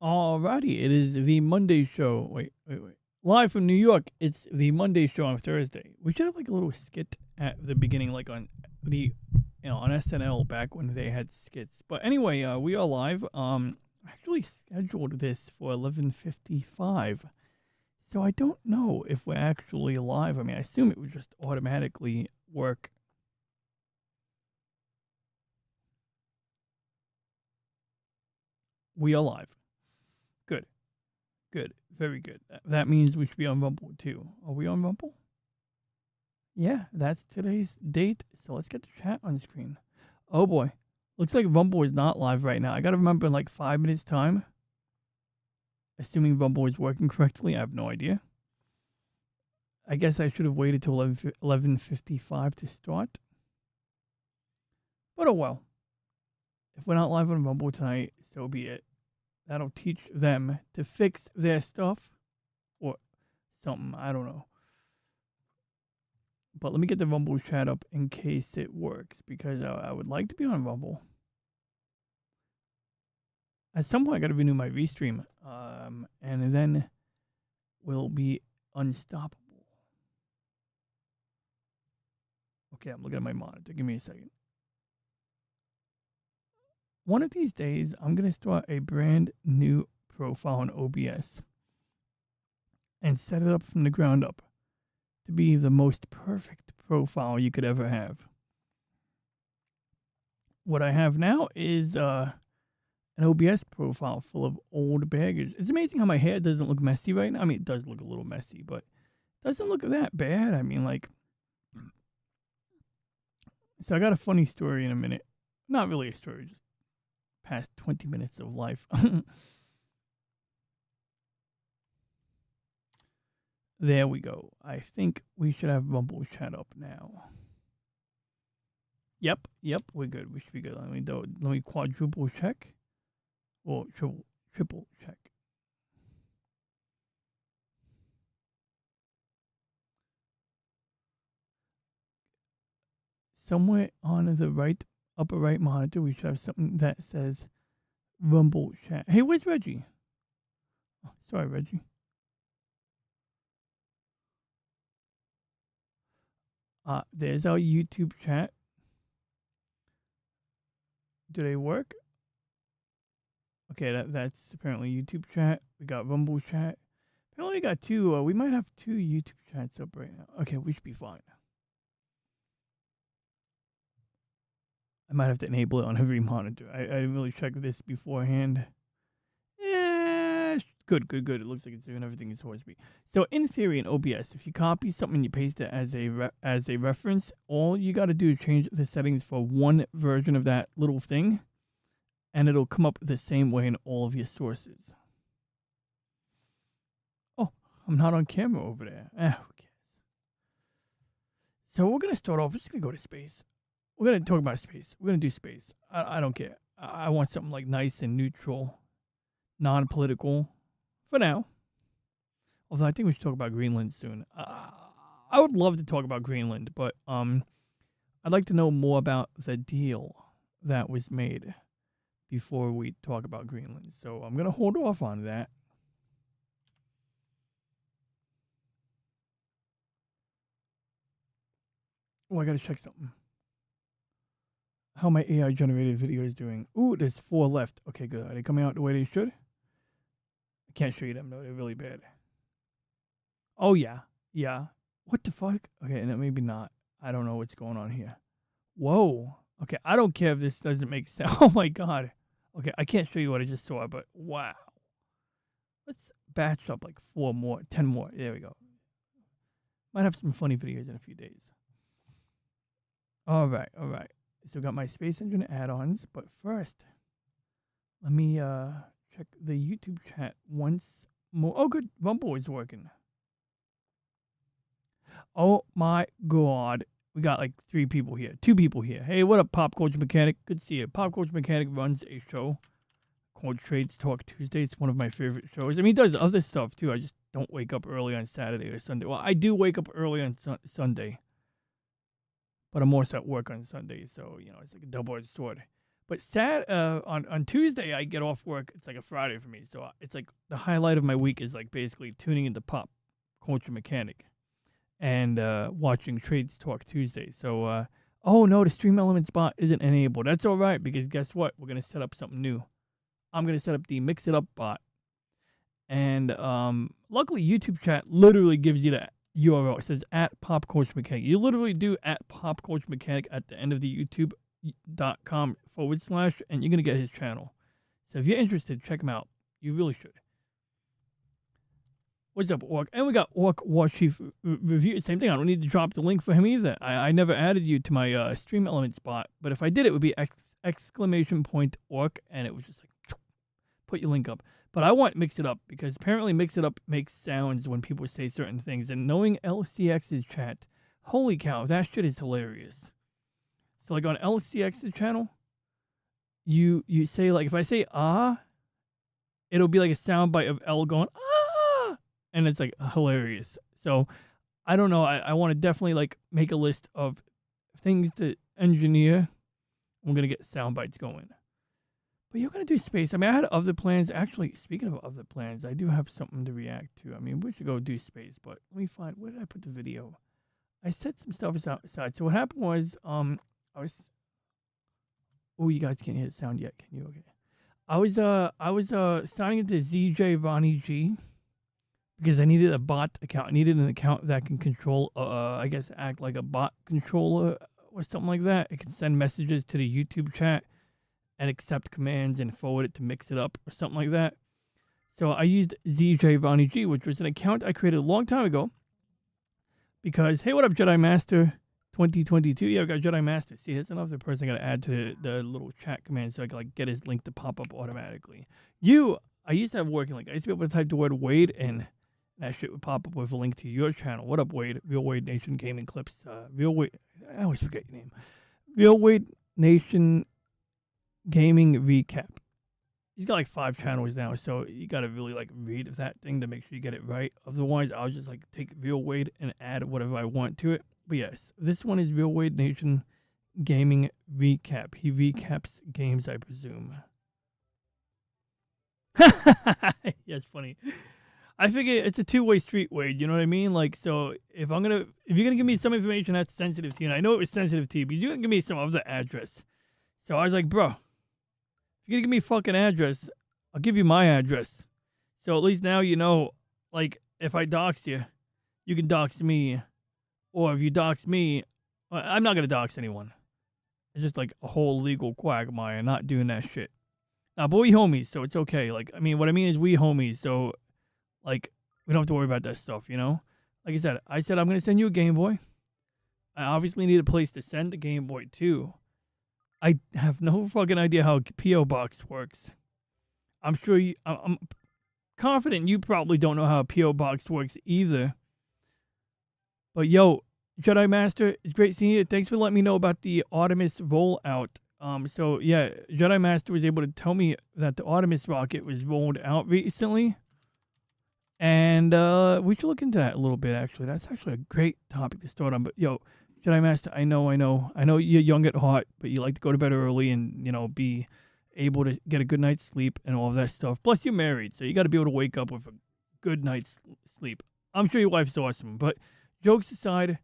Alrighty, it is the Monday show. Wait. Live from New York, it's the Monday show on Thursday. We should have like a little skit at the beginning, like on on SNL back when they had skits. But anyway, we are live. Actually scheduled this for 11:55, so I don't know if we're actually live. I mean, I assume it would just automatically work. We are live. Good. Good. Very good. That means we should be on Rumble too. Are we on Rumble? Yeah, that's today's date. So let's get the chat on screen. Oh boy. Looks like Rumble is not live right now. I gotta remember in like 5 minutes time. Assuming Rumble is working correctly. I have no idea. I guess I should have waited till 11:55 to start. But oh well. If we're not live on Rumble tonight, so be it. That'll teach them to fix their stuff. Or something. I don't know. But let me get the Rumble chat up in case it works, because I would like to be on Rumble. At some point, I got to renew my Restream, and then we'll be unstoppable. Okay, I'm looking at my monitor. Give me a second. One of these days, I'm going to start a brand new profile on OBS and set it up from the ground up to be the most perfect profile you could ever have. What I have now is an OBS profile full of old baggage. It's amazing how my hair doesn't look messy right now. I mean, it does look a little messy, but it doesn't look that bad. I mean, like, so I got a funny story in a minute. Not really a story, just past 20 minutes of life. There we go. I think we should have Rumble chat up now. Yep, we're good. We should be good. Let me quadruple check. Or triple check. Somewhere on the upper right monitor, we should have something that says Rumble chat. Hey, where's Reggie? Oh, sorry, Reggie. There's our YouTube chat. Do they work? Okay, that's apparently YouTube chat. We got Rumble chat. Apparently, we got two. We might have two YouTube chats up right now. Okay, we should be fine. I might have to enable it on every monitor. I didn't really check this beforehand. Yeah, good. It looks like it's doing everything it's supposed to be. So in theory, in OBS, if you copy something and you paste it as a reference, all you got to do is change the settings for one version of that little thing, and it'll come up the same way in all of your sources. Oh, I'm not on camera over there. Who cares? So we're gonna start off. We're just gonna go to space. We're gonna talk about space. We're gonna do space. I don't care. I want something like nice and neutral, non-political, for now. Although I think we should talk about Greenland soon. I would love to talk about Greenland, but I'd like to know more about the deal that was made before we talk about Greenland. So I'm gonna hold off on that. Oh, I gotta check something. How my AI generated video is doing. Ooh, there's 4 left. Okay, good. Are they coming out the way they should? I can't show you them though. They're really bad. Oh yeah. What the fuck? Okay, no, maybe not. I don't know what's going on here. Whoa. Okay, I don't care if this doesn't make sense. Oh my god. Okay, I can't show you what I just saw, but wow. Let's batch up like 4 more, 10 more. There we go. Might have some funny videos in a few days. All right. So got my Space Engine add-ons, but first, let me check the YouTube chat once more. Oh, good. Rumble is working. Oh my god. We got like 3 people here. 2 people here. Hey, what up, Pop Culture Mechanic? Good to see you. Pop Culture Mechanic runs a show called Trades Talk Tuesday. It's one of my favorite shows. I mean, he does other stuff too. I just don't wake up early on Saturday or Sunday. Well, I do wake up early on Sunday, but I'm also at work on Sunday, so, it's like a double-edged sword. But on Tuesday I get off work. It's like a Friday for me, so it's like the highlight of my week is like basically tuning into Pop Culture Mechanic and watching Trades Talk Tuesday. So oh no, the Stream Elements bot isn't enabled. That's all right because guess what? We're gonna set up something new. I'm gonna set up the Mix It Up bot, and luckily YouTube chat literally gives you that URL. It says at Pop Culture Mechanic. You literally do at Pop Culture Mechanic at the end of the YouTube.com / and you're gonna get his channel. So if you're interested, check him out. You really should. What's up, Orc? And we got Orc War Chief Review. Same thing. I don't need to drop the link for him either. I never added you to my Stream Elements bot, but if I did, it would be exclamation point Orc, and it was just like put your link up. But I want Mix It Up because apparently Mix It Up makes sounds when people say certain things, and knowing LCX's chat, holy cow, that shit is hilarious. So like on LCX's channel, you say like if I say ah, it'll be like a soundbite of L going ah, and it's like hilarious. So I don't know. I want to definitely like make a list of things to engineer. We're gonna get sound bites going. But you're gonna do space. I mean, I had other plans. Actually, speaking of other plans, I do have something to react to. I mean, we should go do space, but let me find where did I put the video? I set some stuff aside. So what happened was, I was. Oh, you guys can't hear the sound yet, can you? Okay. I was signing into ZJ Ronnie G because I needed a bot account. I needed an account that can control, I guess, act like a bot controller or something like that. It can send messages to the YouTube chat and accept commands and forward it to Mix It Up or something like that. So I used ZJ Ronnie G, which was an account I created a long time ago because, hey, what up, Jedi Master 2022? Yeah, we got Jedi Master. See, that's another person I got to add to the little chat command so I can like get his link to pop up automatically. I used to have working link. I used to be able to type the word Wade and that shit would pop up with a link to your channel. What up, Wade? Real Wade Nation Gaming Clips. Real Wade. I always forget your name. Real Wade Nation Gaming Recap. He's got like 5 channels now, so you gotta really like read that thing to make sure you get it right. Otherwise, I'll just like take Real Wade and add whatever I want to it. But yes, this one is Real Wade Nation Gaming Recap. He recaps games, I presume. Yeah, it's funny. I figure it's a two-way street, Wade. You know what I mean? Like, so if you're gonna give me some information that's sensitive to you, and I know it was sensitive to you, because you're gonna give me some other address. So I was like, bro, if you're gonna give me a fucking address, I'll give you my address. So at least now you know, like, if I dox you, you can dox me. Or if you dox me, I'm not gonna dox anyone. It's just like a whole legal quagmire, not doing that shit. Nah, but we homies, so it's okay. Like, I mean, what I mean is we homies, so, like, we don't have to worry about that stuff, you know? Like I said I'm gonna send you a Game Boy. I obviously need a place to send the Game Boy to. I have no fucking idea how P.O. Box works. I'm confident you probably don't know how a P.O. Box works either. But yo, Jedi Master, it's great seeing you. Thanks for letting me know about the Artemis rollout. So yeah, Jedi Master was able to tell me that the Artemis rocket was rolled out recently. And we should look into that a little bit, actually. That's actually a great topic to start on. But yo, Jedi Master, I know you're young at heart, but you like to go to bed early and, you know, be able to get a good night's sleep and all of that stuff. Plus, you're married, so you got to be able to wake up with a good night's sleep. I'm sure your wife's awesome, but jokes aside,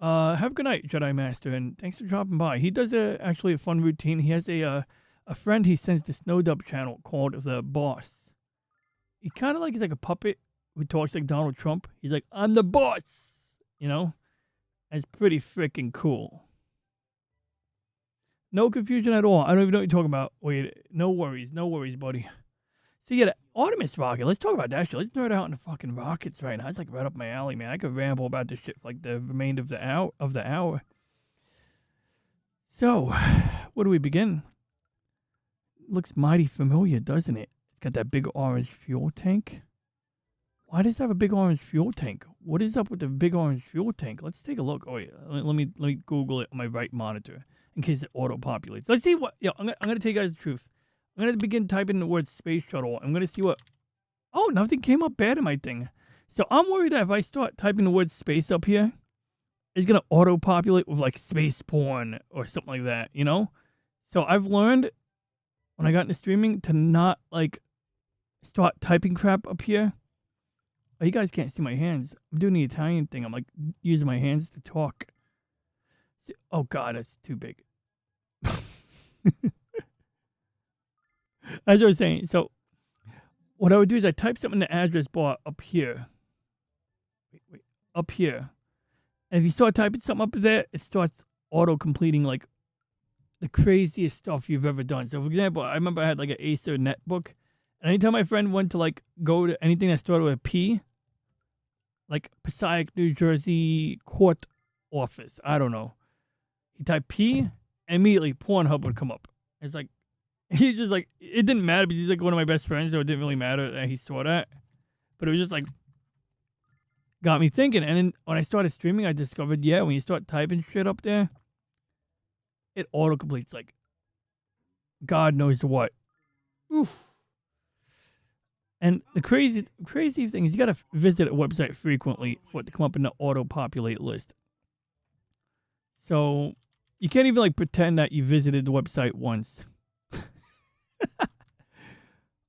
have a good night, Jedi Master, and thanks for dropping by. He does actually a fun routine. He has a friend he sends to Snowdub channel called The Boss. He kind of like, he's like a puppet who talks like Donald Trump. He's like, I'm the boss, you know? It's pretty freaking cool. No confusion at all. I don't even know what you're talking about. Wait, no worries, buddy. So yeah, the Artemis rocket. Let's talk about that shit. Let's nerd out in the fucking rockets right now. It's like right up my alley, man. I could ramble about this shit for like the remainder of the hour. So, where do we begin? Looks mighty familiar, doesn't it? It's got that big orange fuel tank. Why does it have a big orange fuel tank? What is up with the big orange fuel tank? Let's take a look. Oh wait, let me Google it on my right monitor in case it auto-populates. Let's see what. Yeah, I'm gonna tell you guys the truth. I'm gonna begin typing the word space shuttle. I'm gonna see what. Oh, nothing came up bad in my thing. So I'm worried that if I start typing the word space up here, it's gonna auto-populate with like space porn or something like that. You know. So I've learned when I got into streaming to not like start typing crap up here. Oh, you guys can't see my hands. I'm doing the Italian thing. I'm like using my hands to talk. Oh God, that's too big. As I was saying, so what I would do is I type something in the address bar up here. Wait, up here. And if you start typing something up there, it starts auto completing like the craziest stuff you've ever done. So, for example, I remember I had like an Acer netbook, and anytime my friend went to like go to anything that started with a P, like Passaic, New Jersey court office, I don't know, he typed P, immediately Pornhub would come up. It's like he just like it didn't matter because he's like one of my best friends, so it didn't really matter that he saw that. But it was just like got me thinking. And then when I started streaming, I discovered when you start typing shit up there, it auto completes like God knows what. Oof. And the crazy thing is you gotta visit a website frequently for it to come up in the auto populate list. So you can't even like pretend that you visited the website once.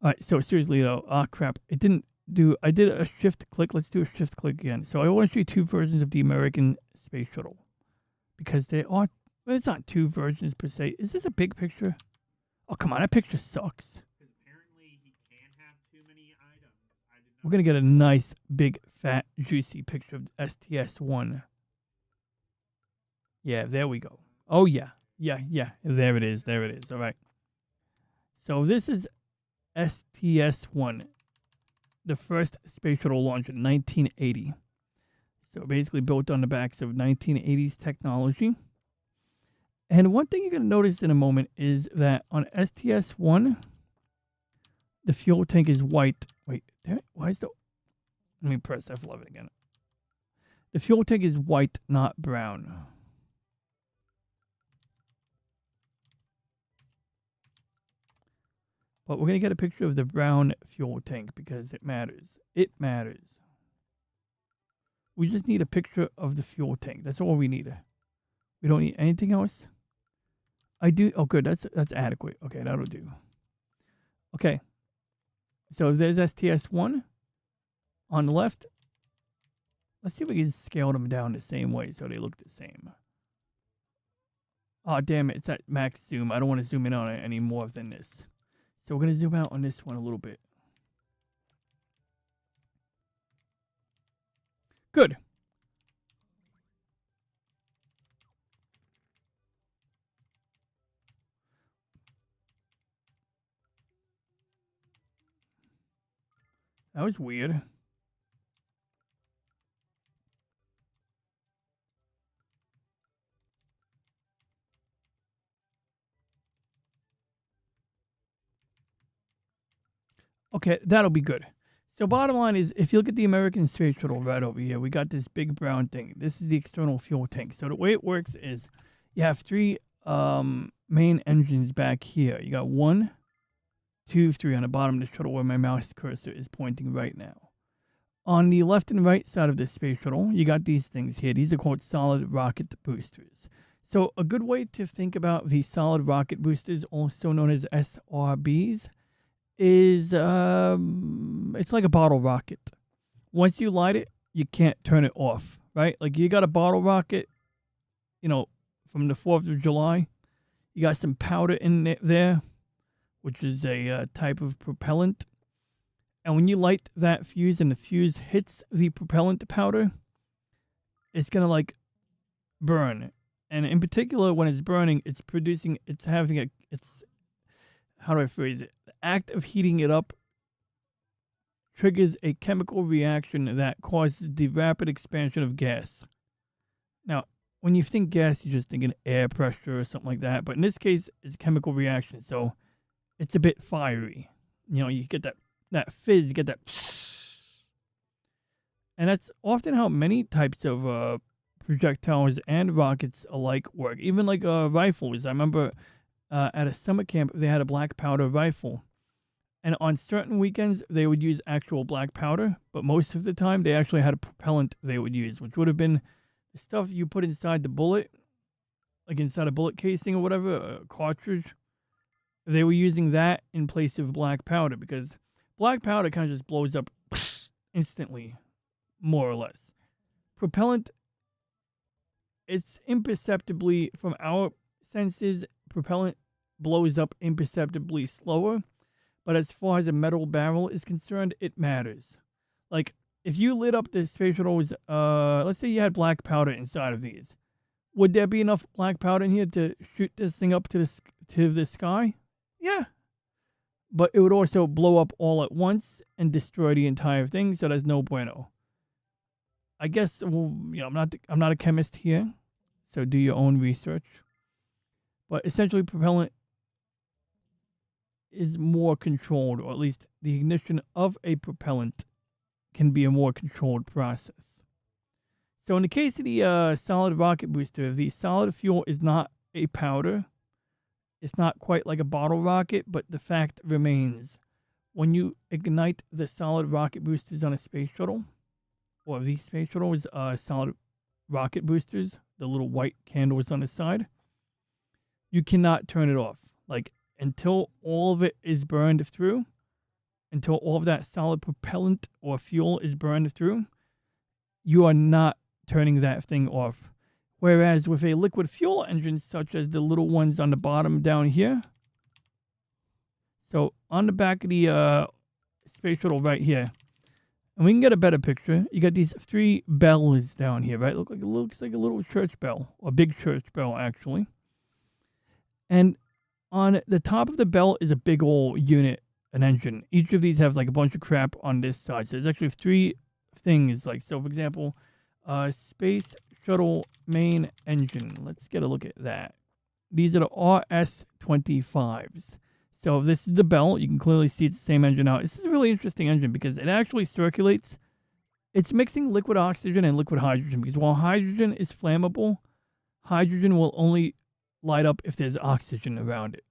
Alright, so seriously though, crap. It didn't do I did a shift click. Let's do a shift click again. So I want to show you two versions of the American Space Shuttle. Because they are it's not two versions per se. Is this a big picture? Oh come on, that picture sucks. Apparently he can't have too many items. We're gonna get a nice, big, fat, juicy picture of STS-1. Yeah, there we go. Oh yeah. Yeah. There it is. All right. So this is STS-1, the first space shuttle launched in 1980. So basically built on the backs of 1980s technology. And one thing you're going to notice in a moment is that on STS-1, the fuel tank is white. Wait, why is the... Let me press F11 again. The fuel tank is white, not brown. But we're going to get a picture of the brown fuel tank because it matters. It matters. We just need a picture of the fuel tank. That's all we need. We don't need anything else. I do. Oh, good. That's adequate. Okay, that'll do. Okay. So there's STS-1 on the left. Let's see if we can scale them down the same way so they look the same. Oh, damn it. It's at max zoom. I don't want to zoom in on it any more than this. So we're going to zoom out on this one a little bit. Good. That was weird. Okay, that'll be good. So bottom line is, if you look at the American Space Shuttle right over here, we got this big brown thing. This is the external fuel tank. So the way it works is you have three main engines back here. You got 1, 2, 3 on the bottom of the shuttle where my mouse cursor is pointing right now. On the left and right side of the space shuttle, you got these things here. These are called solid rocket boosters. So a good way to think about the solid rocket boosters, also known as SRBs, is it's like a bottle rocket. Once you light it, you can't turn it off, right? Like you got a bottle rocket, from the 4th of July. You got some powder in there, which is a type of propellant. And when you light that fuse and the fuse hits the propellant powder, it's going to like burn. And in particular, when it's burning, it's how do I phrase it? The act of heating it up triggers a chemical reaction that causes the rapid expansion of gas. Now, when you think gas, you're just thinking air pressure or something like that. But in this case, it's a chemical reaction, so it's a bit fiery. You get that fizz, you get that... And that's often how many types of projectiles and rockets alike work. Even like rifles. I remember at a summer camp, they had a black powder rifle. And on certain weekends, they would use actual black powder. But most of the time, they actually had a propellant they would use, which would have been the stuff you put inside the bullet. like inside a bullet casing or whatever, a cartridge. They were using that in place of black powder because black powder kind of just blows up instantly, more or less. Propellant, it's imperceptibly, from our senses, propellant blows up imperceptibly slower. But as far as a metal barrel is concerned, it matters. Like, if you lit up the space shuttles, let's say you had black powder inside of these, would there be enough black powder in here to shoot this thing up to the sky? Yeah. But it would also blow up all at once and destroy the entire thing, so there's no bueno. I guess, well, you know, I'm not a chemist here, so do your own research. But essentially, propellant is more controlled, or at least the ignition of a propellant can be a more controlled process. So in the case of the solid rocket booster, the solid fuel is not a powder. It's not quite like a bottle rocket, but the fact remains. When you ignite the solid rocket boosters on a space shuttle, or these space shuttles, solid rocket boosters, the little white candles on the side, you cannot turn it off. Like, until all of it is burned through, until all of that solid propellant or fuel is burned through, you are not turning that thing off. Whereas with a liquid fuel engine, such as the little ones on the bottom down here, so on the back of the space shuttle right here, and we can get a better picture, you got these 3 bells down here, right? Looks like a little church bell, or a big church bell, actually. And on the top of the bell is a big old unit, an engine. Each of these have like a bunch of crap on this side. So there's actually 3 things. Like, so for example, space shuttle main engine. Let's get a look at that. These are the RS-25s. So this is the bell. You can clearly see it's the same engine out. This is a really interesting engine because it actually circulates. It's mixing liquid oxygen and liquid hydrogen, because while hydrogen is flammable, hydrogen will only light up if there's oxygen around it.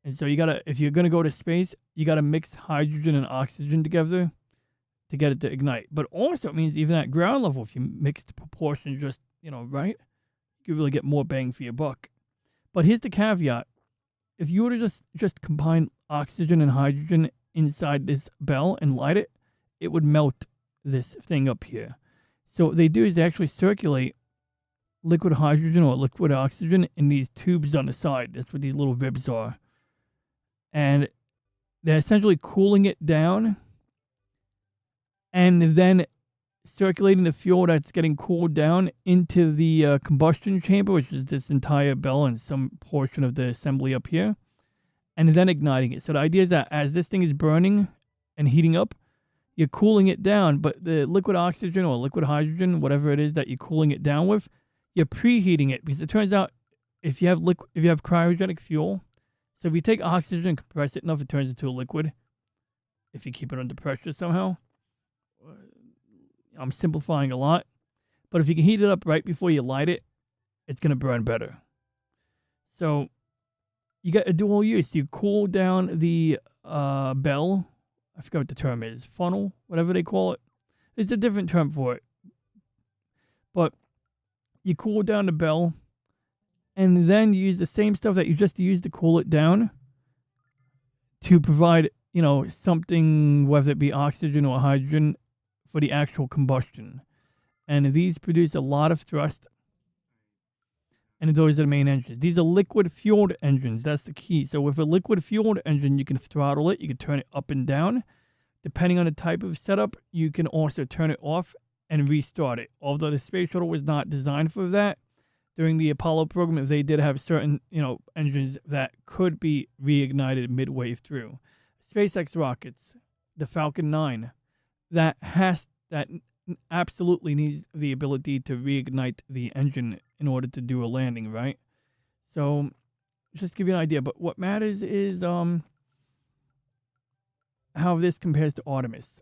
And so if you're gonna go to space, you gotta mix hydrogen and oxygen together to get it to ignite. But also it means even at ground level, if you mix the proportions just, right, you can really get more bang for your buck. But here's the caveat. If you were to just combine oxygen and hydrogen inside this bell and light it, it would melt this thing up here. So what they do is they actually circulate liquid hydrogen or liquid oxygen in these tubes on the side. That's what these little ribs are. And they're essentially cooling it down and then circulating the fuel that's getting cooled down into the combustion chamber, which is this entire bell and some portion of the assembly up here, and then igniting it. So the idea is that as this thing is burning and heating up, you're cooling it down, but the liquid oxygen or liquid hydrogen, whatever it is that you're cooling it down with, you're preheating it, because it turns out if you have cryogenic fuel, so if you take oxygen and compress it enough, it turns into a liquid. If you keep it under pressure somehow. I'm simplifying a lot. But if you can heat it up right before you light it, it's going to burn better. So you got a dual use. You cool down the bell. I forgot what the term is. Funnel, whatever they call it. It's a different term for it. But you cool down the bell, and then you use the same stuff that you just used to cool it down to provide, something, whether it be oxygen or hydrogen, for the actual combustion. And these produce a lot of thrust, and those are the main engines. These are liquid-fueled engines. That's the key. So with a liquid-fueled engine, you can throttle it. You can turn it up and down. Depending on the type of setup, you can also turn it off and restart it. Although the space shuttle was not designed for that, during the Apollo program, they did have certain, engines that could be reignited midway through. SpaceX rockets, the Falcon 9, that absolutely needs the ability to reignite the engine in order to do a landing, right? So, just to give you an idea. But what matters is how this compares to Artemis.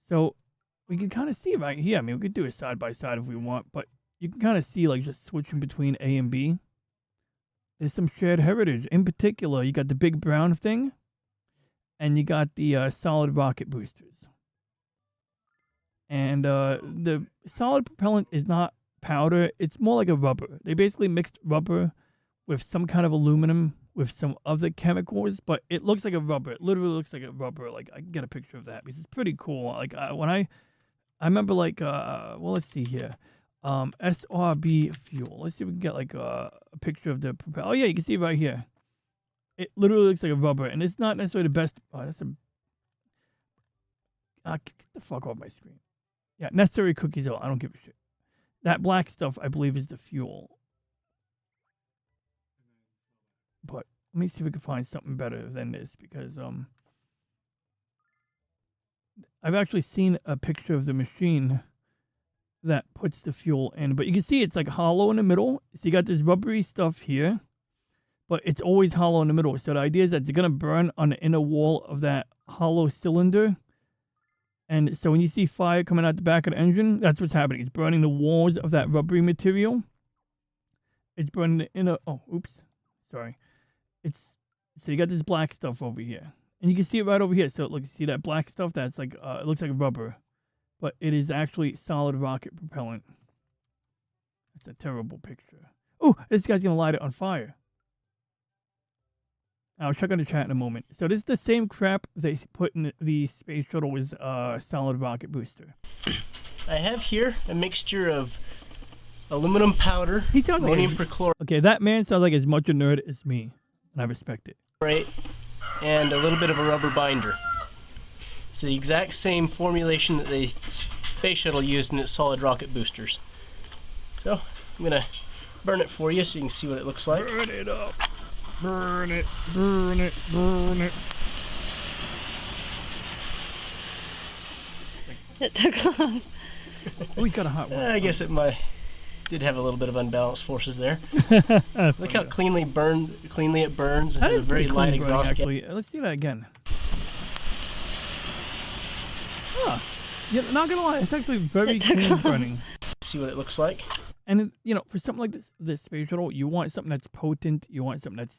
So, we can kind of see right here. I mean, we could do it side by side if we want, but you can kind of see, like, just switching between A and B. There's some shared heritage. In particular, you got the big brown thing, and you got the solid rocket boosters. And the solid propellant is not powder. It's more like a rubber. They basically mixed rubber with some kind of aluminum with some other chemicals, but it looks like a rubber. It literally looks like a rubber. Like I can get a picture of that because it's pretty cool. Like when I remember like well, let's see here. SRB fuel. Let's see if we can get like a picture of the propeller. Oh yeah, you can see it right here. It literally looks like a rubber, and it's not necessarily the best. Oh, that's a get the fuck off my screen. Yeah, necessary cookies. I don't give a shit. That black stuff, I believe, is the fuel. But let me see if we can find something better than this because I've actually seen a picture of the machine that puts the fuel in, but you can see it's like hollow in the middle. So you got this rubbery stuff here, but it's always hollow in the middle. So the idea is that it's gonna burn on the inner wall of that hollow cylinder. And so when you see fire coming out the back of the engine, that's what's happening. It's burning the walls of that rubbery material. It's burning the inner. Oh, oops, sorry. It's so you got this black stuff over here, and you can see it right over here. So look, see that black stuff? That's like it looks like rubber, but it is actually solid rocket propellant. That's a terrible picture. Oh, this guy's gonna light it on fire. I'll check on the chat in a moment. So this is the same crap they put in the space shuttle with solid rocket booster. I have here a mixture of aluminum powder, He sounds like ammonium perchlorate, okay, that man sounds like as much a nerd as me, and I respect it. and a little bit of a rubber binder. It's the exact same formulation that the space shuttle used in its solid rocket boosters. So I'm gonna burn it for you so you can see what it looks like. Burn it up. Burn it, burn it, burn it. It took off. Oh, he's got a hot one. I guess it did have a little bit of unbalanced forces there. Look how cleanly it burns. It That has a is very pretty light clean burning, exhaust gas. actually. Let's see that again. Huh. Yeah, not gonna lie, it's actually very It took clean off. burning. See what it looks like. And you know, for something like this space shuttle, you want something that's potent. You want something that's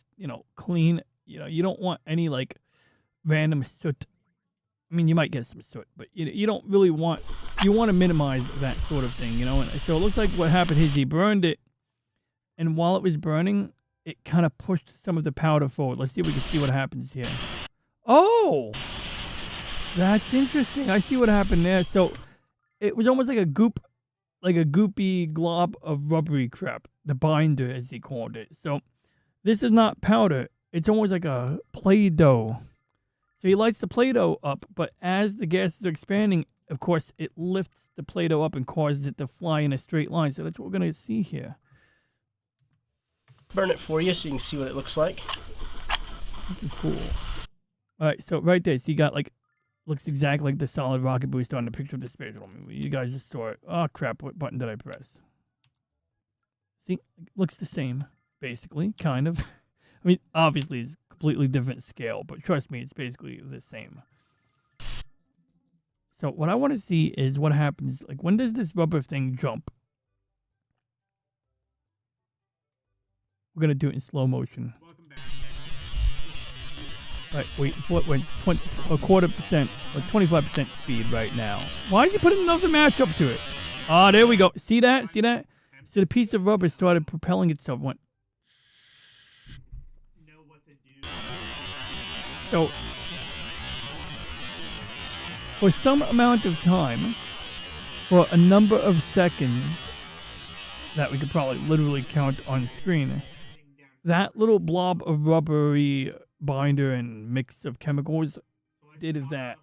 clean. You don't want any like random soot. I mean, you might get some soot, but you don't really want. You want to minimize that sort of thing, And so it looks like what happened is he burned it, and while it was burning, it kind of pushed some of the powder forward. Let's see if we can see what happens here. Oh, that's interesting. I see what happened there. So it was almost like a goop. Like a goopy glob of rubbery crap, the binder as he called it. So this is not powder, it's almost like a Play-Doh. So he lights the Play-Doh up, but as the gases are expanding, of course, it lifts the Play-Doh up and causes it to fly in a straight line. So that's what we're going to see here. Burn it for you so you can see what it looks like. This is cool. Alright, so right there, so you got like, looks exactly like the solid rocket booster on the picture of the space shuttle. You guys just saw it. Oh crap, what button did I press? See, looks the same, basically, kind of. I mean, obviously it's completely different scale, but trust me, it's basically the same. So what I want to see is what happens, like when does this rubber thing jump? We're going to do it in slow motion. Welcome back. Right, we're a quarter percent or 25% speed right now. Why is he putting another match up to it? Ah, there we go. See that? See that? So the piece of rubber started propelling itself. Went. Know what to do. So for some amount of time, for a number of seconds that we could probably literally count on screen, that little blob of rubbery binder and mix of chemicals did that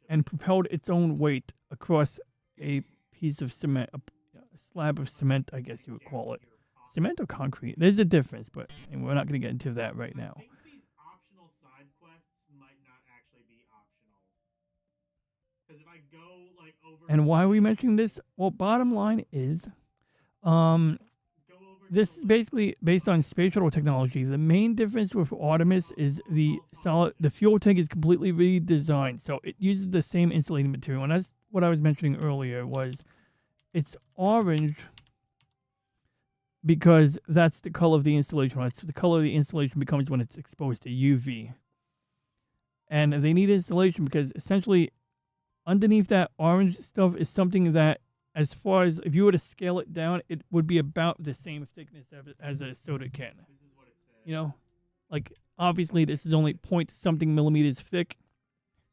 and propelled its own weight across a piece of cement, a slab of cement, I guess you would call it. Cement or concrete? There's a difference, but we're not going to get into that right now. I think these optional side quests might not actually be optional. Because if I go like over. And why are we mentioning this? Well, bottom line is, this is basically based on space shuttle technology. The main difference with Artemis is the fuel tank is completely redesigned. So it uses the same insulating material. And that's what I was mentioning earlier was it's orange because that's the color of the insulation. That's the color of the insulation becomes when it's exposed to UV. And they need insulation because essentially underneath that orange stuff is something that as far as if you were to scale it down, it would be about the same thickness as a soda can. This is what it says. You know, like obviously this is only point something millimeters thick.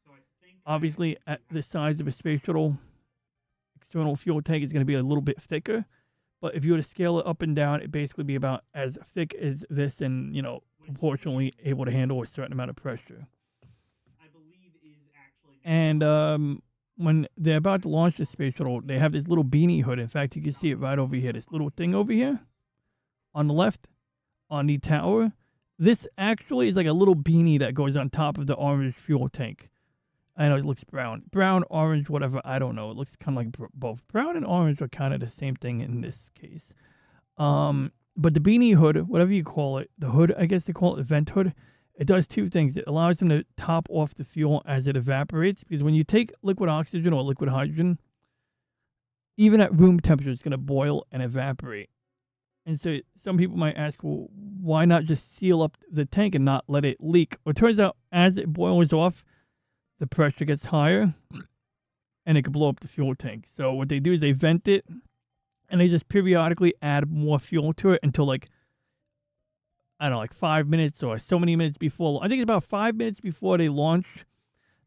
So I think Obviously, at the size of a space shuttle, external fuel tank is going to be a little bit thicker. But if you were to scale it up and down, it'd basically be about as thick as this, and proportionally able to handle a certain amount of pressure. I believe is actually. And when they're about to launch the space shuttle, they have this little beanie hood. In fact, you can see it right over here. This little thing over here on the left on the tower. This actually is like a little beanie that goes on top of the orange fuel tank. I know it looks brown. Brown, orange, whatever. I don't know. It looks kind of like both. Brown and orange are kind of the same thing in this case. But the beanie hood, whatever you call it, the hood, I guess they call it the vent hood, it does two things. It allows them to top off the fuel as it evaporates. Because when you take liquid oxygen or liquid hydrogen, even at room temperature, it's going to boil and evaporate. And so some people might ask, well, why not just seal up the tank and not let it leak? Well, it turns out as it boils off, the pressure gets higher and it can blow up the fuel tank. So what they do is they vent it and they just periodically add more fuel to it until like 5 minutes or so many minutes before. I think it's about 5 minutes before they launch,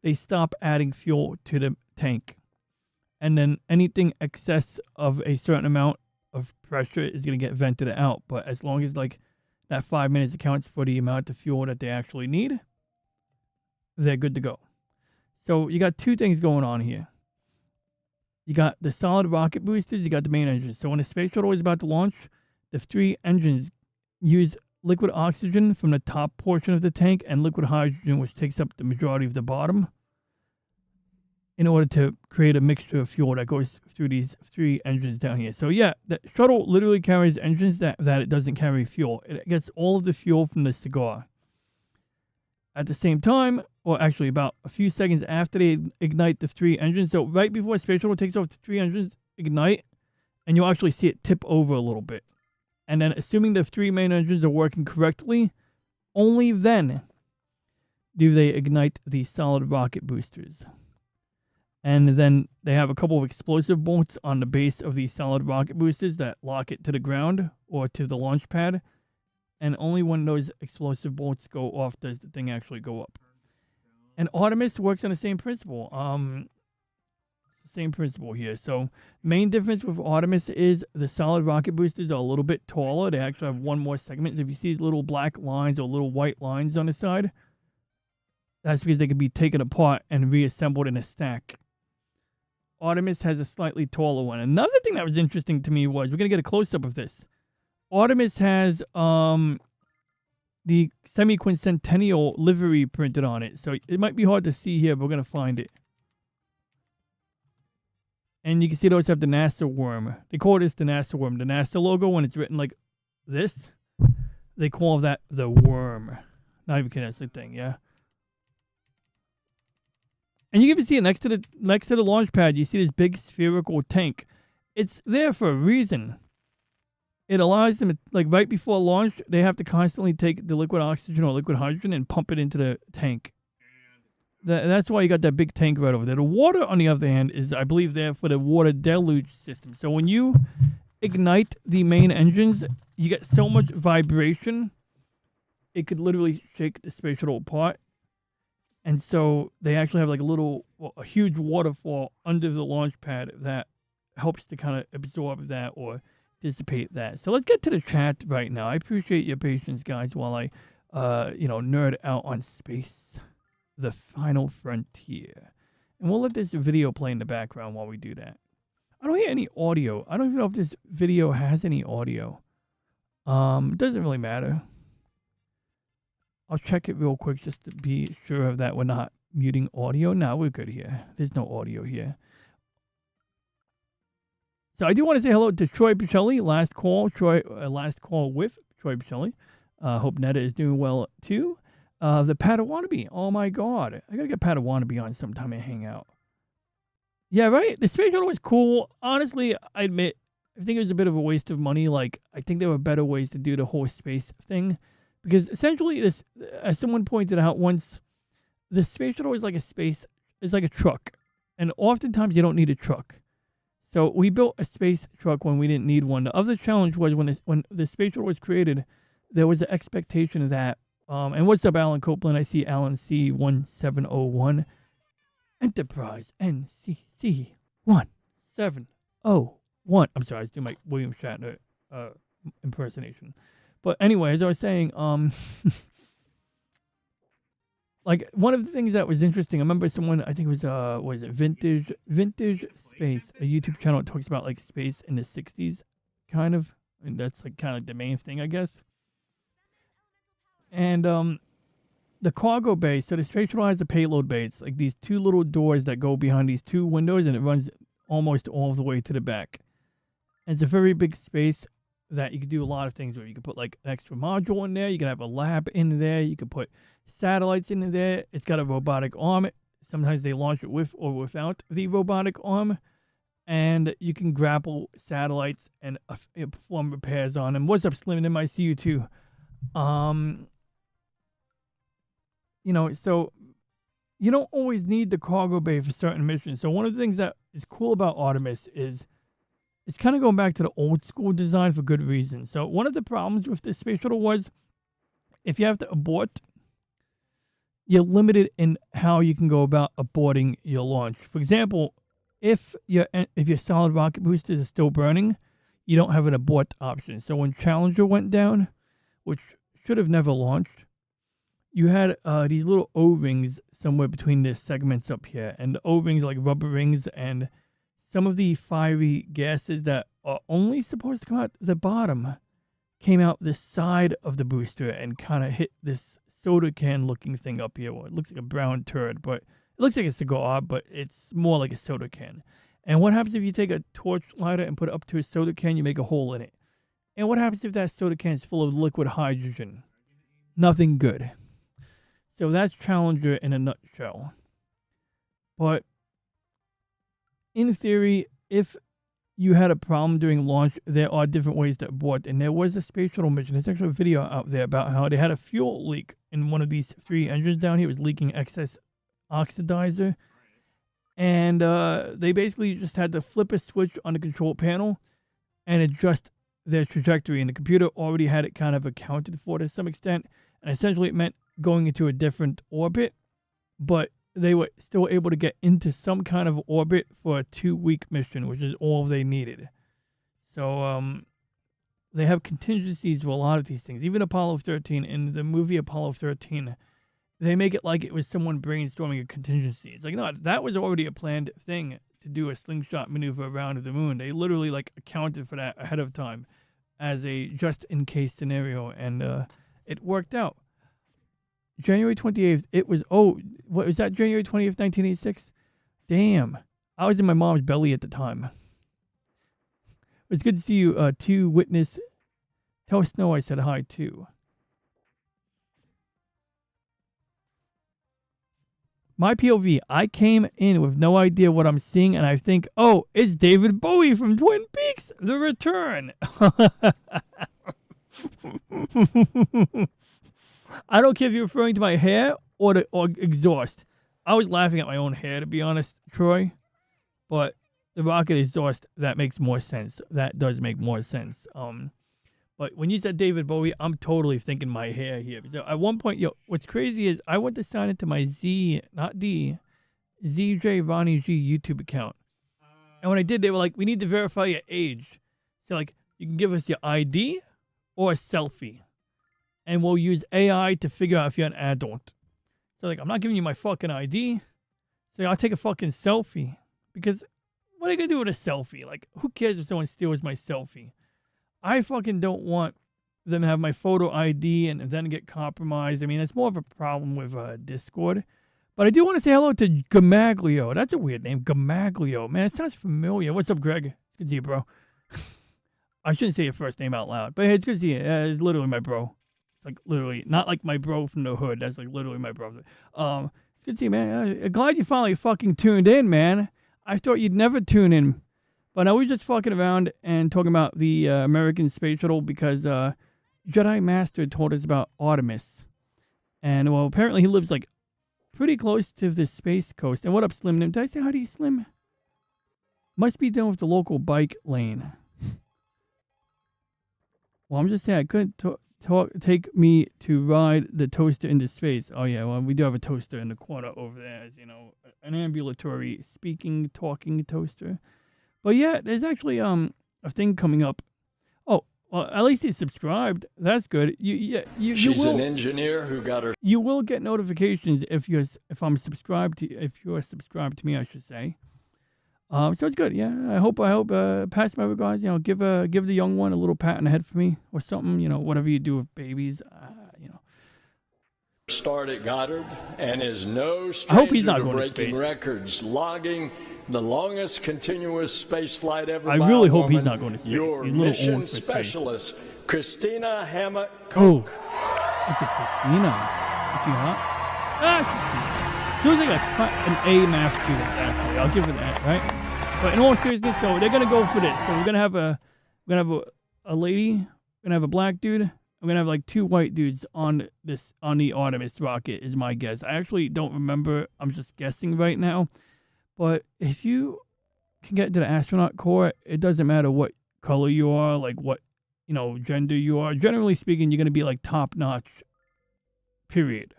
they stop adding fuel to the tank. And then anything excess of a certain amount of pressure is going to get vented out. But as long as like that 5 minutes accounts for the amount of fuel that they actually need, they're good to go. So you got two things going on here. You got the solid rocket boosters, you got the main engine. So when the space shuttle is about to launch, the three engines use liquid oxygen from the top portion of the tank and liquid hydrogen, which takes up the majority of the bottom, in order to create a mixture of fuel that goes through these three engines down here. So yeah, the shuttle literally carries engines that it doesn't carry fuel. It gets all of the fuel from the cigar. At the same time, or actually about a few seconds after they ignite the three engines, so right before space shuttle takes off, the three engines ignite, and you'll actually see it tip over a little bit. And then assuming the three main engines are working correctly, only then do they ignite the solid rocket boosters. And then they have a couple of explosive bolts on the base of the solid rocket boosters that lock it to the ground or to the launch pad. And only when those explosive bolts go off does the thing actually go up. And Artemis works on the same principle. Same principle here. So main difference with Artemis is the solid rocket boosters are a little bit taller. They actually have one more segment. So if you see these little black lines or little white lines on the side, that's because they can be taken apart and reassembled in a stack. Artemis has a slightly taller one. Another thing that was interesting to me was, we're going to get a close-up of this. Artemis has the semi-quincentennial livery printed on it. So it might be hard to see here, but we're going to find it. And you can see those have the NASA worm. They call this the NASA worm. The NASA logo, when it's written like this, they call that the worm. Not even kidding, that's the thing, yeah? And you can even see it next to the launch pad. You see this big spherical tank. It's there for a reason. It allows them, like right before launch, they have to constantly take the liquid oxygen or liquid hydrogen and pump it into the tank. That's why you got that big tank right over there. The water, on the other hand, is, I believe, there for the water deluge system. So when you ignite the main engines, you get so much vibration, it could literally shake the space shuttle apart. And so they actually have like a huge waterfall under the launch pad that helps to kind of absorb that or dissipate that. So let's get to the chat right now. I appreciate your patience, guys, while I, nerd out on space, the final frontier. And we'll let this video play in the background while we do that. I don't hear any audio. I don't even know if this video has any audio. It doesn't really matter. I'll check it real quick just to be sure of that we're not muting audio. No, we're good here. There's no audio here. So I do want to say hello to Troy Pichelli. Last call with Troy Pichelli. Hope Netta is doing well too. The Padawannabe. Oh my God, I gotta get Padawannabe on sometime and hang out. Yeah, right. The space shuttle was cool. Honestly, I admit, I think it was a bit of a waste of money. Like, I think there were better ways to do the whole space thing, because essentially, this, as someone pointed out once, the space shuttle is like a truck, and oftentimes you don't need a truck. So we built a space truck when we didn't need one. The other challenge was when the space shuttle was created, there was an expectation that, and what's up, Alan Copeland? I see Alan C1701. Enterprise NCC 1701. I'm sorry, I was doing my William Shatner impersonation. But anyway, as I was saying, like one of the things that was interesting, I remember someone, I think it was it Vintage Space, a YouTube channel that talks about like space in the 60s, kind of. And that's like kind of the main thing, I guess. And the cargo bay, so the space shuttle has a payload bay. It's like these two little doors that go behind these two windows, and it runs almost all the way to the back. And it's a very big space that you could do a lot of things with. You could put like an extra module in there. You could have a lab in there. You could put satellites in there. It's got a robotic arm. Sometimes they launch it with or without the robotic arm. And you can grapple satellites and perform repairs on them. What's up, Slim? I see you too. You know, so you don't always need the cargo bay for certain missions. So one of the things that is cool about Artemis is it's kind of going back to the old school design for good reason. So one of the problems with the space shuttle was if you have to abort, you're limited in how you can go about aborting your launch. For example, if your solid rocket boosters are still burning, you don't have an abort option. So when Challenger went down, which should have never launched, you had these little O-rings somewhere between the segments up here. And the O-rings, like rubber rings, and some of the fiery gases that are only supposed to come out the bottom came out the side of the booster and kind of hit this soda can looking thing up here. Well, it looks like a brown turd, but it looks like a cigar, but it's more like a soda can. And what happens if you take a torch lighter and put it up to a soda can? You make a hole in it. And what happens if that soda can is full of liquid hydrogen? Nothing good. So that's Challenger in a nutshell. But in theory, if you had a problem during launch, there are different ways to abort. And there was a space shuttle mission. There's actually a video out there about how they had a fuel leak in one of these three engines down here. It was leaking excess oxidizer. And they basically just had to flip a switch on the control panel and adjust their trajectory. And the computer already had it kind of accounted for to some extent. And essentially it meant going into a different orbit. But they were still able to get into some kind of orbit for a 2-week mission, which is all they needed. So they have contingencies for a lot of these things. Even Apollo 13, in the movie Apollo 13, they make it like it was someone brainstorming a contingency. It's like, no, that was already a planned thing to do a slingshot maneuver around the moon. They literally like accounted for that ahead of time as a just-in-case scenario, and it worked out. January 28th, it was, what was that, January 20th, 1986? Damn. I was in my mom's belly at the time. It's good to see you, to witness. Tell Snow I said hi, too. My POV, I came in with no idea what I'm seeing, and I think, oh, it's David Bowie from Twin Peaks, The Return. I don't care if you're referring to my hair or exhaust. I was laughing at my own hair, to be honest, Troy. But the rocket exhaust, that makes more sense. That does make more sense. But when you said David Bowie, I'm totally thinking my hair here. So at one point, what's crazy is I went to sign into my ZJ Ronnie G YouTube account. And when I did, they were like, we need to verify your age. So like, you can give us your ID or a selfie. And we'll use AI to figure out if you're an adult. So, like, I'm not giving you my fucking ID. So, I'll take a fucking selfie. Because what are you going to do with a selfie? Like, who cares if someone steals my selfie? I fucking don't want them to have my photo ID and then get compromised. I mean, it's more of a problem with Discord. But I do want to say hello to Gamaglio. That's a weird name. Gamaglio. Man, it sounds familiar. What's up, Greg? It's good to see you, bro. I shouldn't say your first name out loud. But hey, it's good to see you. It's literally my bro. Like, literally, not like my bro from the hood. That's like literally my brother. It's good to see you, man. I'm glad you finally fucking tuned in, man. I thought you'd never tune in. But I was just fucking around and talking about the American Space Shuttle because Jedi Master told us about Artemis. And, well, apparently he lives, like, pretty close to the Space Coast. And what up, Slim? Did I say hi to you, Slim? Must be done with the local bike lane. Well, I'm just saying I couldn't take me to ride the toaster into space. Oh yeah, well we do have a toaster in the corner over there, as you know, an ambulatory speaking, talking toaster. But yeah, there's actually a thing coming up. Oh, well, at least he's subscribed. That's good. She's an engineer who got her. You will get notifications if you're subscribed to me, I should say. So it's good. Yeah, I hope pass my regards. You know, give the young one a little pat on the head for me or something. You know, whatever you do with babies. You know. Start at Goddard and is no I hope he's stranger not to going to breaking space. records, logging the longest continuous space flight ever. I by really a hope he's woman. not going to space. Your He's a little mission old for space. specialist, Christina Hammett. Oh, it's a Christina. Is she hot? She looks like an A math student, actually. I'll give her that, right? But in all seriousness, so they're gonna go for this. So we're gonna have a lady, we're gonna have a black dude, we're gonna have like 2 white dudes on the Artemis rocket, is my guess. I actually don't remember. I'm just guessing right now. But if you can get to the astronaut corps, it doesn't matter what color you are, like what gender you are. Generally speaking, you're gonna be like top notch. Period.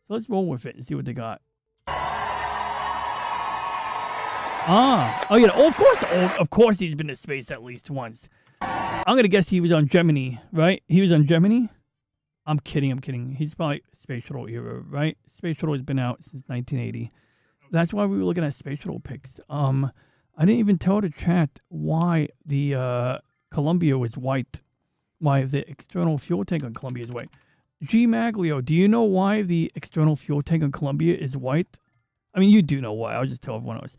So let's roll with it and see what they got. Oh yeah. Oh, of course he's been to space at least once. I'm gonna guess he was on Gemini, right? He was on Gemini. I'm kidding. He's probably Space Shuttle era, right? Space Shuttle has been out since 1980. That's why we were looking at Space Shuttle pics. I didn't even tell the chat why the Columbia was white. Why the external fuel tank on Columbia is white. G Maglio, do you know why the external fuel tank on Columbia is white? I mean, you do know why. I'll just tell everyone else.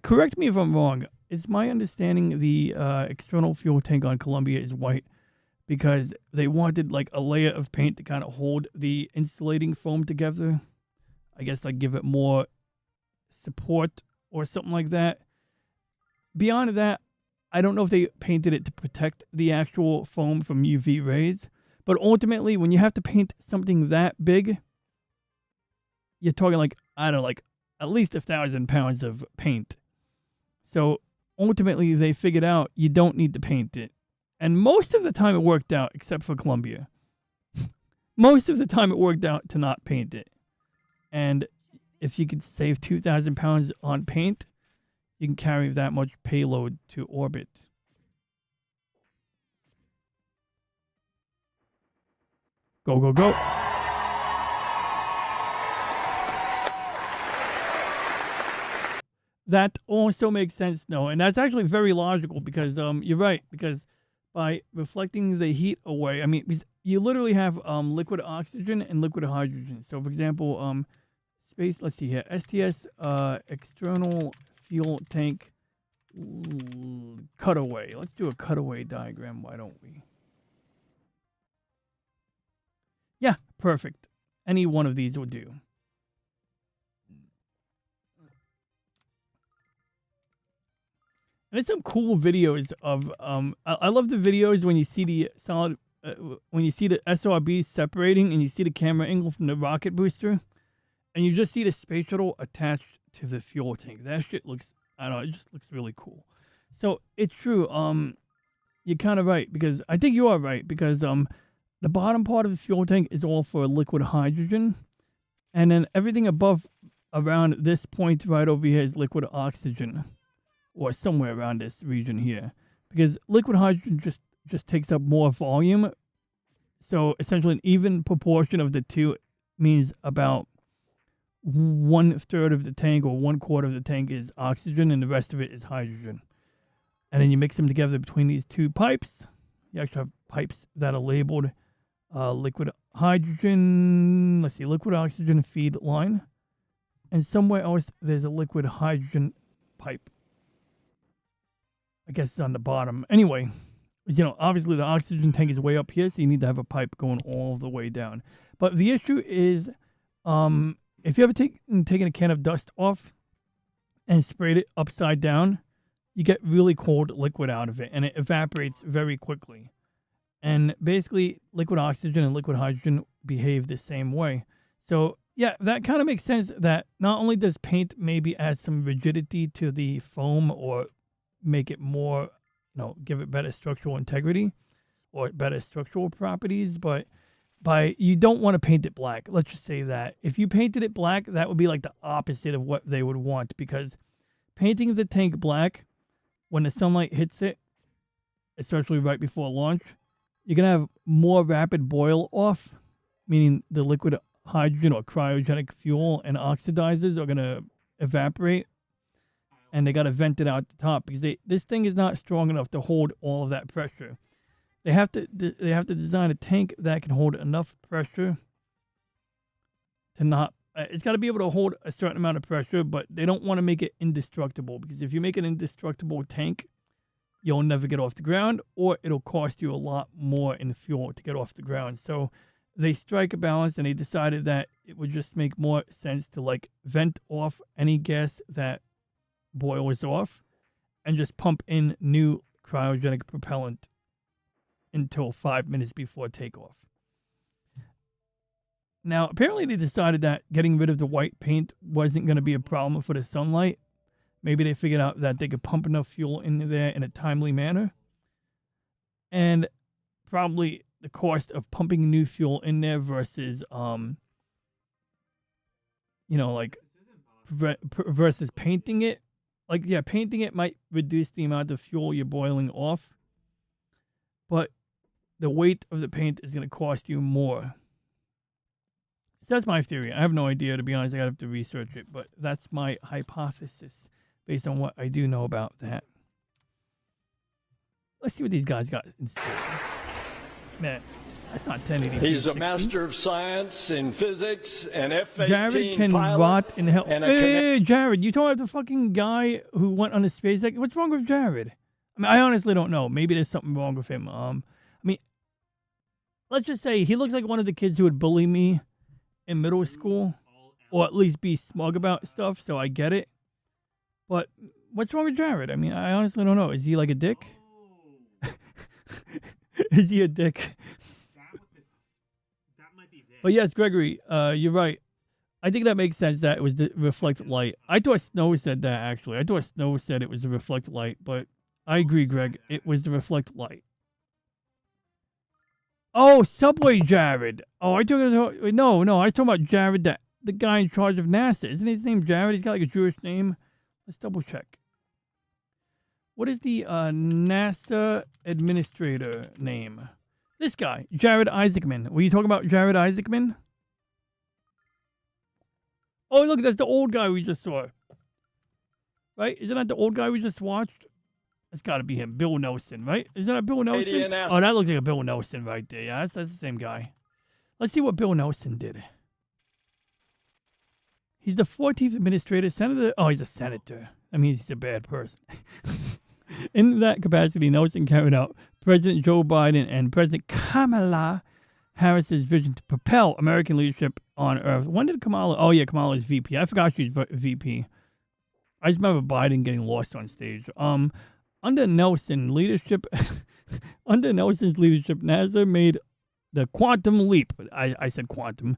Correct me if I'm wrong. It's my understanding the external fuel tank on Columbia is white because they wanted like a layer of paint to kind of hold the insulating foam together. I guess like give it more support or something like that. Beyond that, I don't know if they painted it to protect the actual foam from UV rays. But ultimately, when you have to paint something that big, you're talking like, I don't know, like at least 1,000 pounds of paint. So ultimately, they figured out you don't need to paint it. And most of the time it worked out, except for Columbia. Most of the time it worked out to not paint it. And if you could save 2,000 pounds on paint, you can carry that much payload to orbit. Go, go, go. That also makes sense, no, and that's actually very logical because you're right, because by reflecting the heat away, I mean, you literally have liquid oxygen and liquid hydrogen. So, for example, let's see here, STS external fuel tank cutaway. Let's do a cutaway diagram, why don't we? Yeah, perfect. Any one of these will do. And it's some cool videos of I love the videos when you see the solid when you see the SRB separating and you see the camera angle from the rocket booster and you just see the space shuttle attached to the fuel tank. That shit looks, I don't know, it just looks really cool. So it's true, you're kind of right, because I think you are right, because the bottom part of the fuel tank is all for liquid hydrogen, and then everything above around this point right over here is liquid oxygen, or somewhere around this region here, because liquid hydrogen just takes up more volume. So essentially an even proportion of the two means about 1/3 of the tank or 1/4 of the tank is oxygen and the rest of it is hydrogen. And then you mix them together between these two pipes. You actually have pipes that are labeled liquid hydrogen, let's see, liquid oxygen feed line. And somewhere else there's a liquid hydrogen pipe. I guess it's on the bottom. Anyway, you know, obviously the oxygen tank is way up here, so you need to have a pipe going all the way down. But the issue is, if you ever taken a can of dust off and sprayed it upside down, you get really cold liquid out of it, and it evaporates very quickly. And basically, liquid oxygen and liquid hydrogen behave the same way. So Yeah, that kind of makes sense that not only does paint maybe add some rigidity to the foam or make it more, give it better structural integrity or better structural properties, but you don't want to paint it black. Let's just say that. If you painted it black, that would be like the opposite of what they would want, because painting the tank black when the sunlight hits it, especially right before launch, you're going to have more rapid boil off, meaning the liquid hydrogen or cryogenic fuel and oxidizers are going to evaporate, and they got to vent it out the top, because this thing is not strong enough to hold all of that pressure. They have to design a tank that can hold enough pressure to not. It's got to be able to hold a certain amount of pressure, but they don't want to make it indestructible, because if you make an indestructible tank, you'll never get off the ground, or it'll cost you a lot more in fuel to get off the ground. So they strike a balance, and they decided that it would just make more sense to like vent off any gas that boils off and just pump in new cryogenic propellant until 5 minutes before takeoff. Now, apparently they decided that getting rid of the white paint wasn't going to be a problem for the sunlight. Maybe they figured out that they could pump enough fuel in there in a timely manner. And probably the cost of pumping new fuel in there versus, versus painting it. Like, yeah, painting it might reduce the amount of fuel you're boiling off, but the weight of the paint is going to cost you more. So that's my theory. I have no idea, to be honest. I gotta have to research it, but that's my hypothesis based on what I do know about that. Let's see what these guys got in store. Man, that's not 1080p. He's a master of science in physics, an F-18 Jared can pilot, rot in hell. and a Hey, Jared, you talking about the fucking guy who went on the SpaceX? What's wrong with Jared? I mean, I honestly don't know. Maybe there's something wrong with him. Let's just say he looks like one of the kids who would bully me in middle school, or at least be smug about stuff, so I get it. But what's wrong with Jared? I mean, I honestly don't know. Is he like a dick? Is he a dick? That might be this. But yes, Gregory, you're right. I think that makes sense that it was the reflect light. I thought Snow said that, actually. I thought Snow said it was the reflect light, but I agree, Greg. It was the reflect light. Oh, Subway Jared. Oh, I took it. No, I was talking about Jared, the guy in charge of NASA. Isn't his name Jared? He's got like a Jewish name. Let's double check. What is the NASA administrator name? This guy, Jared Isaacman. Were you talking about Jared Isaacman? Oh, look, that's the old guy we just saw. Right? Isn't that the old guy we just watched? That's got to be him, Bill Nelson, right? Isn't that Bill Nelson? Oh, that looks like a Bill Nelson right there. Yeah, that's the same guy. Let's see what Bill Nelson did. He's the 14th administrator, senator. Oh, he's a senator. That means he's a bad person. In that capacity, Nelson carried out President Joe Biden and President Kamala Harris's vision to propel American leadership on Earth. When did Kamala? Oh, yeah, Kamala is VP. I forgot she's VP. I just remember Biden getting lost on stage. Under Nelson's leadership, NASA made the quantum leap. I said quantum,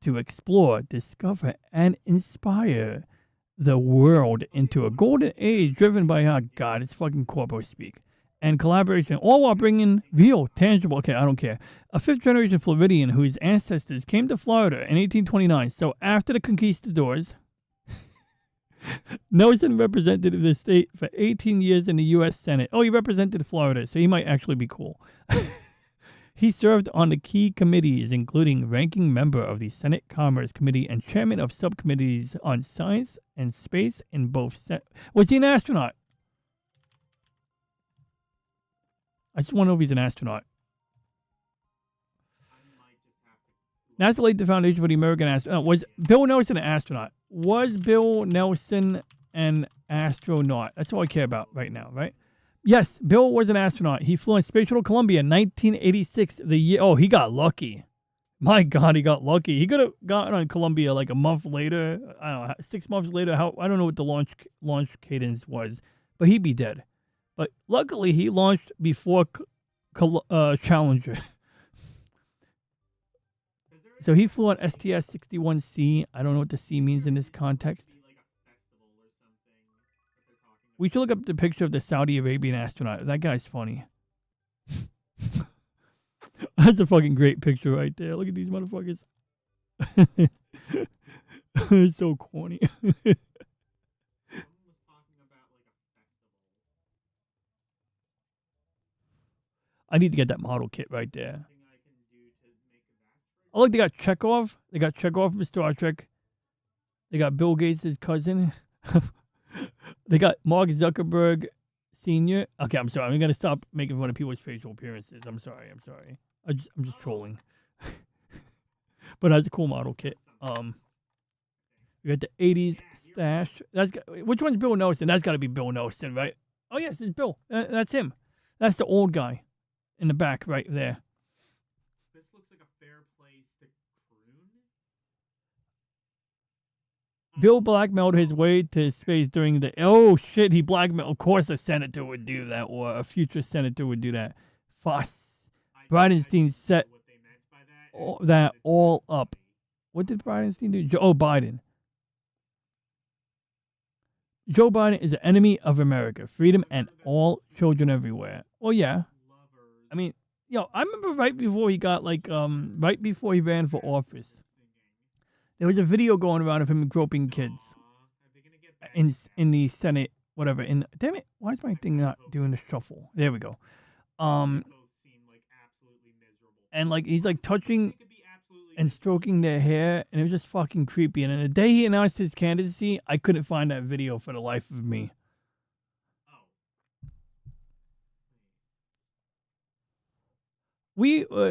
to explore, discover, and inspire the world into a golden age driven by, oh God, it's fucking corpo speak, and collaboration, all while bringing real, tangible, okay, I don't care, a fifth-generation Floridian whose ancestors came to Florida in 1829. So after the conquistadors, Nelson represented the state for 18 years in the U.S. Senate. Oh, he represented Florida, so he might actually be cool. He served on the key committees, including ranking member of the Senate Commerce Committee and chairman of subcommittees on science and space in both. Was he an astronaut? I just want to know if he's an astronaut. NASA laid the foundation for the American astronaut. Was Bill Nelson an astronaut? Was Bill Nelson an astronaut? That's all I care about right now, right? Yes, Bill was an astronaut. He flew on Space Shuttle Columbia in 1986. He got lucky. My God, he got lucky. He could have gotten on Columbia like a month later. I don't know, 6 months later. I don't know what the launch cadence was, but he'd be dead. But luckily, he launched before Challenger. Is there So he flew on STS-61C. I don't know what the C means in this context. Be like a festival or something that they're talking We should look up the picture of the Saudi Arabian astronaut. That guy's funny. That's a fucking great picture right there. Look at these motherfuckers. It's so corny. Someone was talking about like a festival. I need to get that model kit right there. Something I can do to make that. Oh, look, they got Chekhov. They got Chekhov from Star Trek. They got Bill Gates' cousin. They got Mark Zuckerberg Sr. Okay, I'm sorry. I'm going to stop making fun of people's facial appearances. I'm sorry. I'm just trolling. But that's a cool model kit. We got the 80s stash. Which one's Bill Nelson? That's got to be Bill Nelson, right? Oh, yes, it's Bill. That's him. That's the old guy in the back right there. This looks like a fair place to croon. Bill blackmailed his way to space during the... Oh, shit, he blackmailed... Of course a senator would do that, or a future senator would do that. Fuss. Bridenstine set what they meant by that all up. What did Bridenstine do? Biden. Joe Biden is an enemy of America, freedom, and all children everywhere. Well, yeah. I mean, I remember right before he got, right before he ran for office, there was a video going around of him groping kids in the Senate, whatever. Damn it, why is my thing not doing the shuffle? There we go. And, he's, touching and stroking their hair, and it was just fucking creepy. And the day he announced his candidacy, I couldn't find that video for the life of me.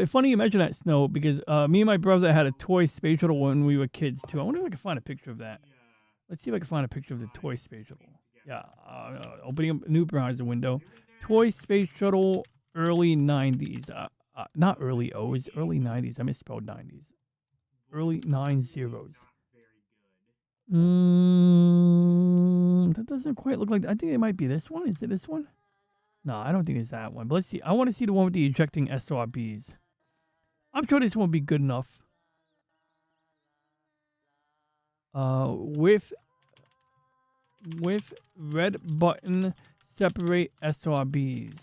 Funny you mention that, Snow, because me and my brother had a toy space shuttle when we were kids, too. I wonder if I can find a picture of that. Let's see if I can find a picture of the toy space shuttle. Yeah, opening up a new browser window. Toy space shuttle, early 90s. Not early O's, early 90s. I misspelled 90s. Early 90s. That doesn't quite look like... I think it might be this one. Is it this one? No, I don't think it's that one. But let's see. I want to see the one with the ejecting SRBs. I'm sure this won't be good enough. With red button, separate SRBs.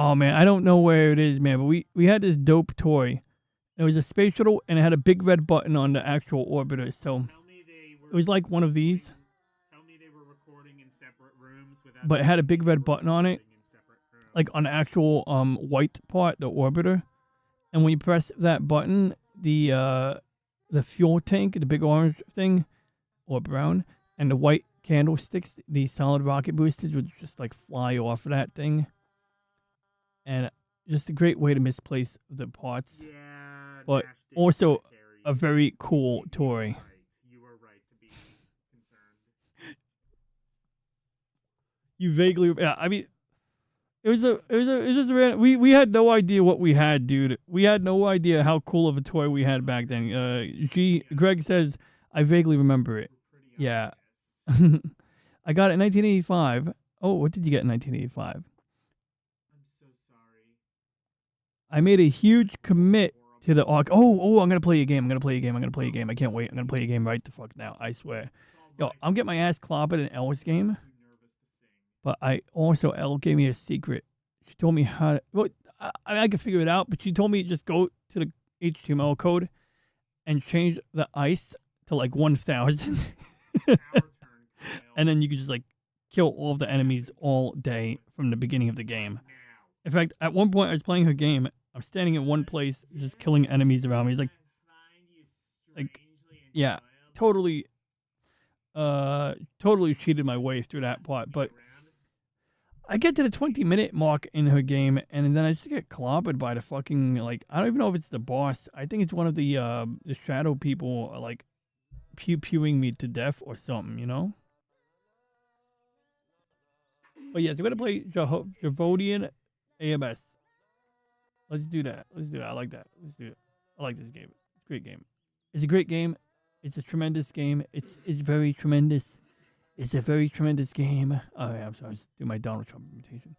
Oh, man, I don't know where it is, man. But we had this dope toy. It was a space shuttle, and it had a big red button on the actual orbiter. So it was like one of these. But it had a big red button on it, like on the actual white part, the orbiter. And when you press that button, the fuel tank, the big orange thing, or brown, and the white candlesticks, the solid rocket boosters would just fly off of that thing. And just a great way to misplace the parts. Yeah, but also a very cool toy. You were right to be concerned. You vaguely, yeah. I mean, it was just a random. We had no idea what we had, dude. We had no idea how cool of a toy we had back then. Greg says I vaguely remember it. Yeah, I got it in 1985. Oh, what did you get in 1985? I made a huge commit to the ARC. Oh, I'm going to play a game. I can't wait. I'm going to play a game right the fuck now. I swear. Yo, I'm getting my ass clobbered in Elle's game. But Elle gave me a secret. She told me how to... Well, I can figure it out, but she told me just go to the HTML code and change the ice to 1,000. And then you can just kill all of the enemies all day from the beginning of the game. In fact, at one point I was playing her game. I'm standing in one place, just killing enemies around me. It's yeah, totally cheated my way through that part. But I get to the 20-minute mark in her game, and then I just get clobbered by the fucking I don't even know if it's the boss. I think it's one of the shadow people, pew-pewing me to death or something, you know. But yes, we're gonna play Javodian AMS. Let's do that. I like that. Let's do it. I like this game. It's a great game. It's a great game. It's a tremendous game. It's very tremendous. It's a very tremendous game. Oh, yeah, I'm sorry. I was doing my Donald Trump imitation.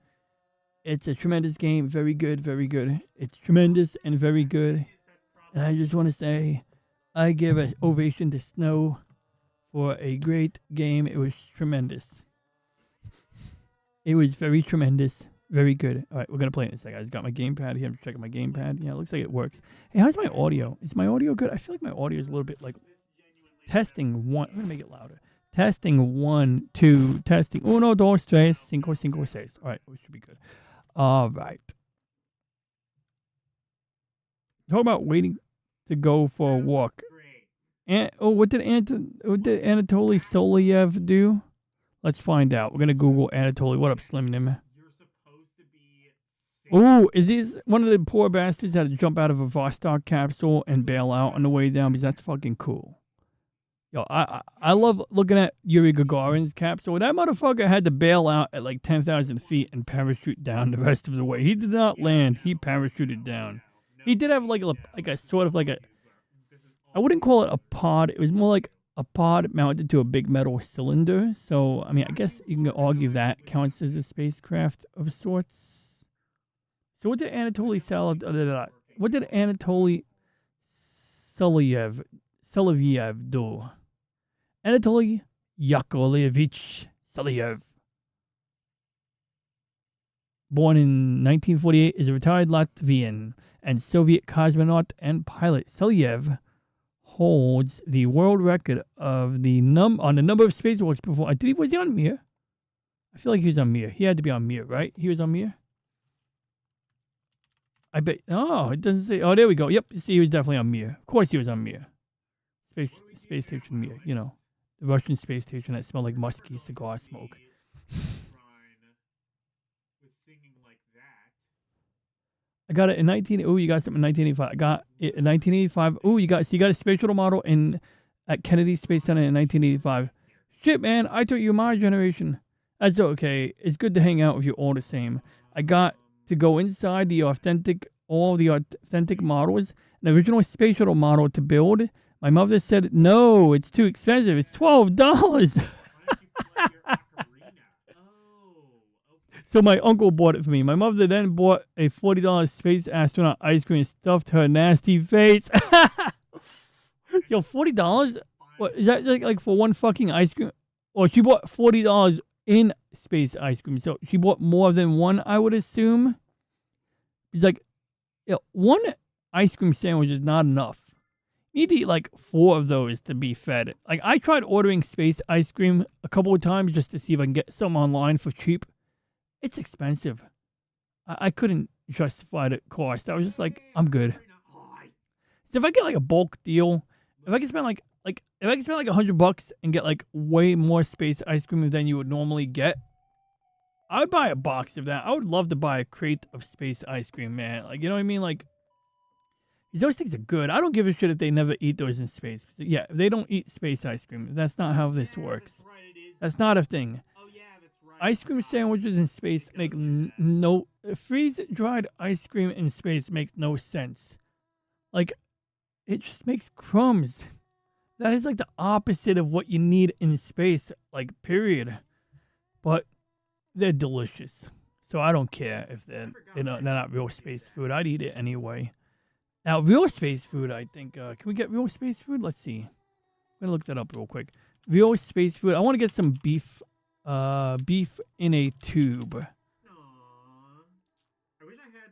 It's a tremendous game. Very good. Very good. It's tremendous and very good. And I just want to say, I give an ovation to Snow for a great game. It was tremendous. It was very tremendous. Very good. All right, we're going to play it in a second. I just got my gamepad here. I'm just checking my gamepad. Yeah, it looks like it works. Hey, how's my audio? Is my audio good? I feel like my audio is a little bit like testing one. I'm going to make it louder. Testing 1, 2, testing. Uno, dos, tres, cinco, cinco, seis. All right, we should be good. All right. Talk about waiting to go for a walk. Great. What did Anatoly Soliev do? Let's find out. We're gonna Google Anatoly. What up, Slim Nim? You're supposed to be safe. Ooh, is he one of the poor bastards that had to jump out of a Vostok capsule and bail out on the way down? Because that's fucking cool. Yo, I love looking at Yuri Gagarin's capsule. That motherfucker had to bail out at like 10,000 feet and parachute down the rest of the way. He did not land. He parachuted down. He did have like a sort of like a, I wouldn't call it a pod. It was more like a pod mounted to a big metal cylinder. So, I mean, I guess you can argue that counts as a spacecraft of sorts. So what did Anatoly Soloviev do? Anatoly Yakovlevich Soloviev, born in 1948, is a retired Latvian and Soviet cosmonaut and pilot. Soloviev holds the world record of the number of spacewalks before. Was he on Mir? I feel like he was on Mir. He had to be on Mir, right? He was on Mir? I bet. Oh, it doesn't say. Oh, there we go. Yep. See, he was definitely on Mir. Of course he was on Mir. Space station Mir. You know, the Russian space station that smelled like musky cigar smoke. With singing like that. I got it in 19. Oh, you got something in 1985. I got it in 1985. Oh, you got a space shuttle model at Kennedy Space Center in 1985. Shit, man, I thought you were my generation. That's okay. It's good to hang out with you all the same. I got to go inside all the authentic models. An original space shuttle model to build. My mother said, no, it's too expensive. It's $12. Why don't you play your ocarina? Oh, okay. So my uncle bought it for me. My mother then bought a $40 space astronaut ice cream and stuffed her nasty face. Yo, $40? What, is that like for one fucking ice cream? Or she bought $40 in space ice cream. So she bought more than one, I would assume. It's like, one ice cream sandwich is not enough. You need to eat like 4 of those to be fed. Like, I tried ordering space ice cream a couple of times just to see if I can get some online for cheap. It's expensive. I couldn't justify the cost. I was just like, I'm good. So if I get like a bulk deal, if I can spend like $100 and get like way more space ice cream than you would normally get, I would buy a box of that. I would love to buy a crate of space ice cream, man. Like, you know what I mean? Like, those things are good. I don't give a shit if they never eat those in space. Yeah, they don't eat space ice cream. That's not how this works. That's right, it is. That's not a thing. Oh yeah, that's right. Ice cream sandwiches in space make freeze-dried ice cream in space makes no sense. Like, it just makes crumbs. That is like the opposite of what you need in space, like, period. But they're delicious. So I don't care if they're not real space food. I'd eat it anyway. Now, real space food, I think, can we get real space food? Let's see. I'm going to look that up real quick. Real space food. I want to get some beef in a tube. Aww. I wish I had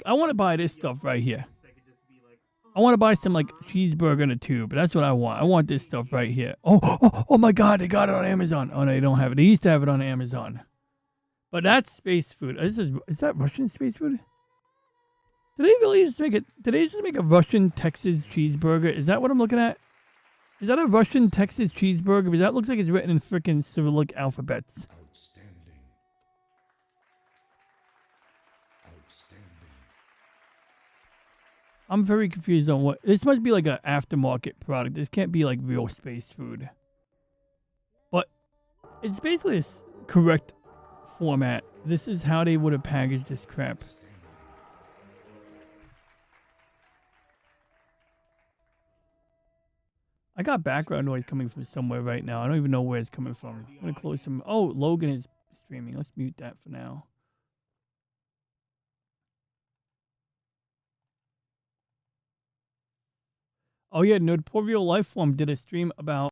I want to buy this stuff right here. that could just be like, I want to buy some, like, cheeseburger in a tube. That's what I want. I want this stuff right here. Oh my God, they got it on Amazon. Oh, no, they don't have it. They used to have it on Amazon. But that's space food. Is that Russian space food? Did they just make a Russian Texas cheeseburger? Is that what I'm looking at? Is that a Russian Texas cheeseburger? Because that looks like it's written in freaking Cyrillic alphabets. Outstanding. I'm very confused on what... This must be like an aftermarket product. This can't be like real space food. But it's basically a correct format. This is how they would have packaged this crap. I got background noise coming from somewhere right now. I don't even know where it's coming from. I'm going to close some... Oh, Logan is streaming. Let's mute that for now. Oh yeah, Notorio Lifeform did a stream about.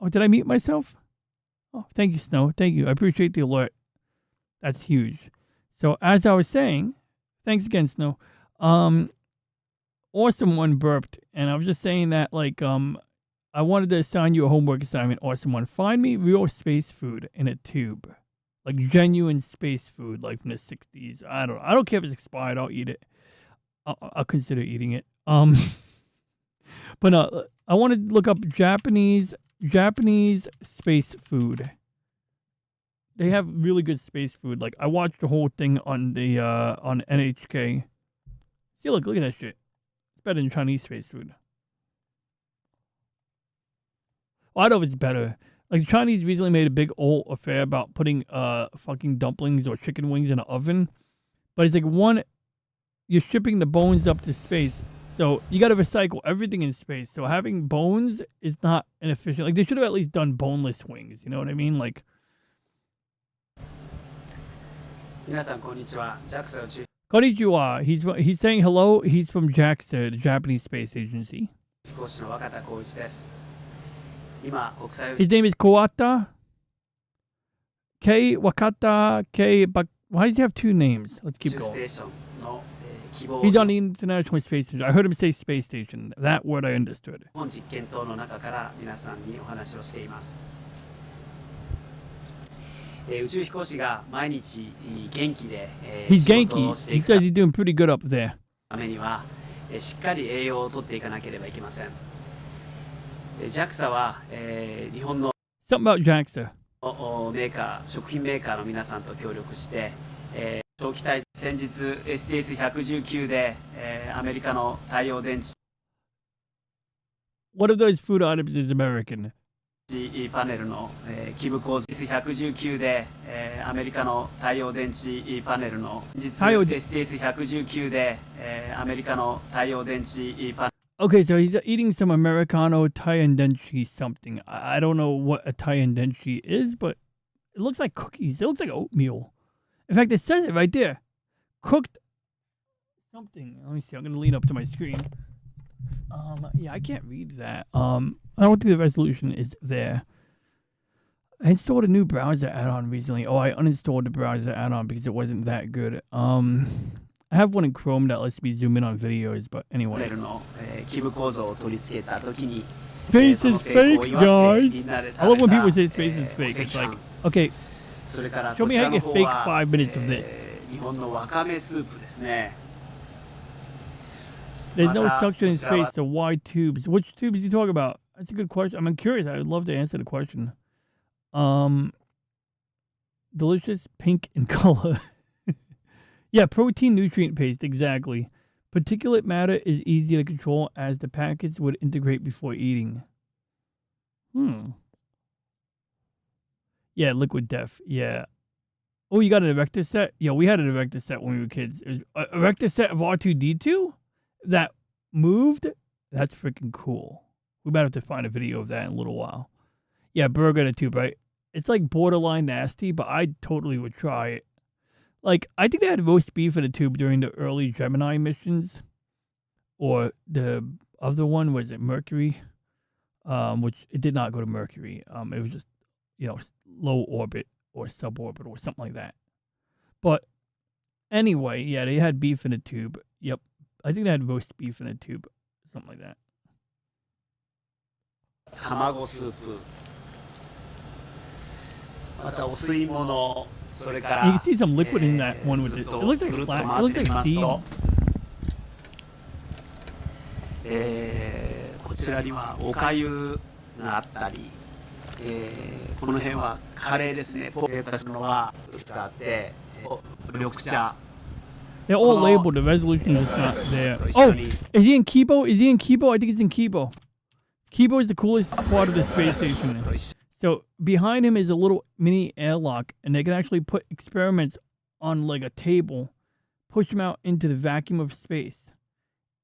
Oh, did I mute myself? Oh, thank you, Snow. Thank you. I appreciate the alert. That's huge. So as I was saying, thanks again, Snow. Awesome one burped, and I was just saying that I wanted to assign you a homework assignment. Awesome one. Find me real space food in a tube, like genuine space food, like from the '60s. I don't care if it's expired. I'll eat it. I'll consider eating it. But I wanted to look up Japanese space food. They have really good space food. Like I watched the whole thing on the on NHK. See, look at that shit. It's better than Chinese space food. Well, I don't know if it's better. Like the Chinese recently made a big old affair about putting fucking dumplings or chicken wings in an oven. But it's like one, you're shipping the bones up to space. So you got to recycle everything in space. So having bones is not inefficient. Like they should have at least done boneless wings. You know what I mean? Like. 皆さんこんにちは。JAXA 宇宙 Konnichiwa. He's saying hello. He's from JAXA, the Japanese Space Agency. 飛行士の若田光一です。今国際 His name is Kawata. K Wakata K. But why does he have two names? Let's 宇 keep 宙ステ going. ーションの、希望 He's on the International Space Station. I heard him say space station. That word I understood. 日本実験棟の中から皆さんにお話をしています。宇宙飛行士が毎日元気で、He's 仕事 Genki. をして He いく says he's doing pretty good up there. ためには、しっかり栄養をとっていかなければいけません。JAXA は、日本の Something about JAXA. メーカー、食品メーカーの皆さんと協力して、長期滞在先日 STS-119 で、アメリカの太陽電池 One of those food items is American. パネルの、基部構造 S119 で、アメリカの太陽電池パネルの実 STS-119 で、アメリカの太陽電池パネル Okay, so he's eating some Americano Taiyandenshi something. I don't know what a Taiyandenshi is, but it looks like cookies. It looks like oatmeal. In fact, it says it right there. Cooked something. Let me see. I'm going to lean up to my screen. Yeah, I can't read that. I don't think the resolution is there. I installed a new browser add-on recently. Oh, I uninstalled the browser add-on because it wasn't that good. I have one in Chrome that lets me zoom in on videos, but パ anyway. ネルの、基部構造を取り付けたときに Space その is 成功を fake, 祝って guys. みんなで I love 食べ when た people say space is fake. お赤 It's like, 飯 okay, それから show こ me ち how ら you の get 方 fake は、 5 minutes of this. 日本のわかめスープですね There's no Mata, suction in Usava. space, so why tubes? Which tubes are you talking about? That's a good question. I'm curious. I would love to answer the question. Delicious pink in color. Yeah, protein nutrient paste, exactly. Particulate matter is easy to control as the packets would integrate before eating. Yeah, liquid death. Yeah. Oh, you got an Erector set? Yeah, we had an Erector set when we were kids. It was an Erector set of R2-D2 that moved That's freaking cool. We might have to find a video of that in a little while. Yeah, burger in a tube, right? It's like borderline nasty, but I totally would try it. Like, I think they had roast beef in a tube during the early Gemini missions. Or the other one, was it Mercury? Which it did not go to Mercury. It was just, low orbit or suborbit or something like that. But anyway, yeah, they had beef in a tube. Yep. I think they had roast beef in a tube. Something like that. 卵スープ、またお吸い物、それから You can see some liquid in that one with it. It looks like ぐるっと flat. It 回 looks ってみ like ますと seed.、こちらにはおかゆがあったり、この辺はカレーですね。私のは使って緑茶。 They're all labeled. The resolution is not there. Oh, is he in Kibo? Is he in Kibo? I think he's in Kibo. Kibo is the coolest part of the space station. So behind him is a little mini airlock, and they can actually put experiments on like a table, push them out into the vacuum of space,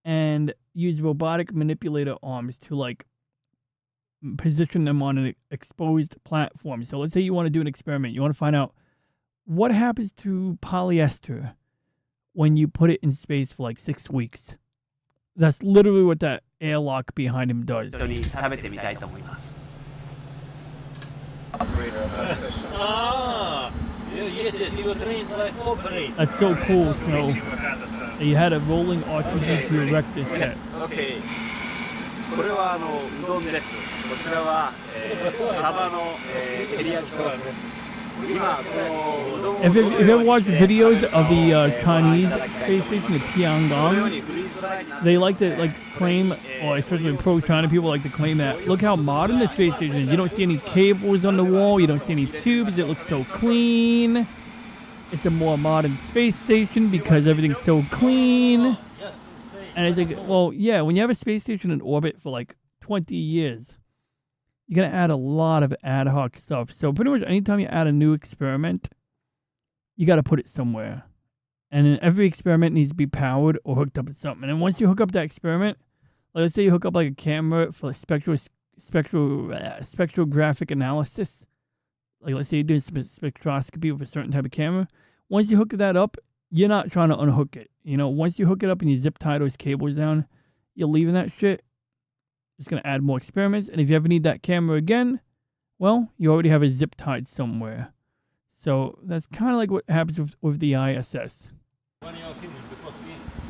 and use robotic manipulator arms to like position them on an exposed platform. So let's say you want to do an experiment. You want to find out what happens to polyester when you put it in space for like 6 weeks. That's literally what that airlock behind him does. 一緒に食べてみたいと思います。 That's so cool, Snow. You had a rolling R2D2 erect this set. Okay. これはうどんです。こちらは、サバの、照り焼きソースです。 If you ever watched videos of the Chinese space station, the Tiangong, they like to claim, or especially pro-China people like to claim that, look how modern the space station is. You don't see any cables on the wall, you don't see any tubes, it looks so clean. It's a more modern space station because everything's so clean. And it's like, well, yeah, when you have a space station in orbit for like 20 years, you're going to add a lot of ad hoc stuff. So pretty much anytime you add a new experiment, you got to put it somewhere. And then every experiment needs to be powered or hooked up to something. And once you hook up that experiment, like let's say you hook up like a camera for spectrographic analysis. Like let's say you're doing spectroscopy with a certain type of camera. Once you hook that up, you're not trying to unhook it. Once you hook it up and you zip tie those cables down, you're leaving that shit. It's going to add more experiments. And if you ever need that camera again, well, you already have a zip tied somewhere. So that's kind of like what happens with the ISS.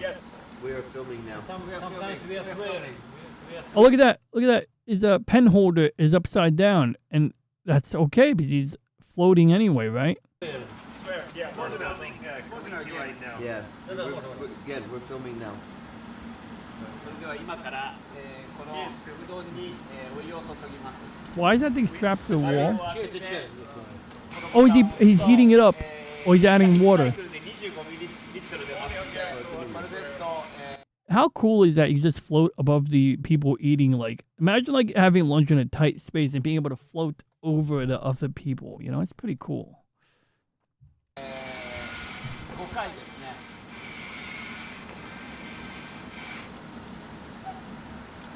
Yes, we are filming now. Sometimes we are swearing. Oh, look at that. Look at that. His pen holder is upside down. And that's okay because he's floating anyway, right? Swear, yeah, we're filming right now. Yeah, we're filming now. それでは今から、このうどんに、お湯を注ぎます。 Why is that thing strapped to the wall? Oh, he's heating it up. Or he's adding water. How cool is that you just float above the people eating? Like, imagine like having lunch in a tight space and being able to float over the other people. It's pretty cool. 5回ですね。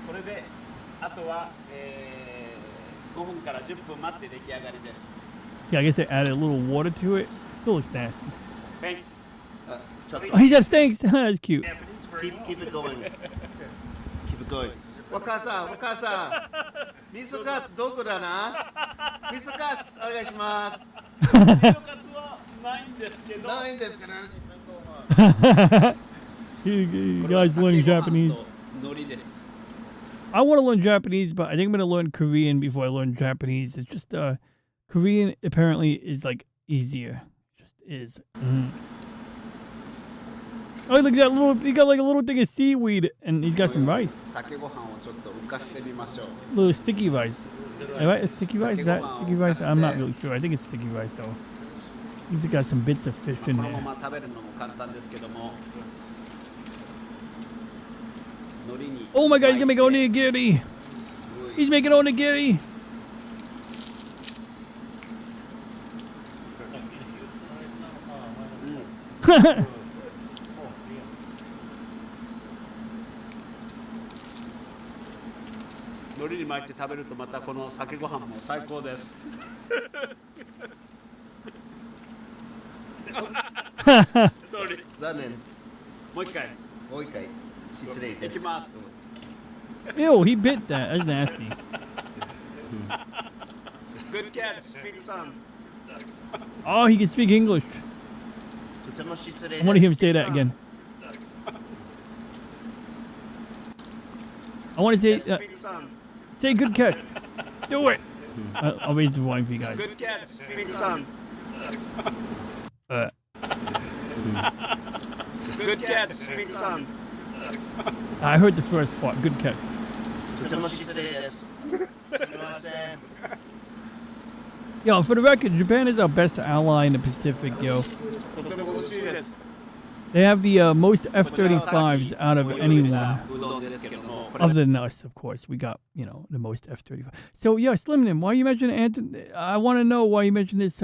これであとは、5分から10分待って出来上がりです。 Yeah, I guess they added a little water to it. Still looks nasty. Thanks. Oh, he just thanks. That's cute. Keep it going. Keep it going. お母さん、味噌カツどこだな？味噌カツお願いします。味噌カツはないんですけど。ないんですかね。You guys learn Japanese. 海苔です。 I want to learn Japanese, but I think I'm going to learn Korean before I learn Japanese. It's just, Korean apparently is like easier. It just is. Oh, look at that little, he got like a little thing of seaweed and he's got some rice. 酒ご飯をちょっと浮かしてみましょう。 Little sticky rice. Right? It's sticky rice? Is that sticky rice? I'm not really sure. I think it's sticky rice though. He's got some bits of fish in この there. まま食べるのも簡単ですけども。海苔に。 Oh my god, he's gonna make onigiri! He's making onigiri! 海苔に巻いて食べるとまたこの酒ご飯も最高です。Sorry。残念。もう一回。もう一回。失礼です。いきます。Ew, he bit that. That's nasty. Good catch, Big Sun. Oh, he can speak English. とても失礼です。I want to hear him say that again. I want to say, Yes, Big Sun. say good catch. Do it. I'll raise the volume for you guys. Good catch, Big Sun. Good catch, Big Sun. I heard the first part. Good catch. とても失礼です。すみません。 Yo, for the record, Japan is our best ally in the Pacific, yo. とても美味しいです。 They have the most F-35s out of anyone. うどんですけども、 Other than us, of course. We got, you know, the most F-35. So, yeah, Slimnin, why you mention I want to know why you mentioned this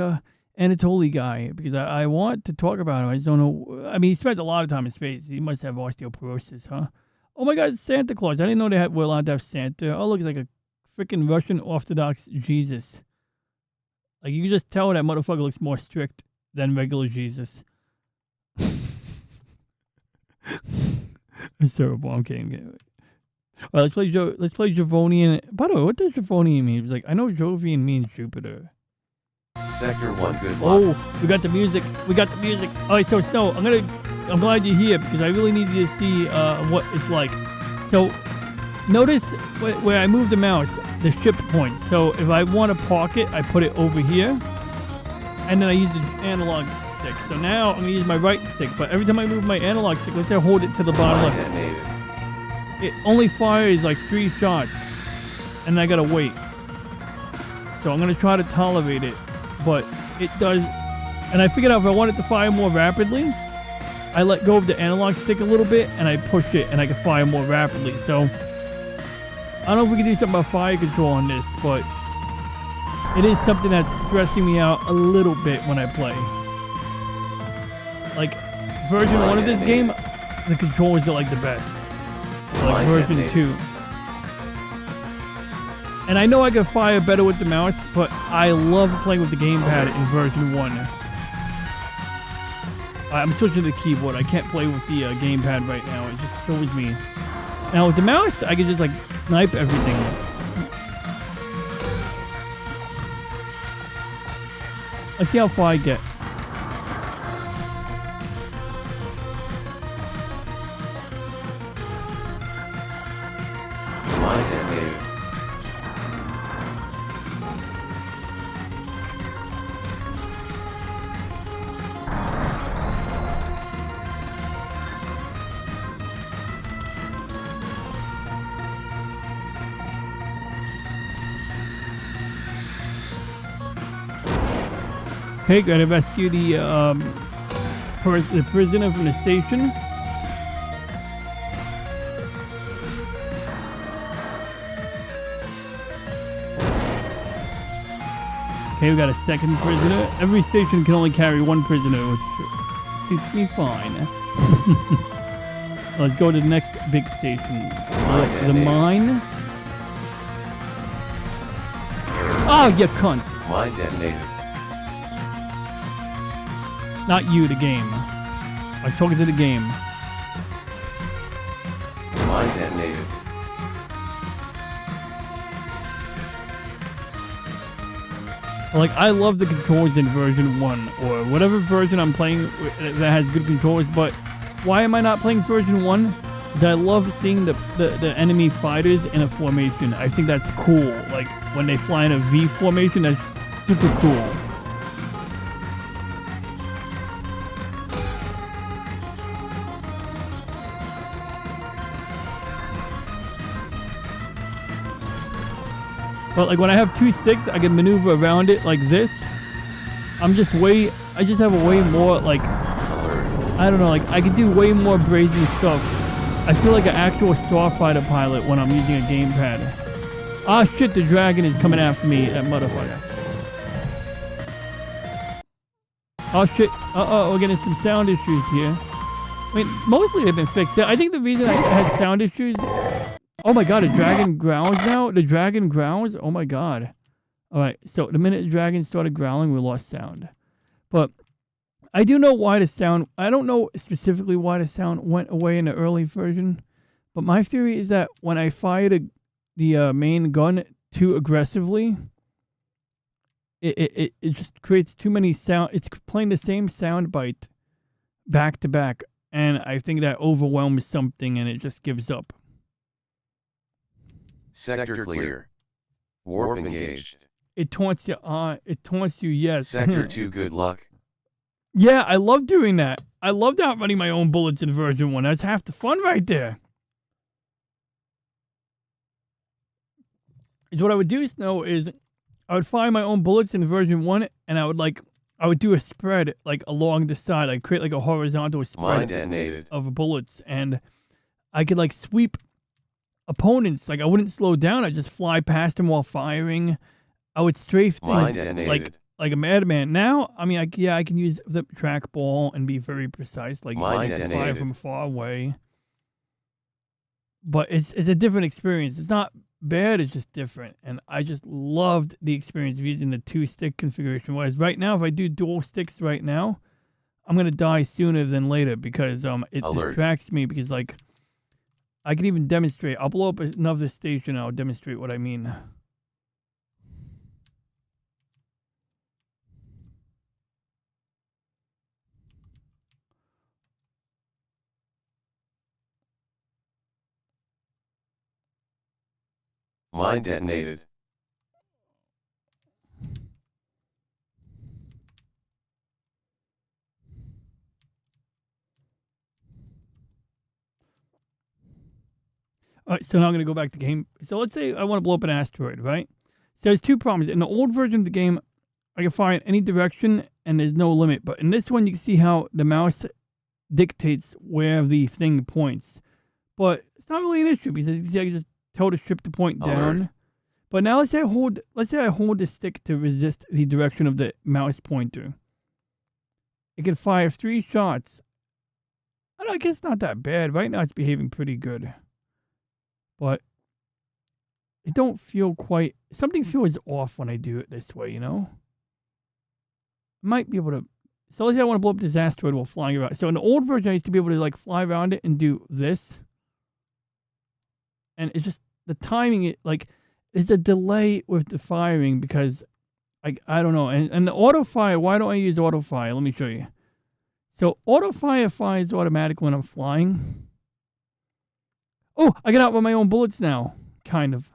Anatoly guy. Because I want to talk about him. I just don't know. I mean, he spent a lot of time in space. He must have osteoporosis, huh? Oh, my God, it's Santa Claus. I didn't know they were allowed to have Santa. Oh, look, it's like a freaking Russian Orthodox Jesus. Like, you can just tell that motherfucker looks more strict than regular Jesus. It's terrible. I'm kidding. All right, let's play Javonian. By the way, what does Javonian mean? It's like, I know Jovian means Jupiter. Sector 1, good luck. Oh, we got the music. We got the music. All right, so Snow, I'm glad you're here because I really need you to see what it's like. So, notice where I move the mouse, the ship points. So if I want to park it, I put it over here, and then I use the analog stick. So now I'm gonna use my right stick, but every time I move my analog stick, let's say I hold it to the bottom left, it only fires like 3 shots, and I gotta wait. So I'm gonna try to tolerate it, but it does. And I figured out if I want it to fire more rapidly, I let go of the analog stick a little bit, and I push it, and I can fire more rapidly. So I don't know if we can do something about fire control on this, but it is something that's stressing me out a little bit when I play. Like, version 1 of this game, the controls are like the best. Like version 2. And I know I can fire better with the mouse, but I love playing with the gamepad in version 1. I'm switching to the keyboard. I can't play with the gamepad right now. It just kills me. Now with the mouse, I can just like snipe everything. Let's see how far I get. Okay, gotta rescue the prisoner from the station. Okay, we got a second prisoner. Every station can only carry 1 prisoner, which suits me fine. Let's go to the next big station. The mine. Oh, you cunt! Mine detonated. Not you, the game. I was talking to the game. Mine detonated. Like, I love the controls in version 1, or whatever version I'm playing that has good controls, but why am I not playing version 1? Because I love seeing the enemy fighters in a formation. I think that's cool. Like, when they fly in a V formation, that's super cool. But like when I have 2 sticks, I can maneuver around it like this. I just have a way more like, I don't know, like I can do way more brazen stuff. I feel like an actual starfighter pilot when I'm using a gamepad. Ah shit, the dragon is coming after me, that motherfucker. Oh shit, we're getting some sound issues here. I mean, mostly they've been fixed. I think the reason I had sound issues Oh my god, the dragon growls now? The dragon growls? Oh my god. Alright, so the minute the dragon started growling, we lost sound. But I do know why the sound... I don't know specifically why the sound went away in the early version. But my theory is that when I fired the main gun too aggressively, it just creates too many sound. It's playing the same sound bite back to back. And I think that overwhelms something and it just gives up. Sector clear. Warp engaged. It taunts you on. It taunts you, yes. Sector 2, good luck. Yeah, I love doing that. I loved outrunning my own bullets in version 1. That's half the fun right there. Is what I would do, Snow, is I would fire my own bullets in version 1, and I would do a spread, like, along the side. I'd create, like, a horizontal spread of bullets, and I could, like, sweep opponents. Like, I wouldn't slow down. I'd just fly past them while firing. I would strafe things like a madman. Now, I mean, I can use the trackball and be very precise, like fire from far away. But it's a different experience. It's not bad, it's just different. And I just loved the experience of using the 2-stick configuration. Whereas right now, if I do dual sticks right now, I'm going to die sooner than later because it distracts me because, like, I can even demonstrate. I'll blow up another station and I'll demonstrate what I mean. Mine detonated. Alright, so now I'm going to go back to game. So let's say I want to blow up an asteroid, right? So there's two problems. In the old version of the game, I can fire in any direction and there's no limit. But in this one, you can see how the mouse dictates where the thing points. But it's not really an issue because you can see I can just tell the ship to point down. But now let's say I hold the stick to resist the direction of the mouse pointer. It can fire 3 shots. I guess it's not that bad. Right now it's behaving pretty good. But it don't feel quite... Something feels off when I do it this way, you know? Might be able to... So let's say I want to blow up this asteroid while flying around. So in the old version, I used to be able to, like, fly around it and do this. And it's just... The timing, there's a delay with the firing because... I don't know. And the auto-fire, why don't I use auto-fire? Let me show you. So auto-fire fires automatically when I'm flying. Oh, I get out with my own bullets now. Kind of.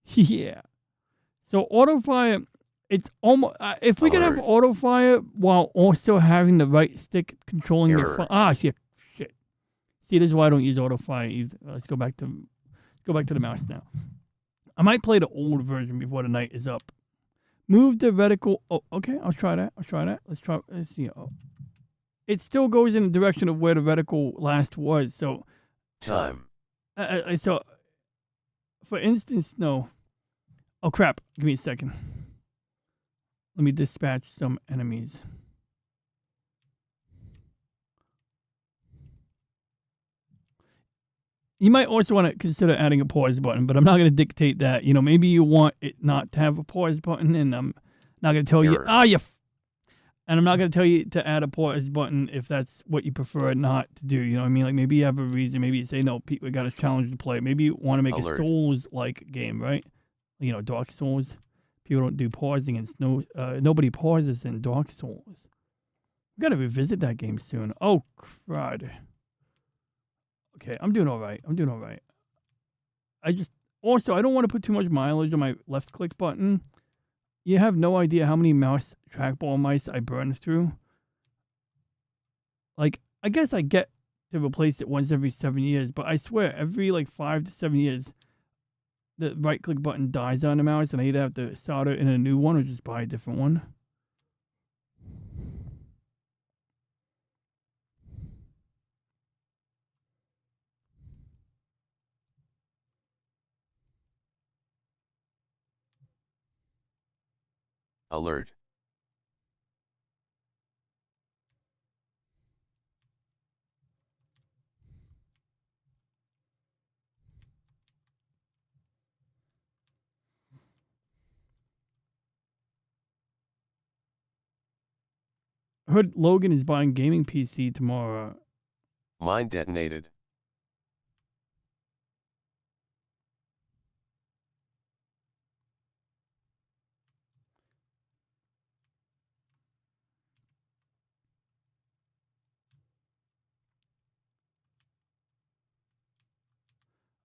Yeah. So auto-fire, it's almost... if we could have auto-fire while also having the right stick controlling the fire... Ah, shit. See, this is why I don't use auto-fire either. Let's go back to the mouse now. I might play the old version before the night is up. Move the reticle... Oh, okay, I'll try that. Let's see. Oh. It still goes in the direction of where the reticle last was, so... Time. So, for instance, no. Oh, crap. Give me a second. Let me dispatch some enemies. You might also want to consider adding a pause button, but I'm not going to dictate that. You know, maybe you want it not to have a pause button, and I'm not going to tell you, and I'm not going to tell you to add a pause button if that's what you prefer not to do. You know what I mean? Like, maybe you have a reason. Maybe you say, no, Pete, we got a challenge to play. Maybe you want to make a Souls-like game, right? You know, Dark Souls. People don't do pausing, and nobody pauses in Dark Souls. We got to revisit that game soon. Oh, crud. Okay, I'm doing all right. I don't want to put too much mileage on my left-click button. You have no idea how many mouse trackball mice I burned through. Like, I guess I get to replace it once every 7 years, but I swear, every, 5 to 7 years, the right-click button dies on the mouse, and I either have to solder in a new one or just buy a different one. Alert. heard Logan is buying gaming PC tomorrow. Mine detonated.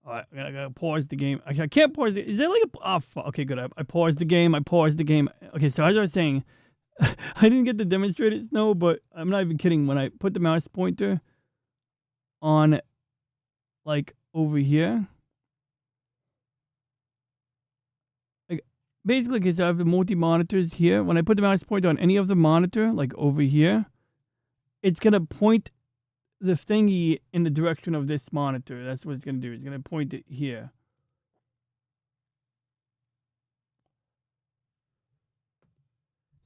Alright, I gotta pause the game. I can't pause it. Is there like a... Oh, okay, good. I paused the game. Okay, so as I was saying, I didn't get to demonstrate it, Snow, but I'm not even kidding. When I put the mouse pointer on, like, over here... Like, basically, because I have the multi-monitors here. When I put the mouse pointer on any of the monitor, like over here, it's gonna point the thingy in the direction of this monitor. That's what it's going to do. It's going to point it here.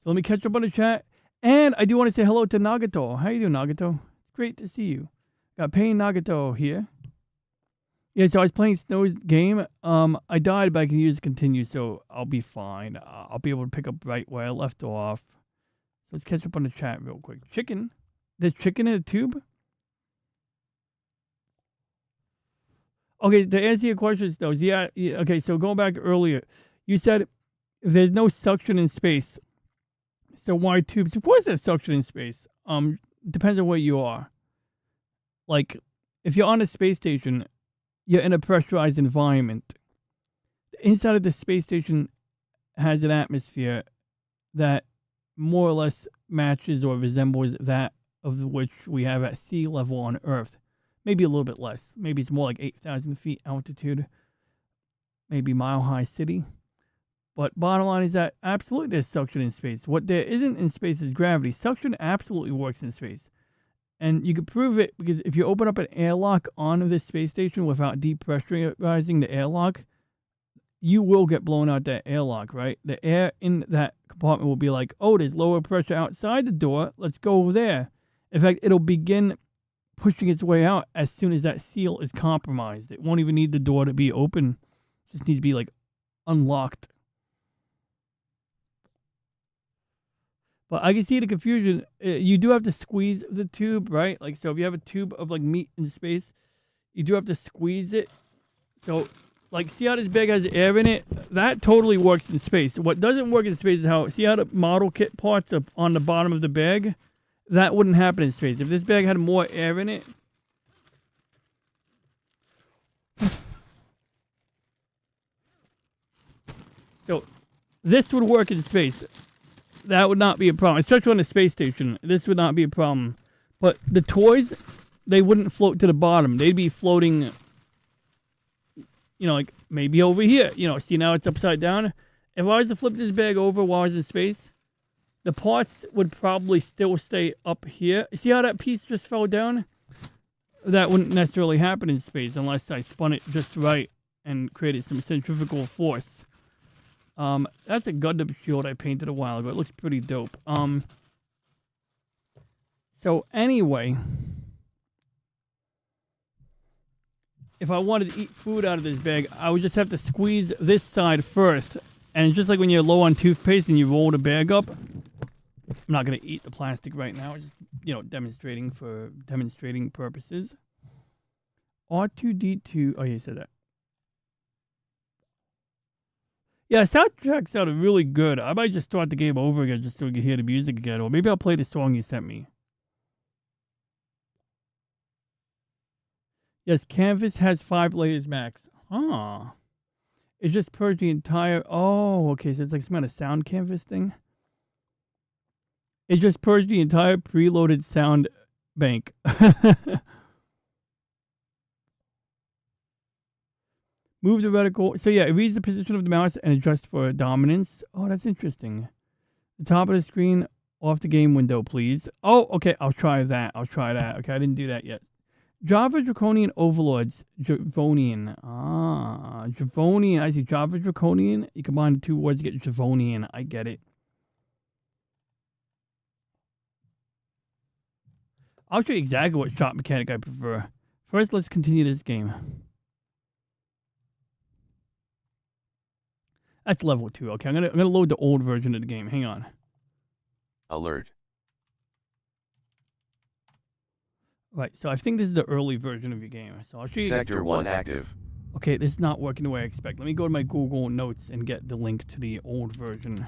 So let me catch up on the chat. And I do want to say hello to Nagato. How you doing, Nagato? It's great to see you. Got Pain Nagato here. Yeah, so I was playing Snow's game. I died, but I can use continue, so I'll be fine. I'll be able to pick up right where I left off. So let's catch up on the chat real quick. Chicken? There's chicken in a tube? Okay, to answer your questions, though, yeah, okay, so going back earlier, you said there's no suction in space. So why tubes? Of course there's suction in space. Depends on where you are. Like, if you're on a space station, you're in a pressurized environment. The inside of the space station has an atmosphere that more or less matches or resembles that of which we have at sea level on Earth. Maybe a little bit less. Maybe it's more like 8,000 feet altitude. Maybe Mile High City. But bottom line is that absolutely there's suction in space. What there isn't in space is gravity. Suction absolutely works in space. And you can prove it because if you open up an airlock on this space station without depressurizing the airlock, you will get blown out that airlock, right? The air in that compartment will be like, oh, there's lower pressure outside the door. Let's go over there. In fact, it'll begin pushing its way out as soon as that seal is compromised. It won't even need the door to be open. It just needs to be like unlocked. But I can see the confusion. You do have to squeeze the tube, right? Like, so if you have a tube of like meat in space, you do have to squeeze it. So, like, see how this bag has air in it? That totally works in space. What doesn't work in space is how, see how the model kit parts are on the bottom of the bag? That wouldn't happen in space. If this bag had more air in it, so this would work in space. That would not be a problem, especially on a space station. This would not be a problem. But the toys, they wouldn't float to the bottom. They'd be floating, you know, like maybe over here. You know, see now it's upside down. If I was to flip this bag over while I was in space, the parts would probably still stay up here. See how that piece just fell down? That wouldn't necessarily happen in space unless I spun it just right and created some centrifugal force. That's a Gundam shield I painted a while ago. It looks pretty dope. So anyway, if I wanted to eat food out of this bag, I would just have to squeeze this side first. And it's just like when you're low on toothpaste and you roll the bag up. I'm not going to eat the plastic right now. Just, you know, demonstrating for demonstrating purposes. R2-D2. Oh, you said that. Yeah, soundtrack sounded really good. I might just start the game over again just so we can hear the music again. Or maybe I'll play the song you sent me. Yes, Canvas has 5 layers max. Huh. It just purged the entire... Oh, okay, so it's like some kind of sound canvas thing. It just purged the entire preloaded sound bank. Move the reticle. So yeah, it reads the position of the mouse and adjusts for dominance. Oh, that's interesting. The top of the screen, off the game window, please. Oh, okay, I'll try that. Okay, I didn't do that yet. Java Draconian Overlords. Javonian. Ah, Javonian. I see Java Draconian. You combine the two words to get Javonian. I get it. I'll show you exactly what shot mechanic I prefer. First, let's continue this game. That's level 2. Okay, I'm gonna load the old version of the game. Hang on. Alert. Right, so I think this is the early version of your game. So I'll show you. Sector 1 active. Okay, this is not working the way I expect. Let me go to my Google Notes and get the link to the old version.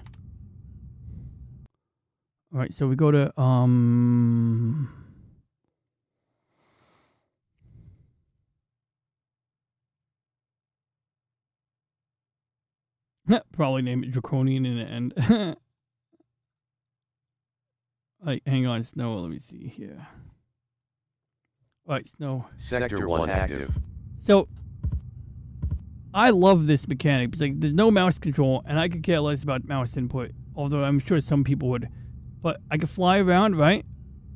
All right, so we go to probably name it Draconian in the end. Like, hang on, Snow. Let me see here. All right, Snow. Sector 1 active. So, I love this mechanic. It's like there's no mouse control, and I could care less about mouse input, although I'm sure some people would. But I can fly around, right?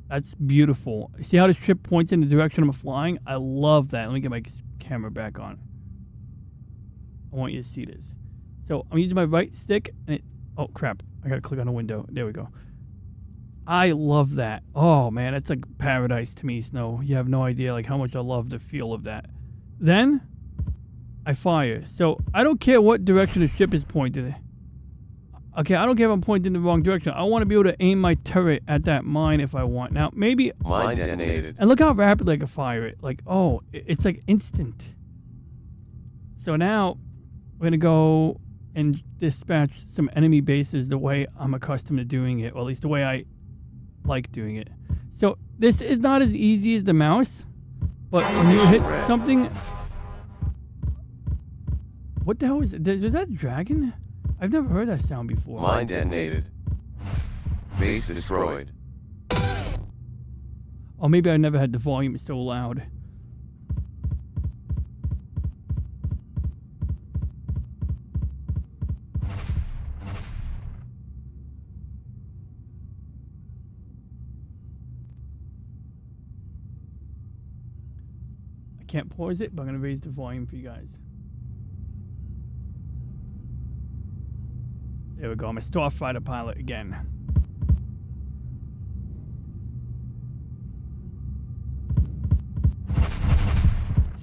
That's beautiful. See how the ship points in the direction I'm flying? I love that. Let me get my camera back on. I want you to see this. So I'm using my right stick, and it... Oh, crap. I gotta click on the window. There we go. I love that. Oh, man, that's like paradise to me, Snow. You have no idea like how much I love the feel of that. Then, I fire. So I don't care what direction the ship is pointed. Okay, I don't care if I'm pointing in the wrong direction. I want to be able to aim my turret at that mine if I want. Now, maybe... Mine detonated. And look how rapidly I can fire it. Like, oh, it's like instant. So now, we're going to go and dispatch some enemy bases the way I'm accustomed to doing it. Or at least the way I like doing it. So, this is not as easy as the mouse. But when you hit something... What the hell is it? Is that a dragon? I've never heard that sound before. Mine detonated. Base destroyed. Oh, maybe I never had the volume so loud. I can't pause it, but I'm going to raise the volume for you guys. There we go. I'm a starfighter pilot again.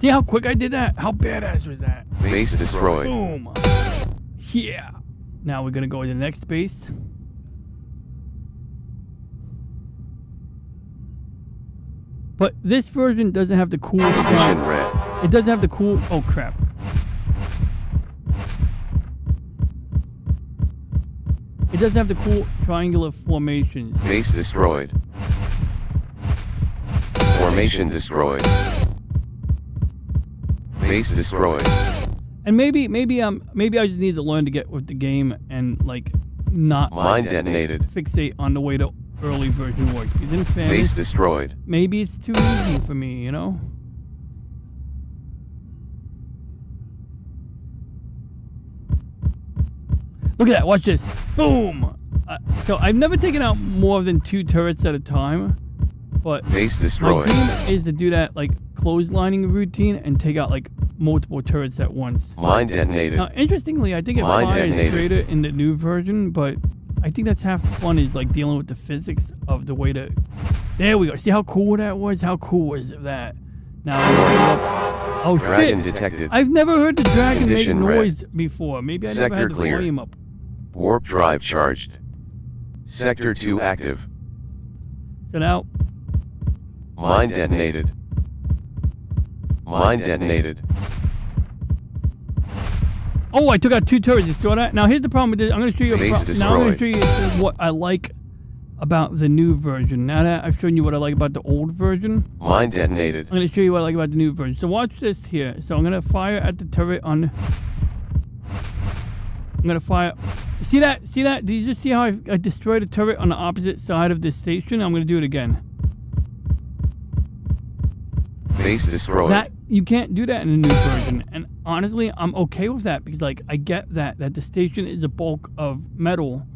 See how quick I did that? How badass was that? Base destroyed. Boom. Yeah. Now we're going to go to the next base. But this version doesn't have the cool... Condition red. It doesn't have the cool... Oh, crap. It doesn't have the cool triangular formations. Base destroyed. Formation destroyed. Base destroyed. And maybe I just need to learn to get with the game and like not Mine detonated. fixate on the way the early version worked. Because in fairness, Base destroyed. maybe it's too easy for me, you know? Look at that, watch this. Boom! So I've never taken out more than 2 turrets at a time, but Base destroyed. my dream is to do that like clotheslining routine and take out like multiple turrets at once. Mine detonated. Now, interestingly, I think it Mine fires detonated. straighter in the new version, but I think that's half the fun is like dealing with the physics of the way to... There we go. See how cool that was? How cool was that? Now, oh Dragon shit! detected. I've never heard the dragon Condition make red. noise before. Maybe I Sector never had the clear. volume up. Warp drive charged. Sector 2 active. So now, Mine detonated. Mine detonated. oh, I took out 2 turrets. You saw that? Now here's the problem with this. I'm going to show you. Base Now I'm going to destroyed. show you what I like about the new version. Now that I've shown you what I like about the old version, Mine detonated. I'm going to show you what I like about the new version. So watch this here. So I'm going to fire at the turret on... I'm going to fire... See that? See that? Did you just see how I destroyed a turret on the opposite side of the station? I'm going to do it again. Base destroyed. That you can't do that in the new version. And honestly, I'm okay with that because like I get that the station is a bulk of metal.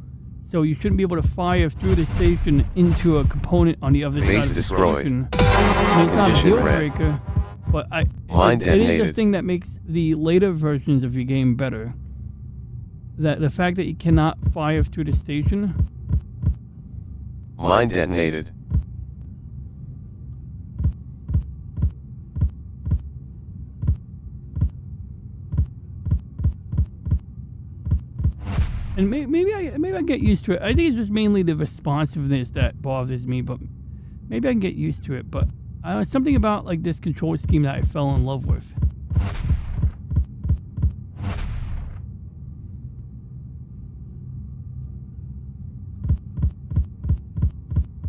So you shouldn't be able to fire through the station into a component on the other Base side of the destroyed. station. I mean, it's not a Condition deal red. breaker, but Mine it is a detonated. thing that makes the later versions of your game better. That the fact that you cannot fire through the station. Mine detonated. And maybe I get used to it. I think it's just mainly the responsiveness that bothers me, but maybe I can get used to it. But something about like this control scheme that I fell in love with.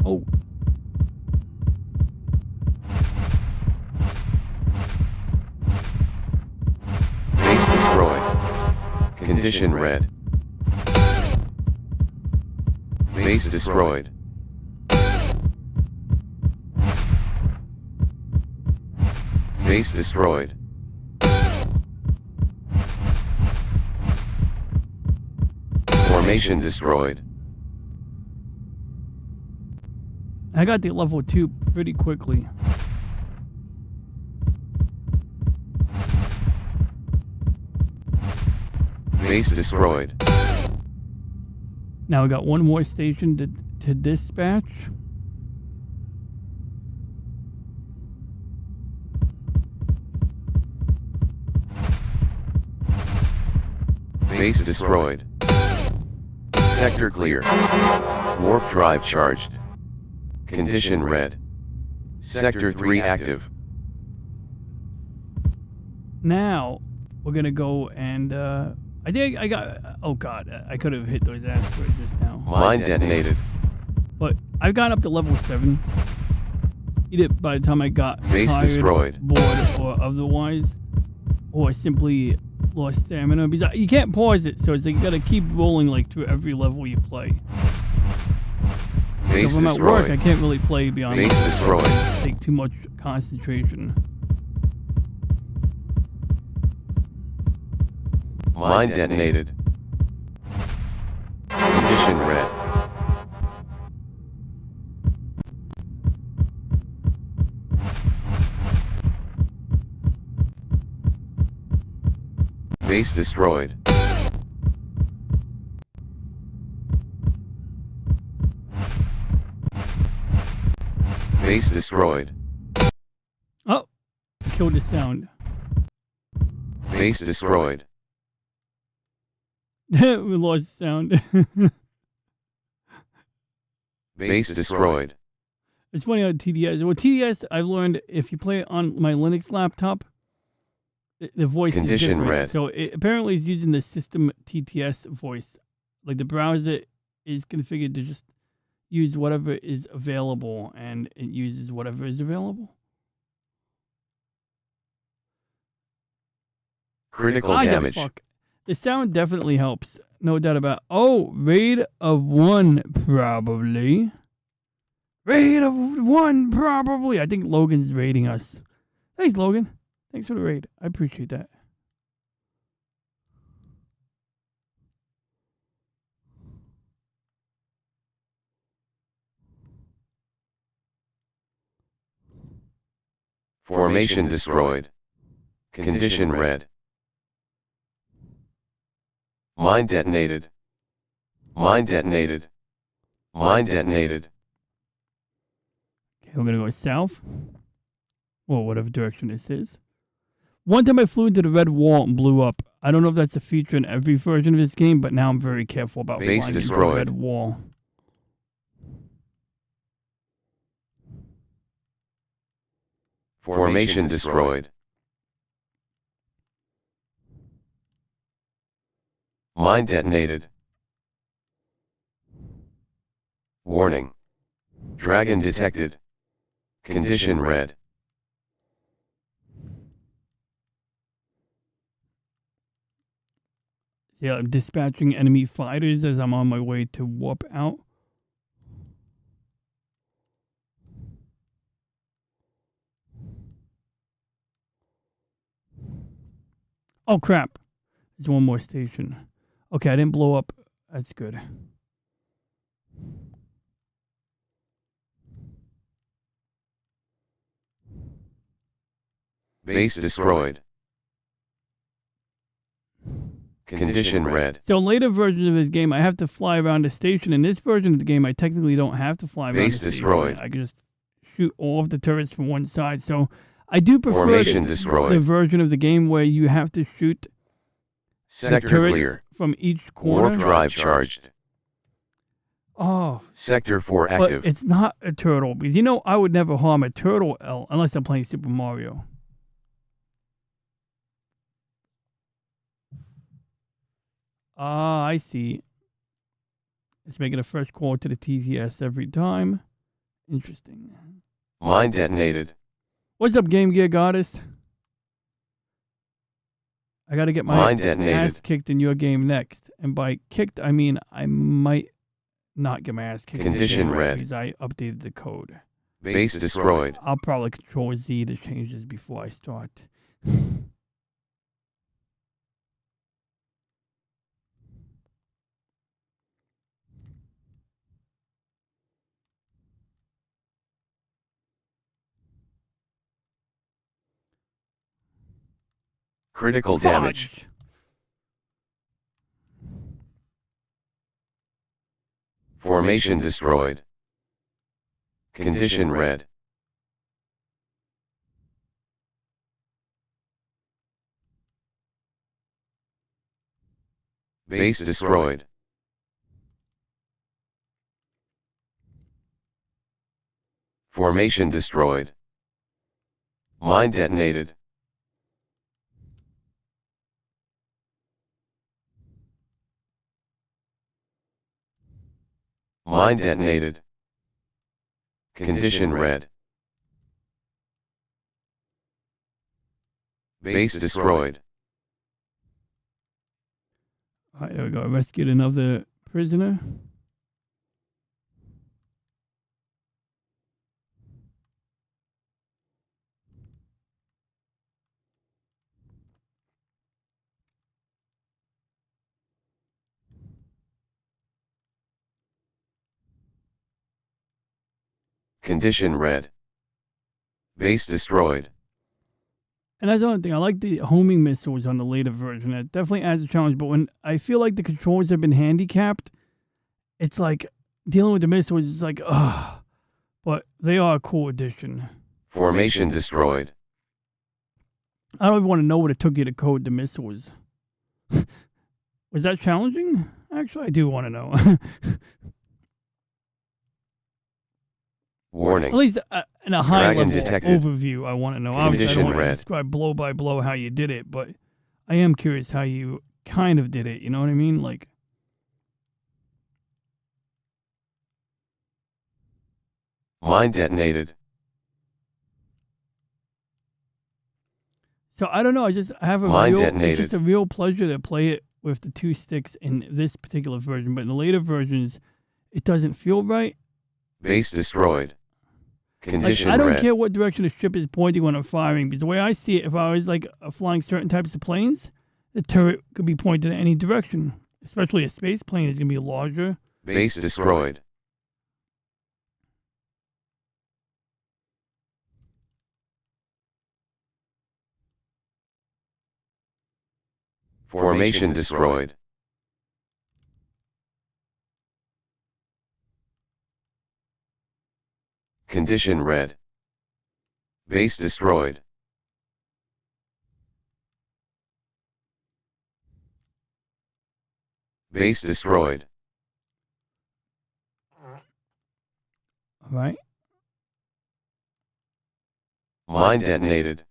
Oh. Base destroyed. Condition red. Base destroyed. Base destroyed. Formation destroyed. I got to level 2 pretty quickly. Base destroyed. Now we got one more station to dispatch. Base destroyed. Sector clear. Warp drive charged. Condition red. Sector 3 active. Now we're gonna go and I think I got. Oh god, I could have hit those asteroids just now. Mine detonated. But I've gone up to level 7. Either by the time I got Base tired, destroyed. bored, or otherwise, or simply lost stamina. Because you can't pause it, so it's like you gotta keep rolling like through every level you play. Base So if I'm at destroyed. work, I can't really play beyond. Base destroyed. Take too much concentration. Mine detonated. Condition red. Base destroyed. Base destroyed. Oh, killed the sound. Base destroyed. We lost sound. Base destroyed. It's funny how TDS. Well, TDS, I've learned if you play it on my Linux laptop, the voice Condition is different. red. So it apparently is using the system TTS voice. Like the browser is configured to just use whatever is available, and it uses whatever is available. Critical Ah, the damage. fuck. The sound definitely helps. No doubt about it. Oh, raid of 1, probably. Raid of 1, probably. I think Logan's raiding us. Thanks, Logan. Thanks for the raid. I appreciate that. Formation destroyed. Condition red. Mine detonated. Mine detonated. Mine detonated. Okay, we're going to go south. Well, whatever direction this is. One time I flew into the red wall and blew up. I don't know if that's a feature in every version of this game, but now I'm very careful about Base flying into the destroyed. red wall. Formation destroyed. Mine detonated. Warning. Dragon detected. Condition red. Yeah, I'm dispatching enemy fighters as I'm on my way to warp out. Oh crap. There's one more station. Okay, I didn't blow up. That's good. Base destroyed. Condition red. So later versions of this game, I have to fly around the station. In this version of the game, I technically don't have to fly around Base the station. destroyed. I can just shoot all of the turrets from one side. So I do prefer Formation the destroyed. version of the game where you have to shoot the Sector turrets clear. from each corner. Warp drive charged. Oh, Sector 4 but active. it's not a turtle. Because, I would never harm a turtle unless I'm playing Super Mario. Ah, I see. It's making a fresh call to the TTS every time. Interesting. Mine detonated. What's up, Game Gear Goddess? I gotta get my Mine detonated. ass kicked in your game next. And by kicked, I mean I might not get my ass kicked. Condition red. Because I updated the code. Base destroyed. I'll probably Control Z to change this before I start. Critical damage. Fudge. Formation destroyed. Condition red. Base destroyed. Formation destroyed. Mine detonated. Mine detonated. Condition red. Base destroyed. Alright, there we go. I rescued another prisoner. Condition red. Base destroyed. And that's another thing. I like the homing missiles on the later version. It definitely adds a challenge. But when I feel like the controls have been handicapped, it's like dealing with the missiles is like, ugh. But they are a cool addition. Formation destroyed. I don't even want to know what it took you to code the missiles. Was that challenging? Actually, I do want to know. Warning. At least in a high Dragon level detected. overview, I want to know. Condition Obviously, I don't want to red. describe blow by blow how you did it, but I am curious how you kind of did it. You know what I mean? Like, Mine detonated. so I don't know. I have a Mine real, detonated. it's just a real pleasure to play it with the two sticks in this particular version. But in the later versions, it doesn't feel right. Base destroyed. Like, Condition I don't red. care what direction the ship is pointing when I'm firing, because the way I see it, if I was like flying certain types of planes, the turret could be pointed in any direction. Especially a space plane is going to be larger. Base destroyed. Formation destroyed. Condition red. Base destroyed. Base destroyed. All right. Mine detonated.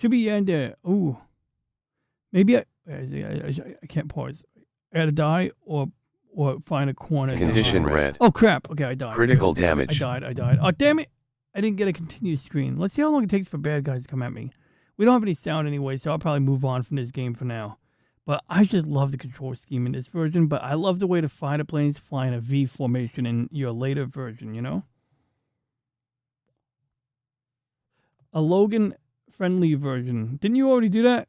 Should be end there. Ooh. Maybe I can't pause. I gotta die or find a corner. to Condition hide. red. Oh crap. Okay, I died. Critical I damage. died. Oh damn it. I didn't get a continuous screen. Let's see how long it takes for bad guys to come at me. We don't have any sound anyway, so I'll probably move on from this game for now. But I just love the control scheme in this version, but I love the way the fighter planes fly in a V formation in your later version, you know? A Logan friendly version. Didn't you already do that?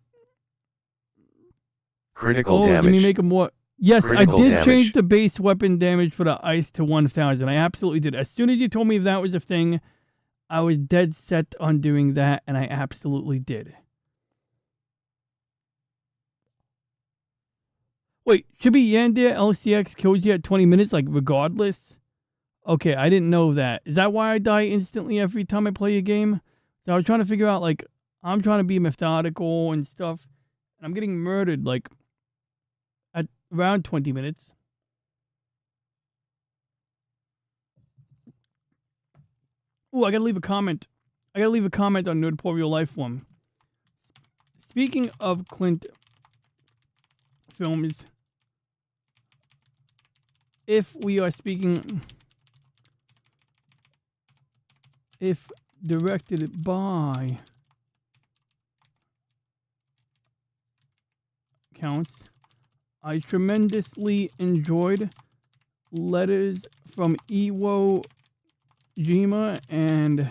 Critical Let damage. me make it more. Yes, Critical I did damage. change the base weapon damage for the ice to 1,000. I absolutely did. As soon as you told me that was a thing, I was dead set on doing that, and I absolutely did. Wait, should be Yandir LCX kills you at 20 minutes, like regardless? Okay, I didn't know that. Is that why I die instantly every time I play a game? So I was trying to figure out, like, I'm trying to be methodical and stuff, and I'm getting murdered, like, at around 20 minutes. Ooh, I gotta leave a comment. I gotta leave a comment on Nerdporio Lifeform. Speaking of Clint films, if we are speaking, if directed by counts, I tremendously enjoyed Letters from Iwo Jima and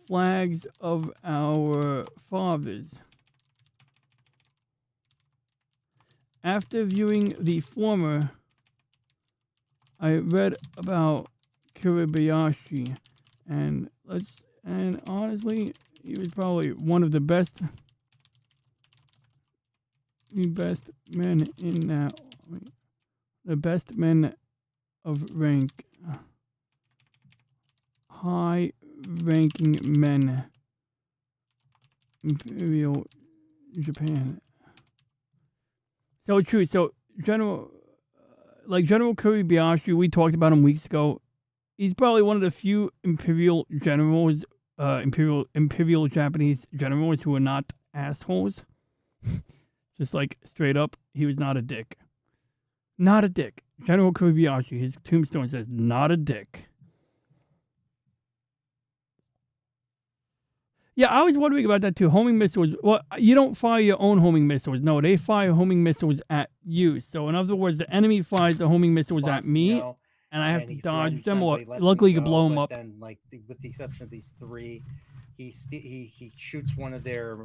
Flags of Our Fathers. After viewing the former, I read about Kiribayashi, and honestly, he was probably one of the best men in the best men of rank, high-ranking men, Imperial Japan. So true. So General Kiribayashi, we talked about him weeks ago. He's probably one of the few imperial generals, imperial Japanese generals who are not assholes. Just like straight up, he was not a dick. Not a dick. General Kiribayashi, his tombstone says, not a dick. Yeah, I was wondering about that too. Homing missiles. Well, you don't fire your own homing missiles. No, they fire homing missiles at you. So in other words, the enemy fires the homing missiles at me, and I have to dodge them. Or luckily, you can blow them up. Then, like with the exception of these three, he shoots one of their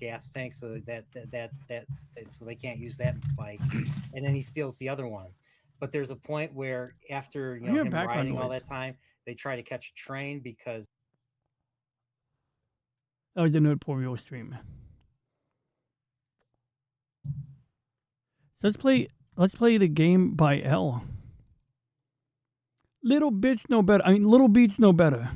gas tanks so that so they can't use that bike, and then he steals the other one. But there's a point where after him riding all that time, they try to catch a train because. That was the Nerdporio stream. So let's play the game by L. Little bitch no better. I mean, Little Beach no better.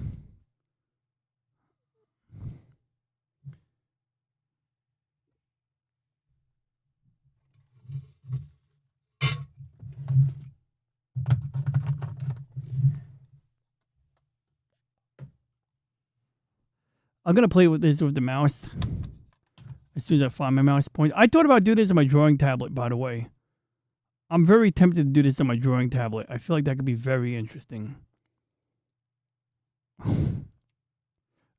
I'm gonna play with this with the mouse as soon as I find my mouse point. I thought about doing this on my drawing tablet, by the way. I'm very tempted to do this on my drawing tablet. I feel like that could be very interesting.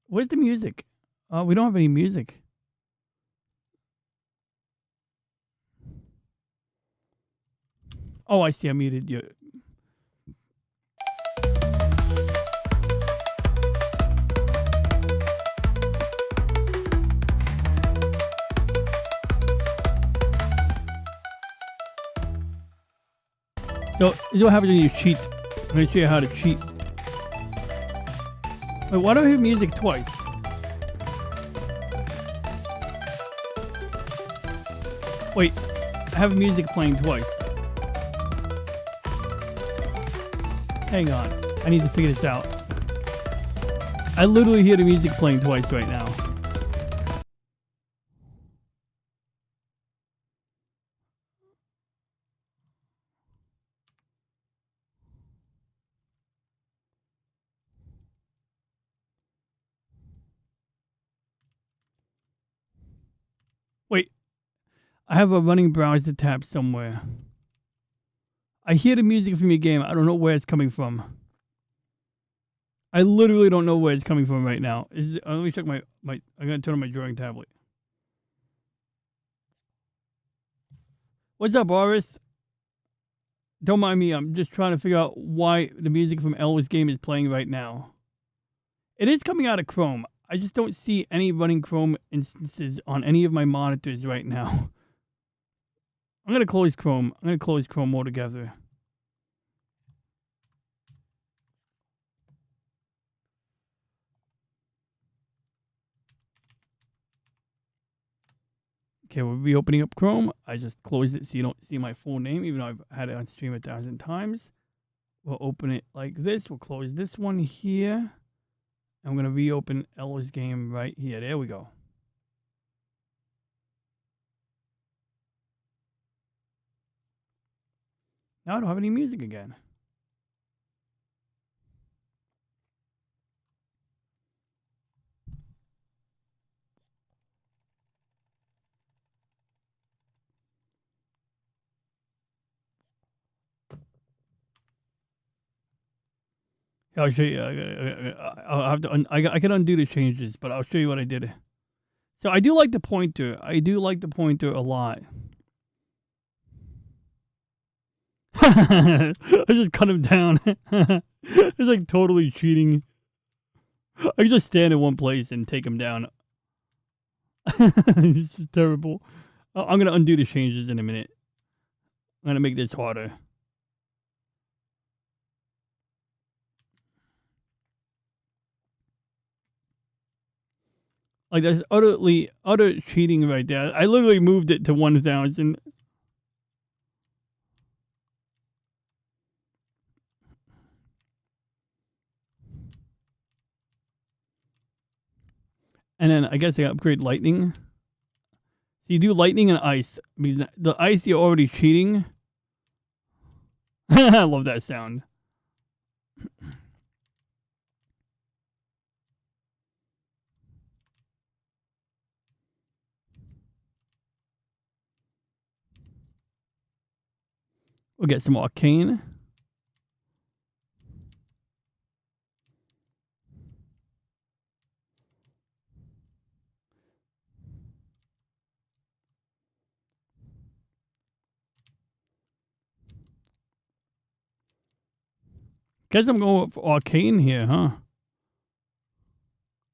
Where's the music? We don't have any music. Oh, I see. I muted you. So, this is what happens when you cheat. I'm going to show you how to cheat. Wait, why do I hear music twice? Wait, I have music playing twice. Hang on, I need to figure this out. I literally hear the music playing twice right now. Wait, I have a running browser tab somewhere. I hear the music from your game. I don't know where it's coming from. I literally don't know where it's coming from right now. Let me check my. I'm gonna turn on my drawing tablet. What's up, Boris? Don't mind me. I'm just trying to figure out why the music from Elvis game is playing right now. It is coming out of Chrome. I just don't see any running Chrome instances on any of my monitors right now. I'm going to close Chrome. I'm going to close Chrome altogether. Okay, we're reopening up Chrome. I just closed it so you don't see my full name, even though I've had it on stream 1,000 times. We'll open it like this. We'll close this one here. I'm going to reopen Ella's game right here. There we go. Now I don't have any music again. Yeah, I'll show you. I'll have to. I can undo the changes, but I'll show you what I did. So I do like the pointer. I do like the pointer a lot. I just cut him down. It's like totally cheating. I can just stand in one place and take him down. It's just terrible. I'm gonna undo the changes in a minute. I'm gonna make this harder. Like that's utter cheating right there. I literally moved it to 1,000. And then I guess I upgrade lightning. So you do lightning and ice. Because the ice you're already cheating. I love that sound. We'll get some arcane. Guess I'm going for arcane here, huh?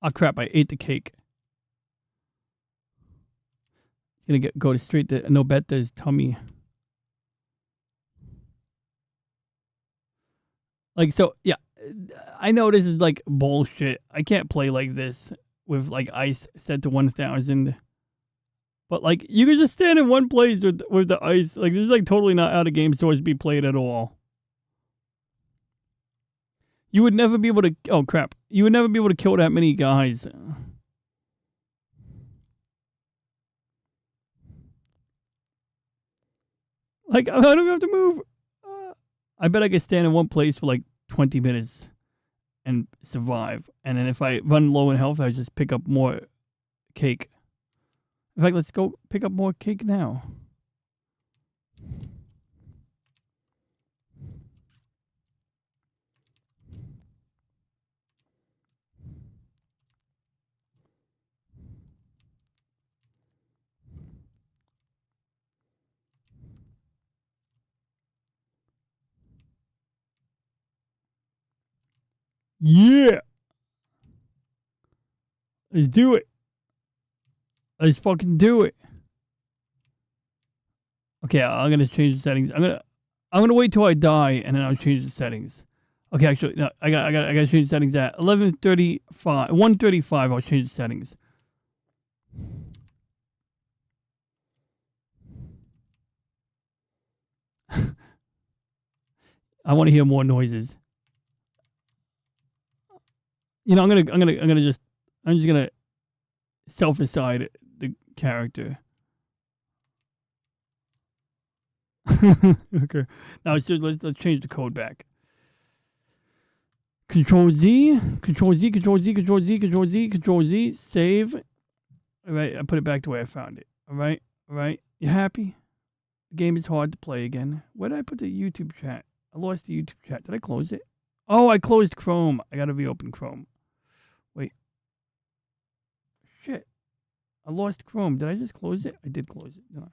Oh crap! I ate the cake. It's gonna go straight to Nobeta's tummy. Like, so, yeah, I know this is like bullshit. I can't play like this with like ice set to 1,000. But like, you can just stand in one place with the ice. Like, this is like totally not how the game supposed to be played at all. You would never be able to. Oh crap! You would never be able to kill that many guys. Like, I don't have to move. I bet I could stand in one place for like 20 minutes and survive. And then if I run low in health, I just pick up more cake. In fact, let's go pick up more cake now. Yeah! Let's do it. Let's fucking do it. Okay, I'm gonna change the settings. I'm gonna wait till I die and then I'll change the settings. Okay, actually, no, I gotta change the settings at 11:35, 1:35. I'll change the settings. I want to hear more noises. You know, I'm just gonna self-aside the character. Okay. Now let's change the code back. Control Z, Control Z, Control Z, Control Z, Control Z, Control Z, save. All right, I put it back the way I found it. All right, you happy? The game is hard to play again. Where did I put the YouTube chat? I lost the YouTube chat. Did I close it? Oh, I closed Chrome. I gotta reopen Chrome. Wait. Shit. I lost Chrome. Did I just close it? I did close it. No.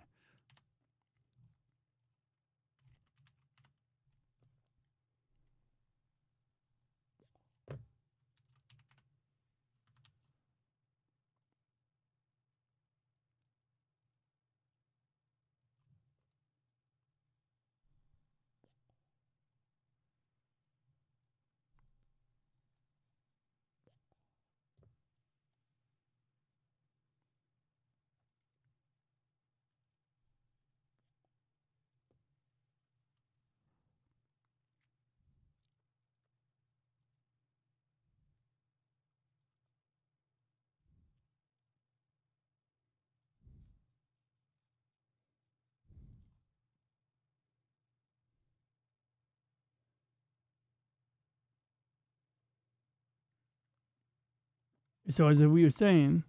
So as we were saying,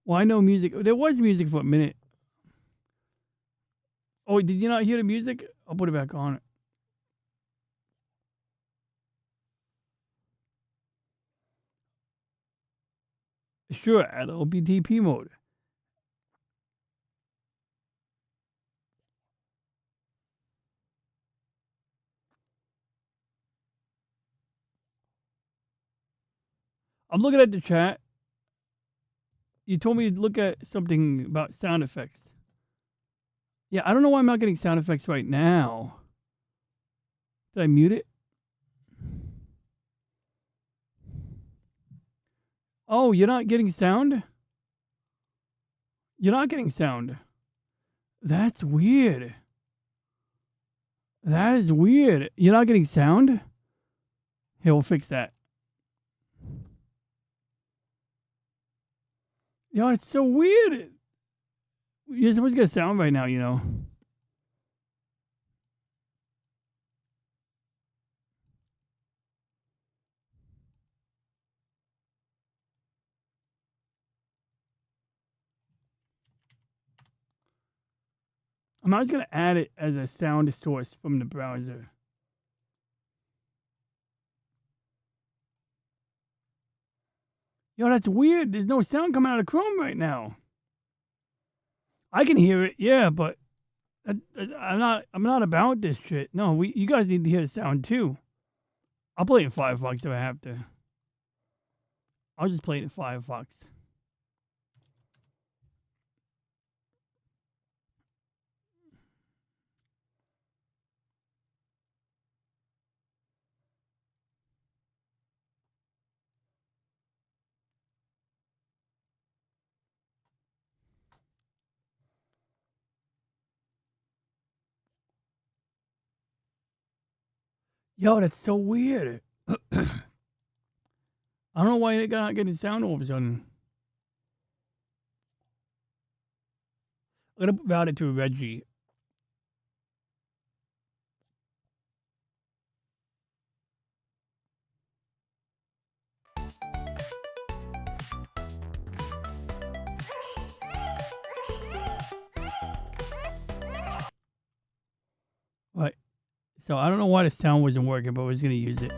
well, I know music. There was music for a minute. Oh, did you not hear the music? I'll put it back on. Sure, at OBTP mode. I'm looking at the chat. You told me to look at something about sound effects. Yeah, I don't know why I'm not getting sound effects right now. Did I mute it? Oh, you're not getting sound? You're not getting sound. That's weird. That is weird. You're not getting sound? Here, we'll fix that. Yo, it's so weird. You're supposed to get sound right now, you know. I'm just going to add it as a sound source from the browser. Yo, that's weird. There's no sound coming out of Chrome right now. I can hear it, yeah, but I'm not about this shit. No, you guys need to hear the sound too. I'll play it in Firefox if I have to. I'll just play it in Firefox. Yo, that's so weird. I don't know why they're not getting sound all of a sudden. I'm gonna route it to Reggie. Right. So I don't know why the sound wasn't working, but I was gonna use it.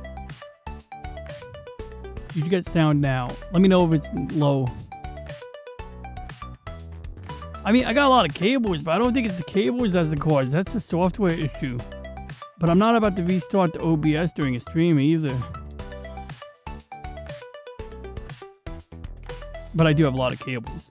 You should get sound now. Let me know if it's low. I mean, I got a lot of cables, but I don't think it's the cables that's the cause. That's a software issue. But I'm not about to restart the OBS during a stream either. But I do have a lot of cables.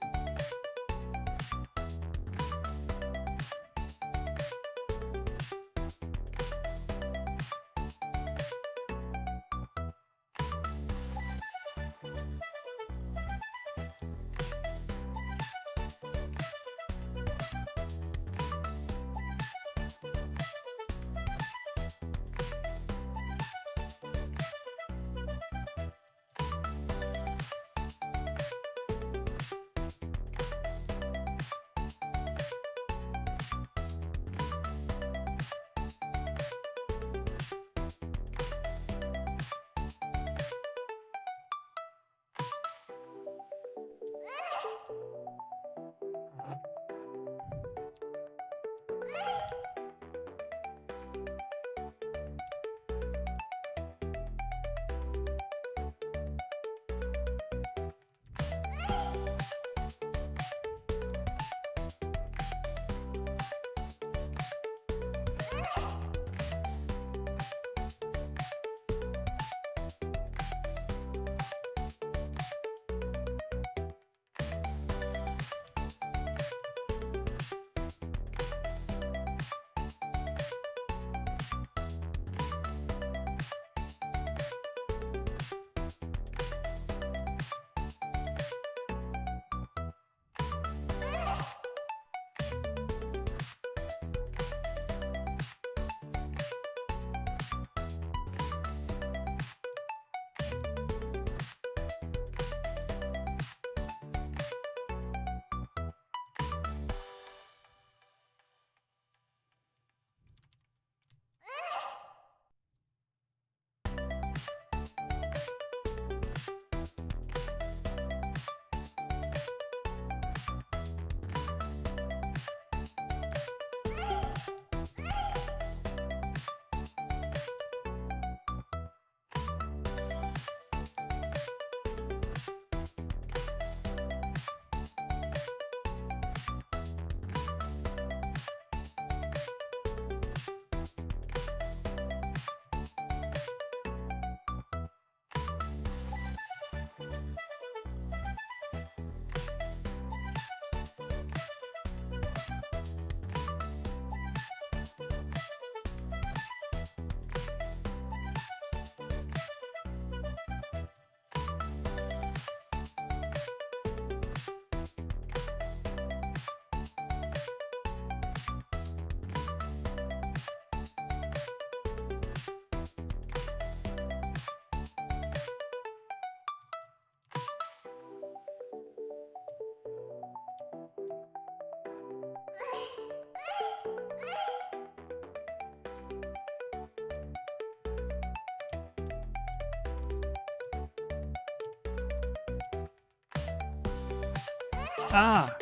Ah.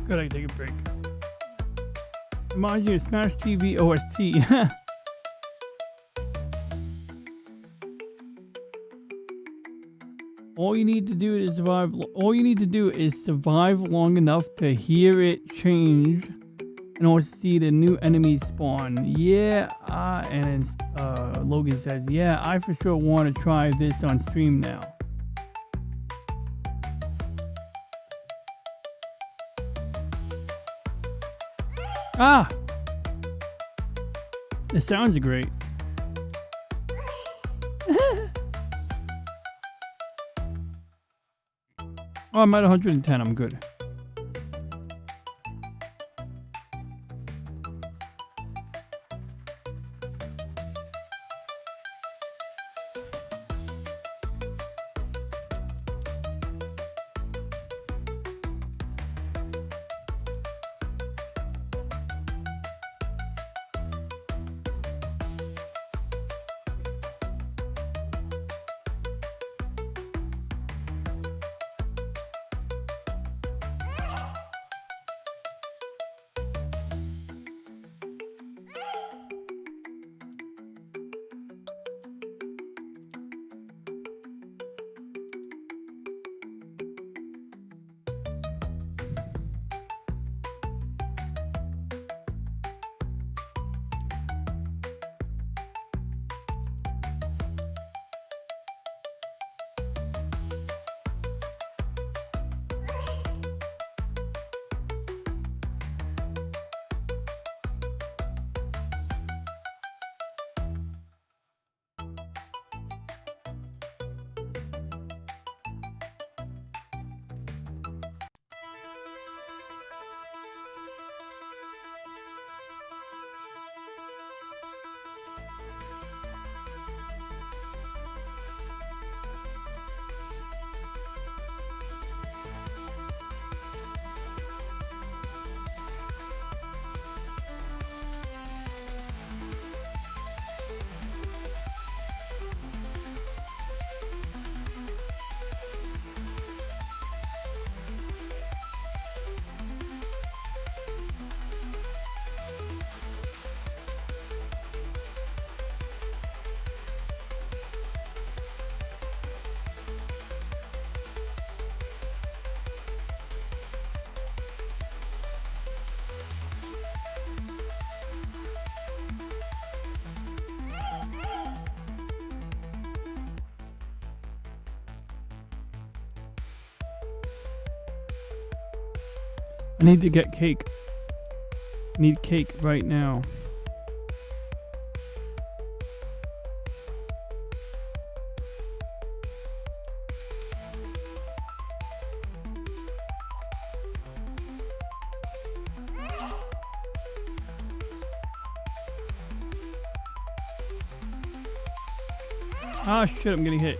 Gotta take a break. Reminds you of Smash TV OST. All you need to do is survive. All you need to do is survive long enough to hear it change, in order to see the new enemies spawn. Yeah, and then Logan says, "Yeah, I for sure want to try this on stream now." Ah! The sounds are great. Oh, I'm at 110. I'm good. I need to get cake. I need cake right now. Ah, shit, I'm getting hit.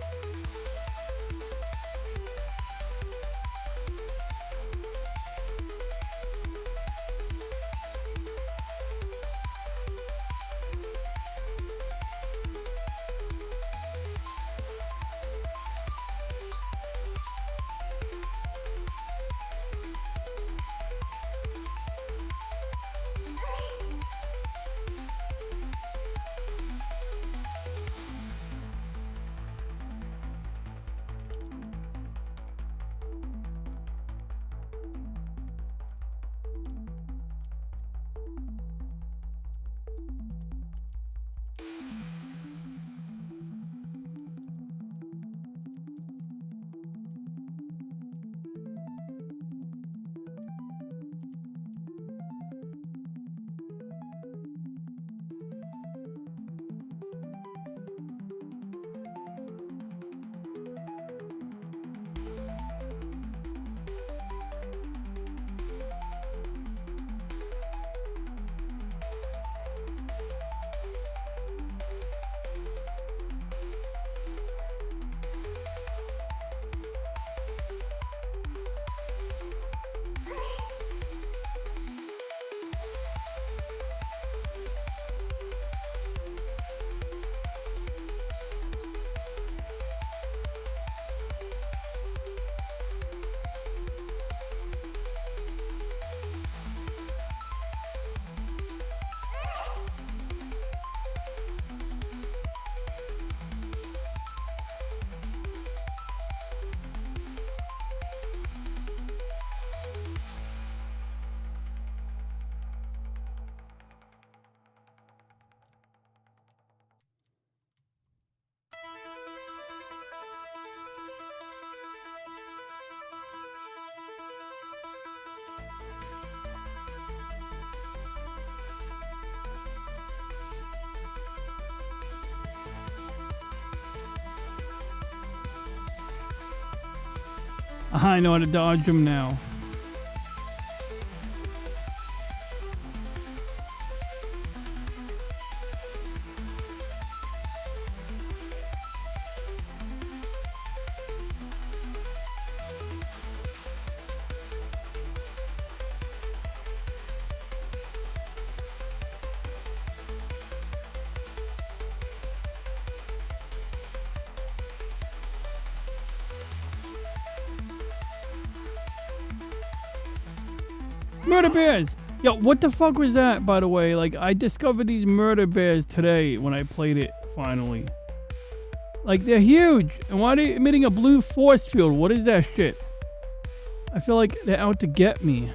I know how to dodge them now. Murder bears! Yo, what the fuck was that, by the way? Like, I discovered these murder bears today when I played it, finally. Like, they're huge! And why are they emitting a blue force field? What is that shit? I feel like they're out to get me.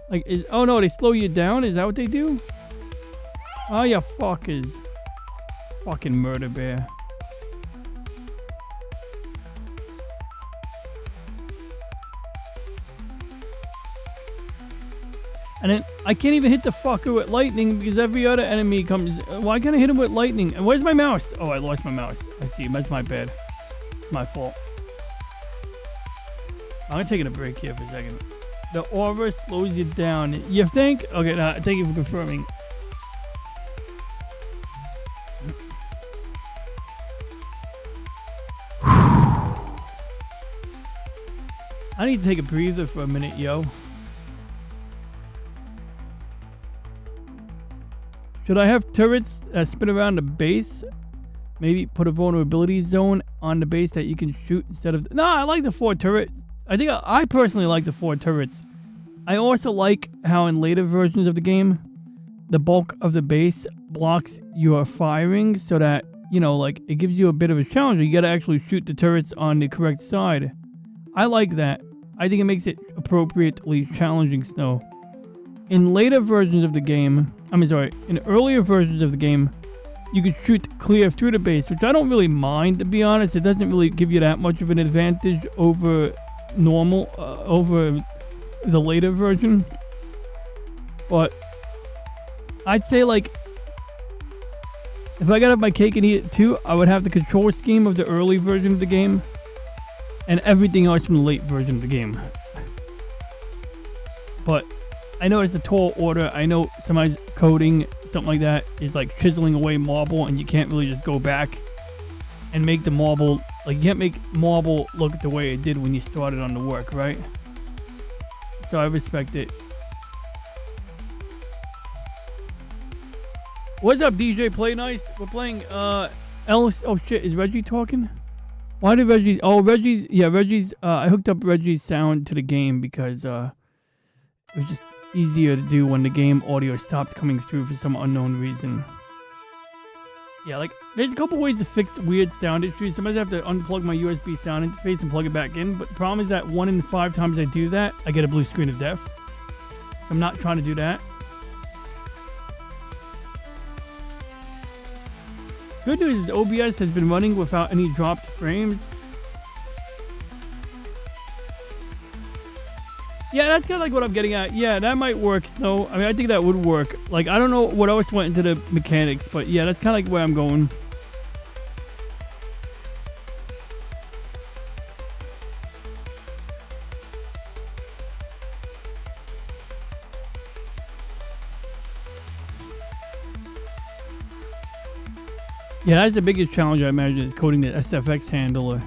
Like, oh no, they slow you down? Is that what they do? Oh, you fuckers. Fucking murder bear. And then I can't even hit the fucker with lightning because every other enemy comes. Why can't I hit him with lightning? And where's my mouse? Oh, I lost my mouse. I see. That's my bad. My fault. I'm taking a break here for a second. The aura slows you down. You think? Okay, thank you for confirming. I need to take a breather for a minute, yo. Should I have turrets that spin around the base? Maybe put a vulnerability zone on the base that you can shoot instead of... No, I like the 4 turrets. I think I personally like the 4 turrets. I also like how in later versions of the game, the bulk of the base blocks your firing so that, you know, like, it gives you a bit of a challenge. You gotta actually shoot the turrets on the correct side. I like that. I think it makes it appropriately challenging still. In later versions of the game, in earlier versions of the game, you could shoot clear through the base, which I don't really mind, to be honest. It doesn't really give you that much of an advantage over normal over the later version. But I'd say like if I got up my cake and eat it too, I would have the control scheme of the early version of the game and everything else from the late version of the game. But I know it's a tall order. I know somebody's coding something like that is like chiseling away marble, and you can't really just go back and make the marble, like you can't make marble look the way it did when you started on the work, right? So I respect it. What's up, DJ Play Nice? We're playing Ellis. Oh shit, is Reggie talking? Why did Reggie? Oh, Reggie's. I hooked up Reggie's sound to the game because it was just easier to do when the game audio stopped coming through for some unknown reason. Yeah, like there's a couple ways to fix weird sound issues. Sometimes I have to unplug my USB sound interface and plug it back in. But the problem is that 1 in 5 times I do that, I get a blue screen of death. I'm not trying to do that. Good news is OBS has been running without any dropped frames. Yeah, that's kind of like what I'm getting at. Yeah, that might work. So, I mean, I think that would work. Like, I don't know what else went into the mechanics, but yeah, that's kind of like where I'm going. Yeah, that's the biggest challenge I imagine is coding the SFX handler.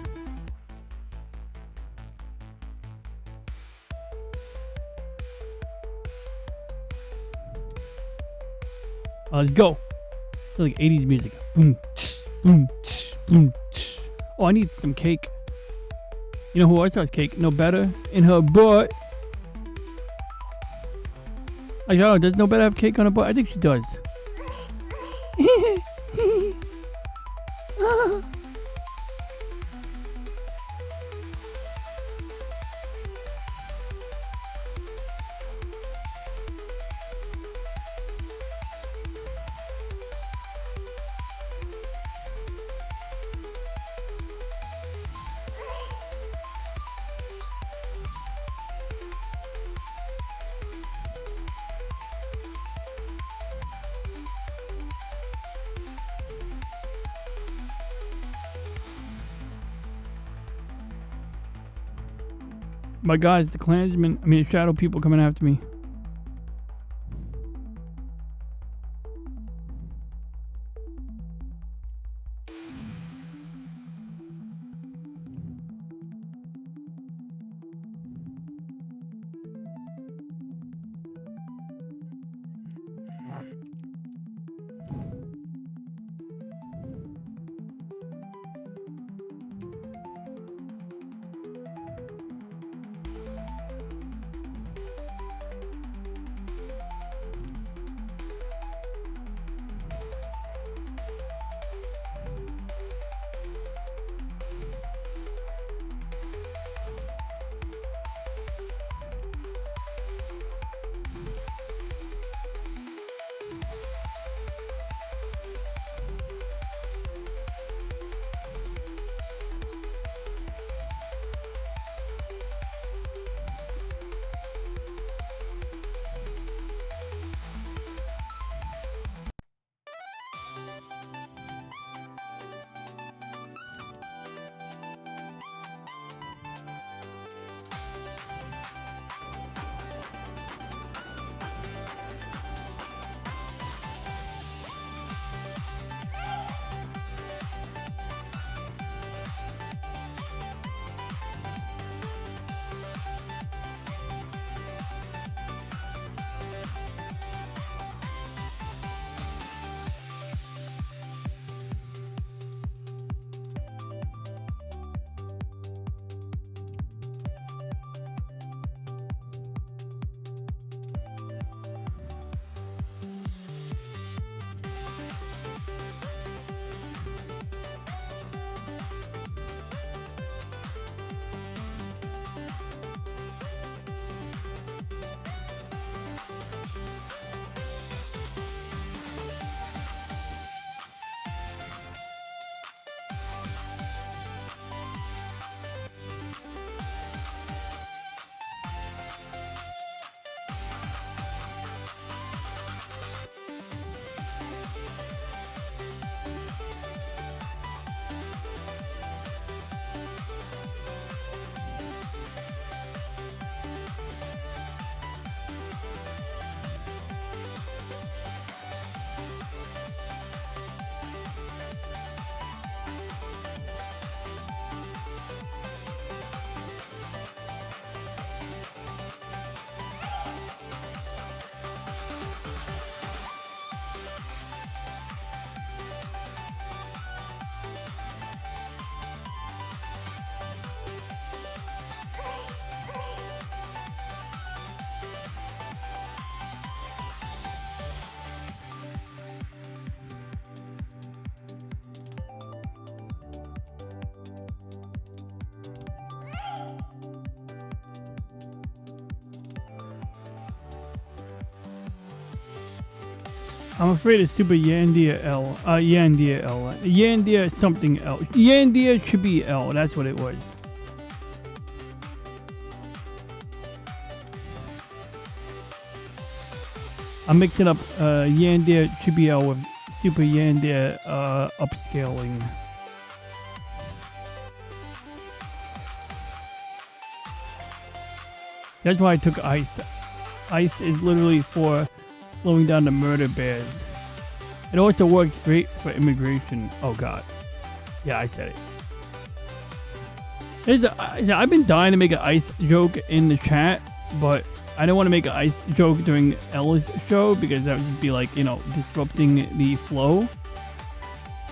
Let's go. It's like 80s music. Boom, tsh, boom, tsh, boom, tsh. Oh, I need some cake. You know who else has cake? No better in her butt. Like, oh, does No Better have cake on her butt? I think she does. My God, it's the Klansmen. I mean, the shadow people coming after me. I'm afraid it's Super Yandia L. Yandia L. Yandia something else. Yandia should be L. That's what it was. I'm mixing up Yandia Chibi L with Super Yandia upscaling. That's why I took ice. Ice is literally for slowing down the murder bears. It also works great for immigration. Oh god. Yeah, I said it. I've been dying to make an ice joke in the chat, but I don't want to make an ice joke during Ella's show because that would just be like, you know, disrupting the flow.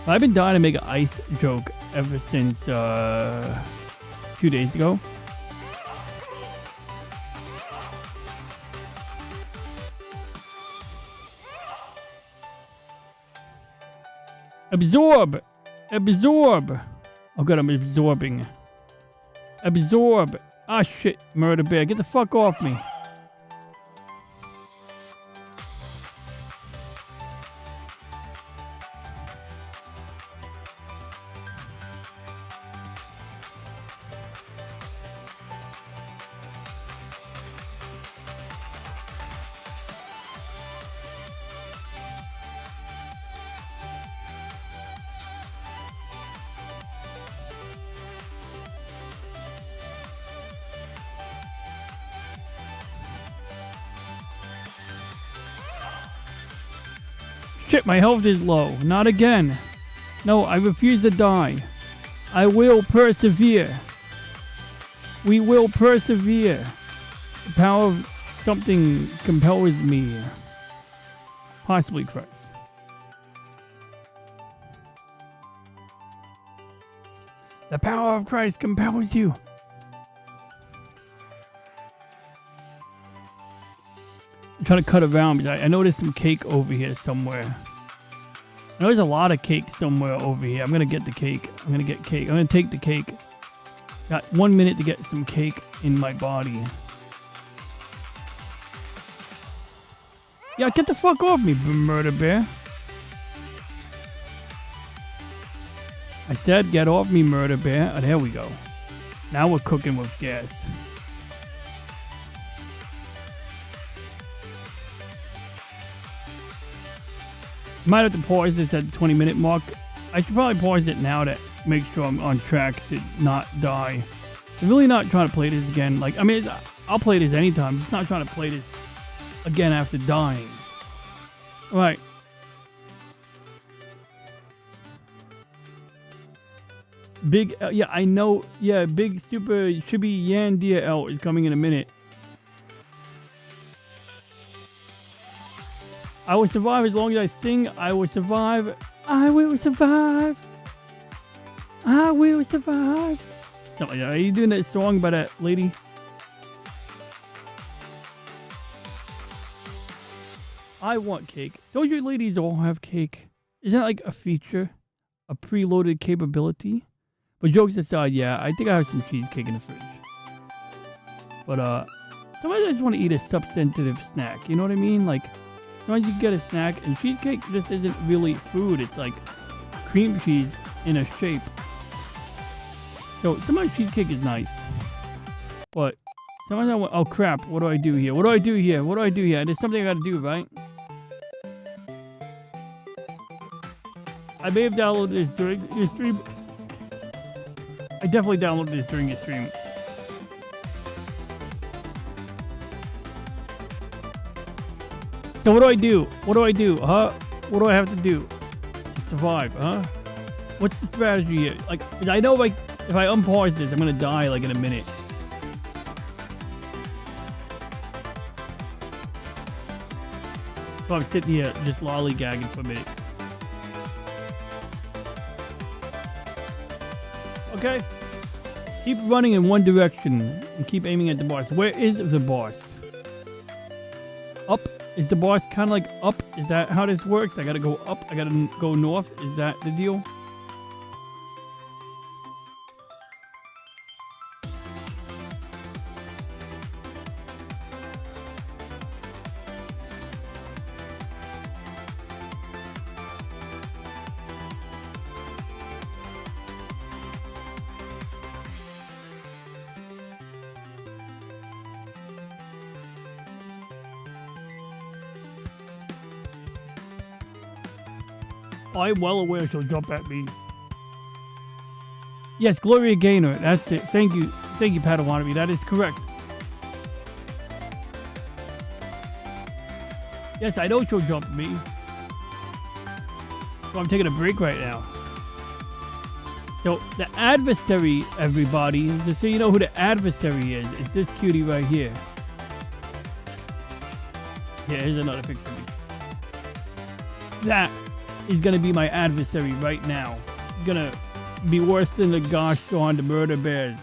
But I've been dying to make an ice joke ever since 2 days ago. Absorb! Absorb! Oh god, I'm absorbing. Absorb! Ah shit, murder bear, get the fuck off me. Shit, my health is low. Not again. No, I refuse to die. I will persevere. We will persevere. The power of something compels me. Possibly Christ. The power of Christ compels you. I'm trying to cut around because I know there's some cake over here somewhere. I know there's a lot of cake somewhere over here. I'm going to get the cake. I'm going to get cake. I'm going to take the cake. Got 1 minute to get some cake in my body. Yeah, get the fuck off me, murder bear. I said get off me, murder bear. Oh, there we go. Now we're cooking with gas. Might have to pause this at the 20-minute mark. I should probably pause it now to make sure I'm on track to not die. I'm really not trying to play this again. Like, I mean, I'll play this anytime. I'm just not trying to play this again after dying. All right. Big, yeah, I know. Yeah, big super chibi Yandia L is coming in a minute. I will survive as long as I sing. I will survive. I will survive. I will survive. Something like that. Are you doing that song by that lady? I want cake. Don't you ladies all have cake? Isn't that like a feature? A preloaded capability? But jokes aside, yeah, I think I have some cheesecake in the fridge. But, sometimes I just want to eat a substantive snack. You know what I mean? Like, sometimes you get a snack, and cheesecake just isn't really food. It's like cream cheese in a shape. So sometimes cheesecake is nice. But sometimes I want, oh crap, what do I do here? What do I do here? What do I do here? There's something I gotta do, right? I may have downloaded this during your stream. I definitely downloaded this during your stream. So what do I do? What do I do? Huh? What do I have to do to survive? Huh? What's the strategy here? Like, I know like if I unpause this, I'm gonna die like in a minute. So I'm sitting here just lollygagging for a minute. Okay. Keep running in one direction and keep aiming at the boss. Where is the boss? Up? Is the boss kind of like up? Is that how this works? I gotta go up. I gotta go north. Is that the deal? I'm well aware she'll jump at me. Yes, Gloria Gaynor. That's it. Thank you, Padawannabe. That is correct. Yes, I know she'll jump me. So I'm taking a break right now. So the adversary, everybody, just so you know who the adversary is this cutie right here. Yeah, here's another picture of me. That is gonna be my adversary right now. It's gonna be worse than the gosh darn the murder bears.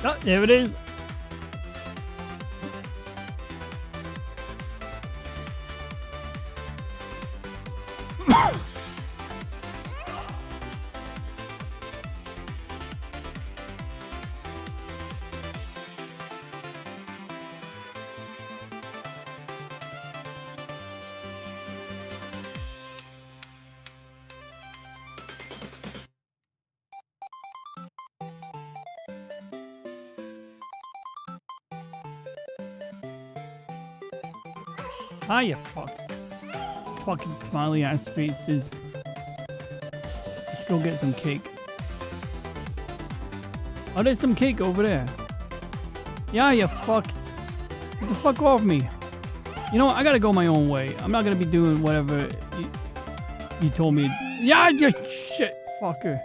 Oh, there it is. Ah, you fucking smiley ass faces. Let's go get some cake. Oh, there's some cake over there. Yeah, you fucks. Get the fuck off me. You know what? I gotta go my own way. I'm not gonna be doing whatever you told me. Yeah, you shit fucker.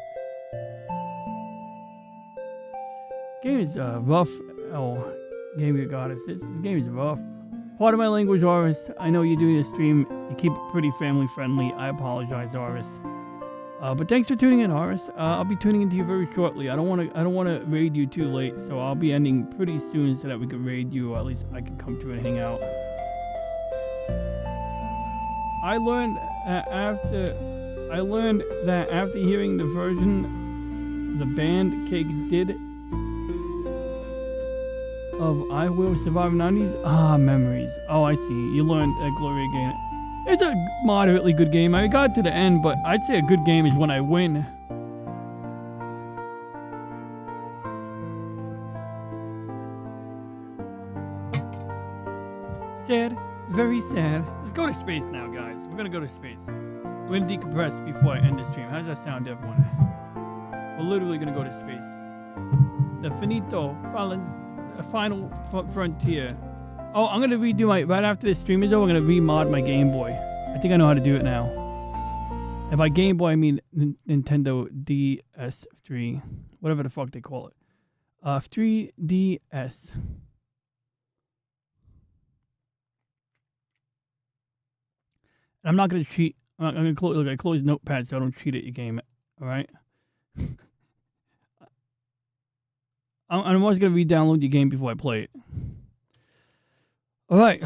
This game is rough. Oh, Game of Goddess. This game is rough. Part of my language, Oris. I know you're doing a stream. You keep it pretty family friendly. I apologize, Oris. But thanks for tuning in, Oris. I'll be tuning into you very shortly. I don't want to raid you too late, so I'll be ending pretty soon so that we can raid you, or at least I can come to and hang out. I learned that after hearing the version the band Cake did of I Will Survive 90s? Ah, memories. Oh, I see. You learned Gloria Gaynor. It's a moderately good game. I got to the end, but I'd say a good game is when I win. Sad. Very sad. Let's go to space now, guys. We're gonna go to space. We're gonna decompress before I end the stream. How does that sound, everyone? We're literally gonna go to space. The finito final frontier. Oh, I'm gonna redo right after this stream is over. I'm gonna remod my Game Boy. I think I know how to do it now. And by Game Boy, I mean Nintendo DS3, whatever the fuck they call it. 3DS. I'm not gonna cheat. I'm gonna close. Look, I closed Notepad so I don't cheat at your game. All right. I'm always gonna re-download your game before I play it. All right.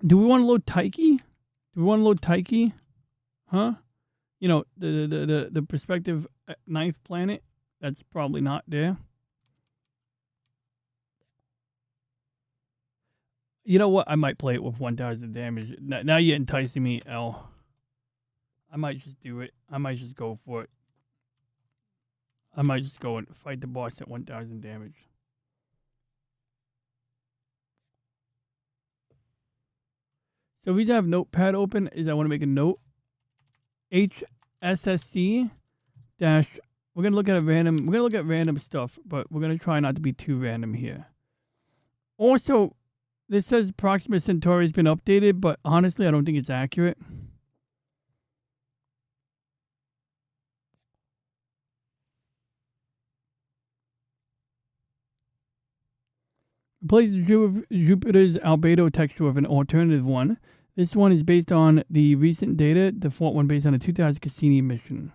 Do we want to load Taiki? Huh? You know, the perspective knife planet. That's probably not there. You know what? I might play it with 1,000 damage. Now you're enticing me, L. I might just do it. I might just go for it. I might just go and fight the boss at 1,000 damage. So the reason I have Notepad open is I want to make a note. HSSC dash. We're gonna look at random stuff, but we're gonna try not to be too random here. Also, this says Proxima Centauri has been updated, but honestly, I don't think it's accurate. Replace Jupiter's albedo texture with an alternative one. This one is based on the recent data, the default one based on a 2000 Cassini mission.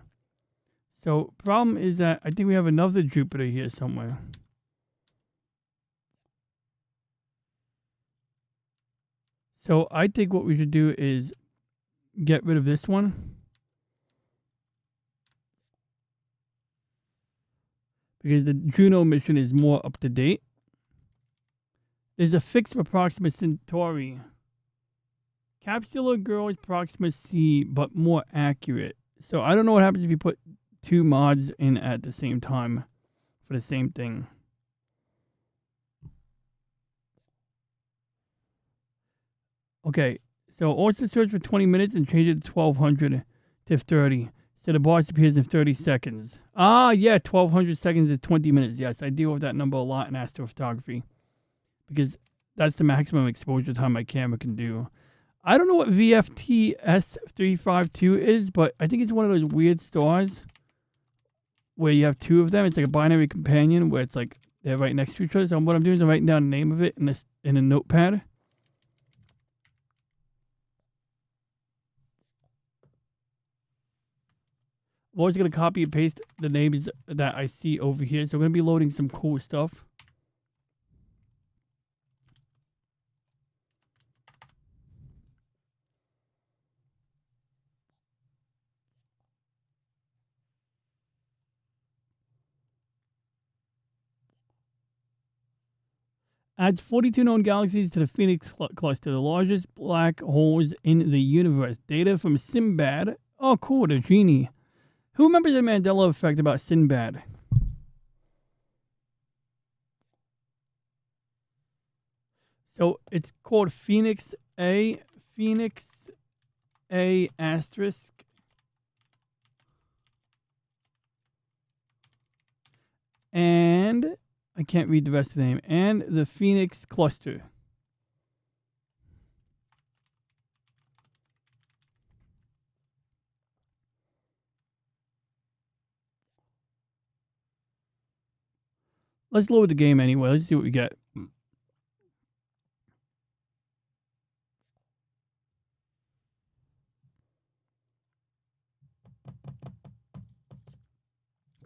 So, problem is that I think we have another Jupiter here somewhere. So, I think what we should do is get rid of this one. Because the Juno mission is more up to date. There's a fixed for Proxima Centauri. Capsular Girl is Proxima C, but more accurate. So I don't know what happens if you put two mods in at the same time for the same thing. Okay, so also search for 20 minutes and change it to 1200 to 30. So the boss appears in 30 seconds. Ah, yeah, 1200 seconds is 20 minutes. Yes, I deal with that number a lot in astrophotography because that's the maximum exposure time my camera can do. I don't know what VFT S352 is, but I think it's one of those weird stars where you have two of them. It's like a binary companion where it's like they're right next to each other. So what I'm doing is I'm writing down the name of it in a notepad. I'm always going to copy and paste the names that I see over here. So I'm going to be loading some cool stuff. Adds 42 known galaxies to the Phoenix cluster, the largest black holes in the universe. Data from Sinbad. Oh, cool, the genie. Who remembers the Mandela effect about Sinbad? So it's called Phoenix A asterisk. And I can't read the rest of the name. And the Phoenix cluster. Let's load the game anyway. Let's see what we get.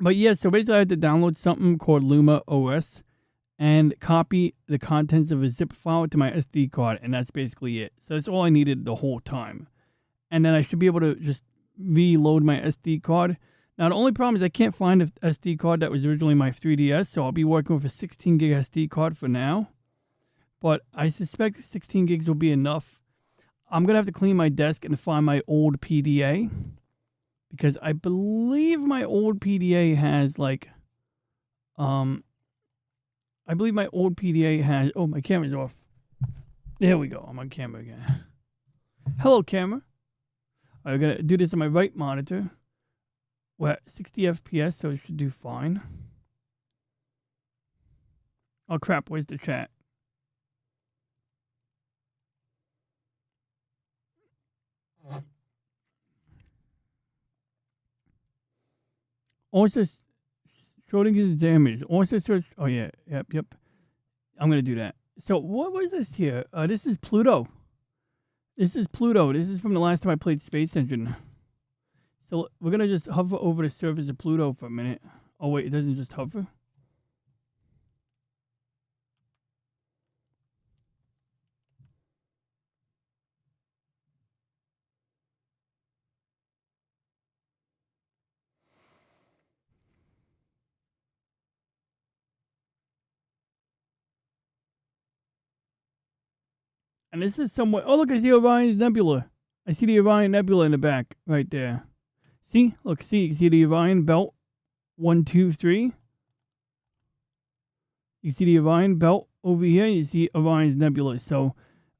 But yeah, so basically I had to download something called Luma OS and copy the contents of a zip file to my SD card, and that's basically it. So that's all I needed the whole time. And then I should be able to just reload my SD card. Now, the only problem is I can't find an SD card that was originally my 3DS, so I'll be working with a 16 gig SD card for now. But I suspect 16 gigs will be enough. I'm going to have to clean my desk and find my old PDA, because I believe my old PDA has like, oh, my camera's off. There we go. I'm on camera again. Hello, camera. I'm going to do this on my right monitor. We're at 60 FPS, so it should do fine. Oh, crap. Where's the chat? Also, Schrodinger's damage. Also search. Oh, yeah. Yep. I'm going to do that. So, what was this here? This is Pluto. This is from the last time I played Space Engine. So, we're going to just hover over the surface of Pluto for a minute. Oh, wait. It doesn't just hover? And this is somewhat. Oh, look, I see Orion's Nebula. I see the Orion Nebula in the back, right there. See? Look, see the Orion belt? 1, 2, 3. You see the Orion belt over here? You see Orion's Nebula. So,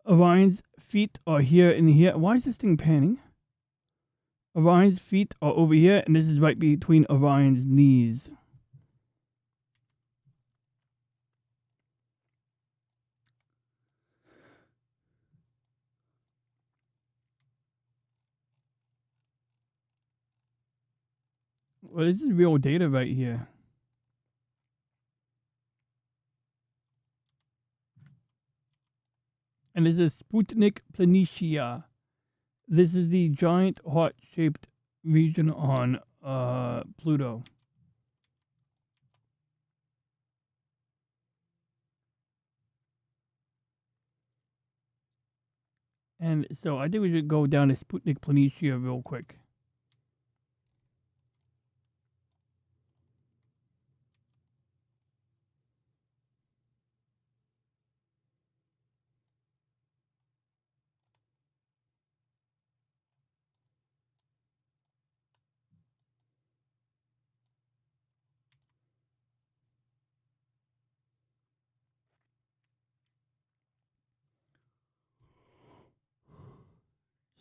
Orion's feet are here and here. Why is this thing panning? Orion's feet are over here, and this is right between Orion's knees. Well, this is real data right here. And this is Sputnik Planitia. This is the giant heart-shaped region on Pluto. And so I think we should go down to Sputnik Planitia real quick.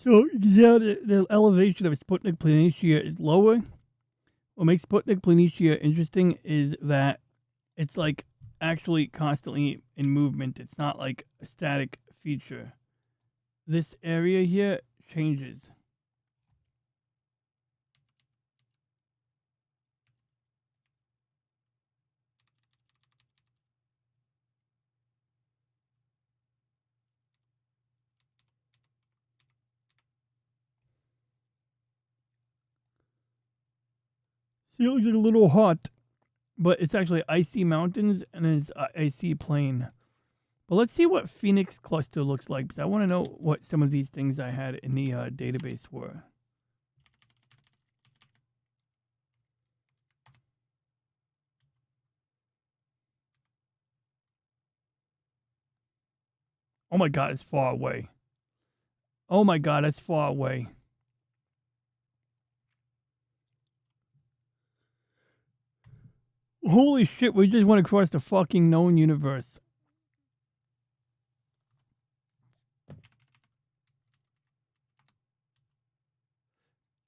So yeah, the elevation of Sputnik Planitia is lower. What makes Sputnik Planitia interesting is that it's like actually constantly in movement. It's not like a static feature. This area here changes. Feels a little hot, but it's actually icy mountains and it's icy plain. But let's see what Phoenix cluster looks like, because I want to know what some of these things I had in the database were. Oh my god, it's far away. Oh my god, that's far away. Holy shit, we just went across the fucking known universe.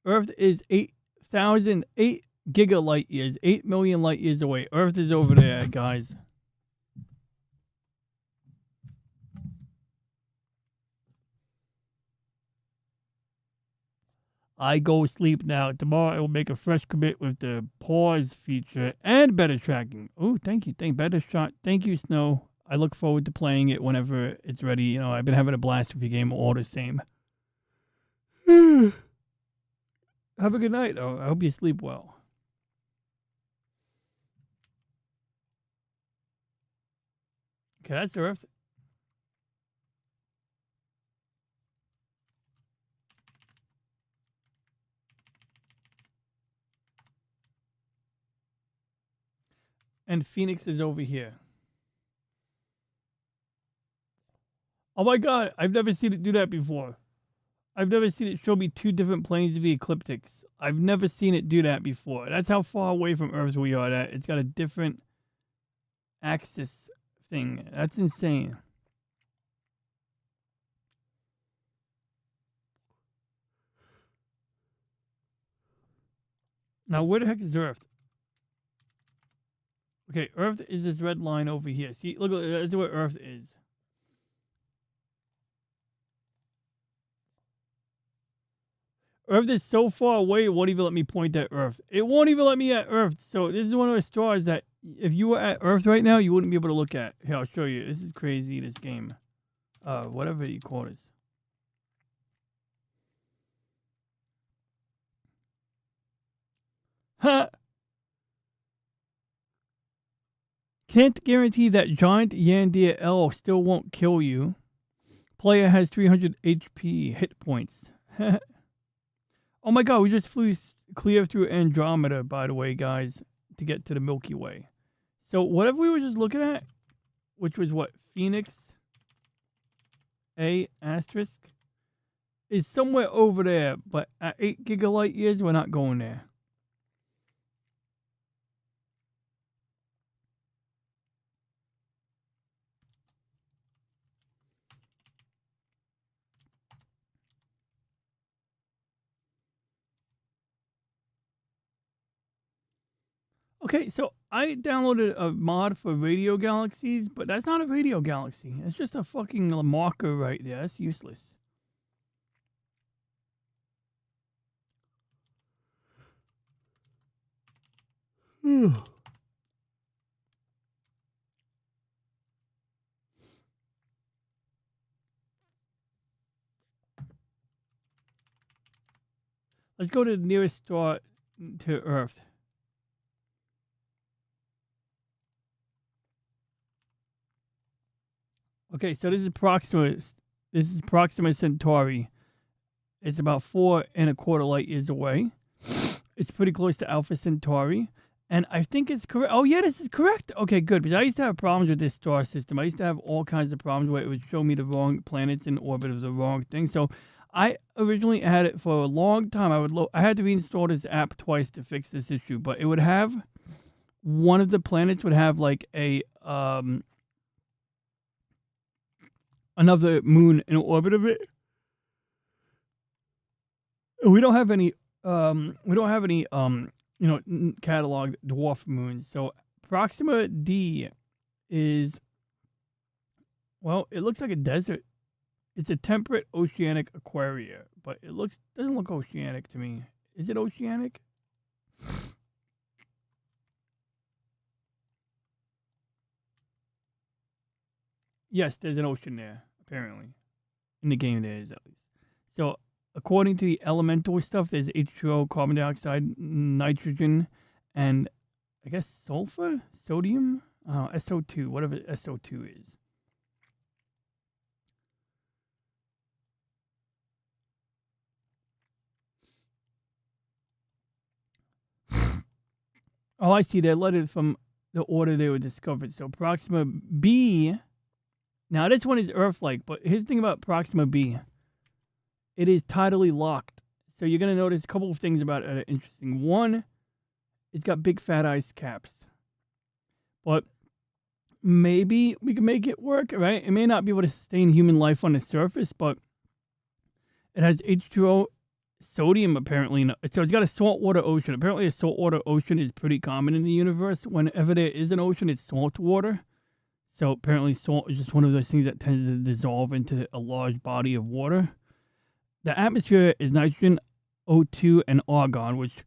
Earth is 8 gigalight years, 8 million light years away. Earth is over there, guys. I go sleep now. Tomorrow I will make a fresh commit with the pause feature and better tracking. Oh, thank you. Better shot. Thank you, Snow. I look forward to playing it whenever it's ready. You know, I've been having a blast with your game all the same. Have a good night, though. I hope you sleep well. Okay, that's Earth. And Phoenix is over here. Oh my god, I've never seen it do that before. I've never seen it show me two different planes of the ecliptics. I've never seen it do that before. That's how far away from Earth we are. That it's got a different axis thing. That's insane. Now, where the heck is Earth? Okay, Earth is this red line over here. See, look, that's where Earth is. Earth is so far away, it won't even let me point at Earth. It won't even let me at Earth. So this is one of the stars that if you were at Earth right now, you wouldn't be able to look at. Here, I'll show you. This is crazy, this game. Whatever you call this. Ha! Can't guarantee that giant Yandir L still won't kill you. Player has 300 HP hit points. Oh my god, we just flew clear through Andromeda, by the way, guys, to get to the Milky Way. So whatever we were just looking at, which was what, Phoenix A asterisk, is somewhere over there, but at 8 gigalight years, we're not going there. Okay, so I downloaded a mod for radio galaxies, but that's not a radio galaxy. It's just a fucking marker right there. That's useless. Let's go to the nearest star to Earth. Okay, so this is Proxima Centauri. It's about 4.25 light years away. It's pretty close to Alpha Centauri. And I think it's correct. Oh, yeah, this is correct. Okay, good. Because I used to have problems with this star system. I used to have all kinds of problems where it would show me the wrong planets in orbit of the wrong thing. So I originally had it for a long time. I had to reinstall this app twice to fix this issue. But it would have, one of the planets would have like a, another moon in orbit of it. We don't have any catalog dwarf moons. So Proxima D is, well, it looks like a desert. It's a temperate oceanic aquaria, but it doesn't look oceanic to me. Is it oceanic? Yes, there's an ocean there, apparently. In the game there is, at least. So, according to the elemental stuff, there's H2O, carbon dioxide, nitrogen, and I guess sulfur? Sodium? SO2, whatever SO2 is. Oh, I see. They're lettered from the order they were discovered. So Proxima B. Now, this one is Earth-like, but here's the thing about Proxima B. It is tidally locked. So you're going to notice a couple of things about it that are interesting. One, it's got big fat ice caps. But maybe we can make it work, right? It may not be able to sustain human life on the surface, but it has H2O, sodium apparently. So it's got a saltwater ocean. Apparently a saltwater ocean is pretty common in the universe. Whenever there is an ocean, it's salt water. So apparently salt is just one of those things that tends to dissolve into a large body of water. The atmosphere is nitrogen, O2, and argon, which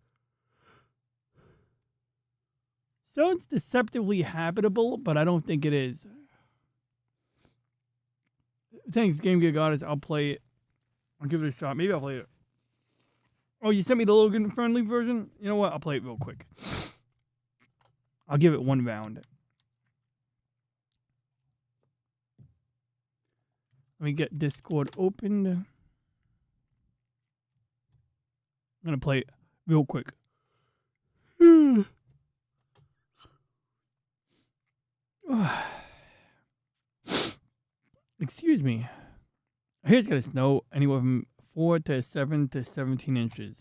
sounds deceptively habitable, but I don't think it is. Thanks, Game Gear Goddess. I'll play it. I'll give it a shot. Maybe I'll play it. Oh, you sent me the Logan-friendly version? You know what? I'll play it real quick. I'll give it one round. Let me get Discord opened. I'm going to play it real quick. Excuse me. Here it's going to snow anywhere from 4 to 7 to 17 inches.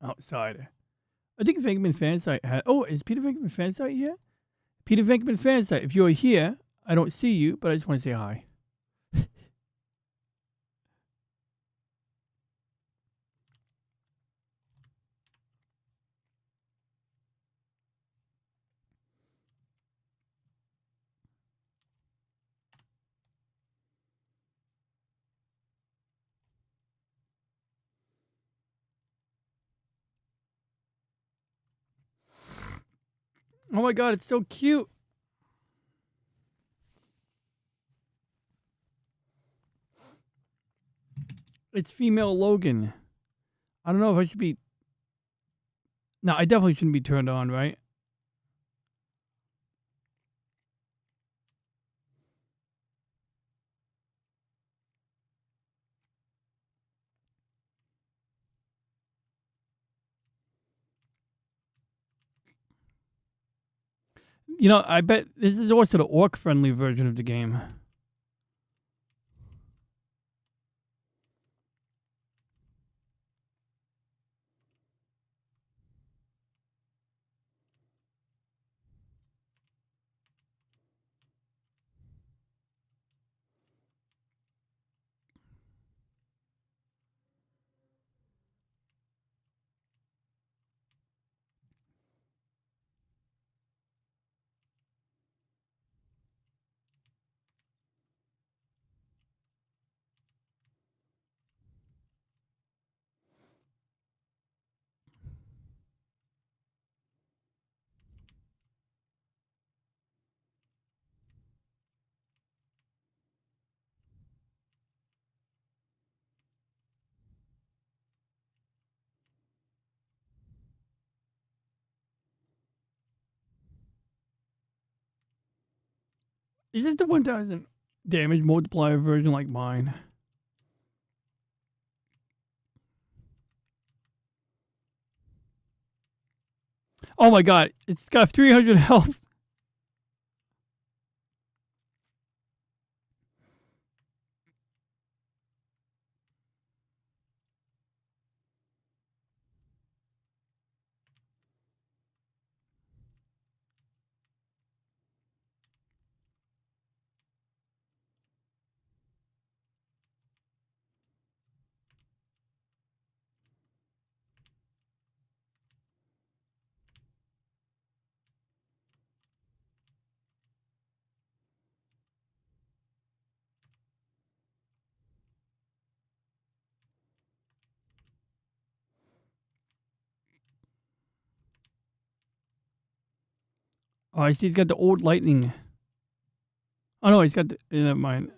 Outside. I think Venkman Fansite had... Oh, is Peter Venkman Fansite here? Peter Venkman Fansite, if you're here, I don't see you, but I just want to say hi. Oh my god, it's so cute. It's female Logan. I don't know if I should be... No, I definitely shouldn't be turned on, right? You know, I bet this is also the orc-friendly version of the game. Is this the 1000 damage multiplier version like mine? Oh my god, it's got 300 health. Oh, I see he's got the old Lightning. Oh no, he's got the. Never mind.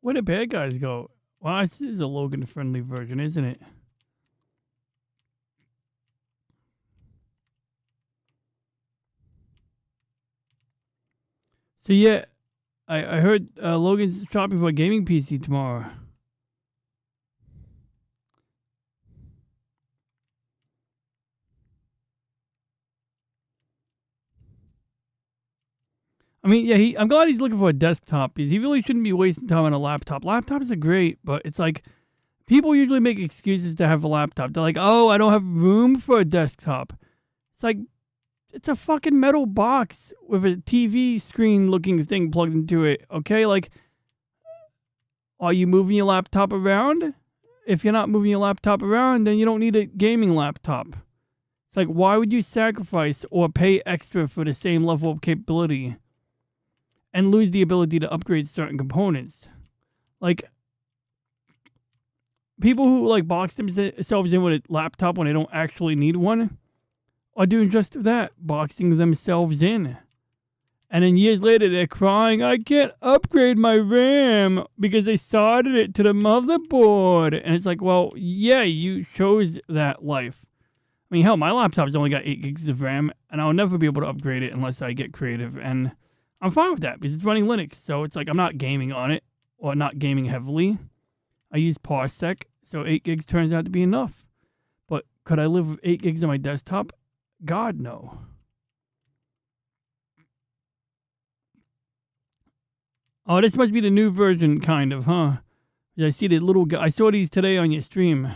Where the bad guys go? Well, this is a Logan-friendly version, isn't it? So yeah, I heard Logan's shopping for a gaming PC tomorrow. I mean, yeah, I'm glad he's looking for a desktop because he really shouldn't be wasting time on a laptop. Laptops are great, but it's like people usually make excuses to have a laptop. They're like, "Oh, I don't have room for a desktop." It's like it's a fucking metal box with a TV screen looking thing plugged into it. Okay, like, are you moving your laptop around? If you're not moving your laptop around, then you don't need a gaming laptop. It's like, why would you sacrifice or pay extra for the same level of capability and lose the ability to upgrade certain components? Like, people who like box themselves in with a laptop when they don't actually need one are doing just that, boxing themselves in. And then years later, they're crying, I can't upgrade my RAM because they soldered it to the motherboard. And it's like, well, yeah, you chose that life. I mean, hell, my laptop's only got 8 gigs of RAM, and I'll never be able to upgrade it unless I get creative. And I'm fine with that because it's running Linux. So it's like I'm not gaming on it, or not gaming heavily. I use Parsec, so 8 gigs turns out to be enough. But could I live with 8 gigs on my desktop? God, no. Oh, this must be the new version, kind of, huh? I see the little guy. I saw these today on your stream.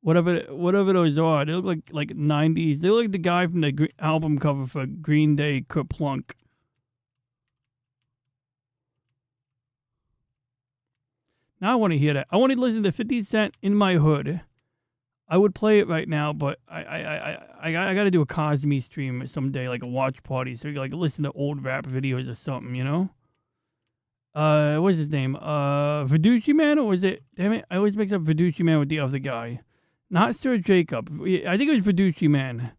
Whatever those are, they look like 90s. They look like the guy from the album cover for Green Day, Kerplunk. Now I want to hear that. I want to listen to 50 Cent In My Hood. I would play it right now, but I got to do a Cosme stream someday, like a watch party, so you can like listen to old rap videos or something, you know? What's his name? Viducci Man, or was it? Damn it, I always mix up Viducci Man with the other guy. Not Sir Jacob. I think it was Viducci Man.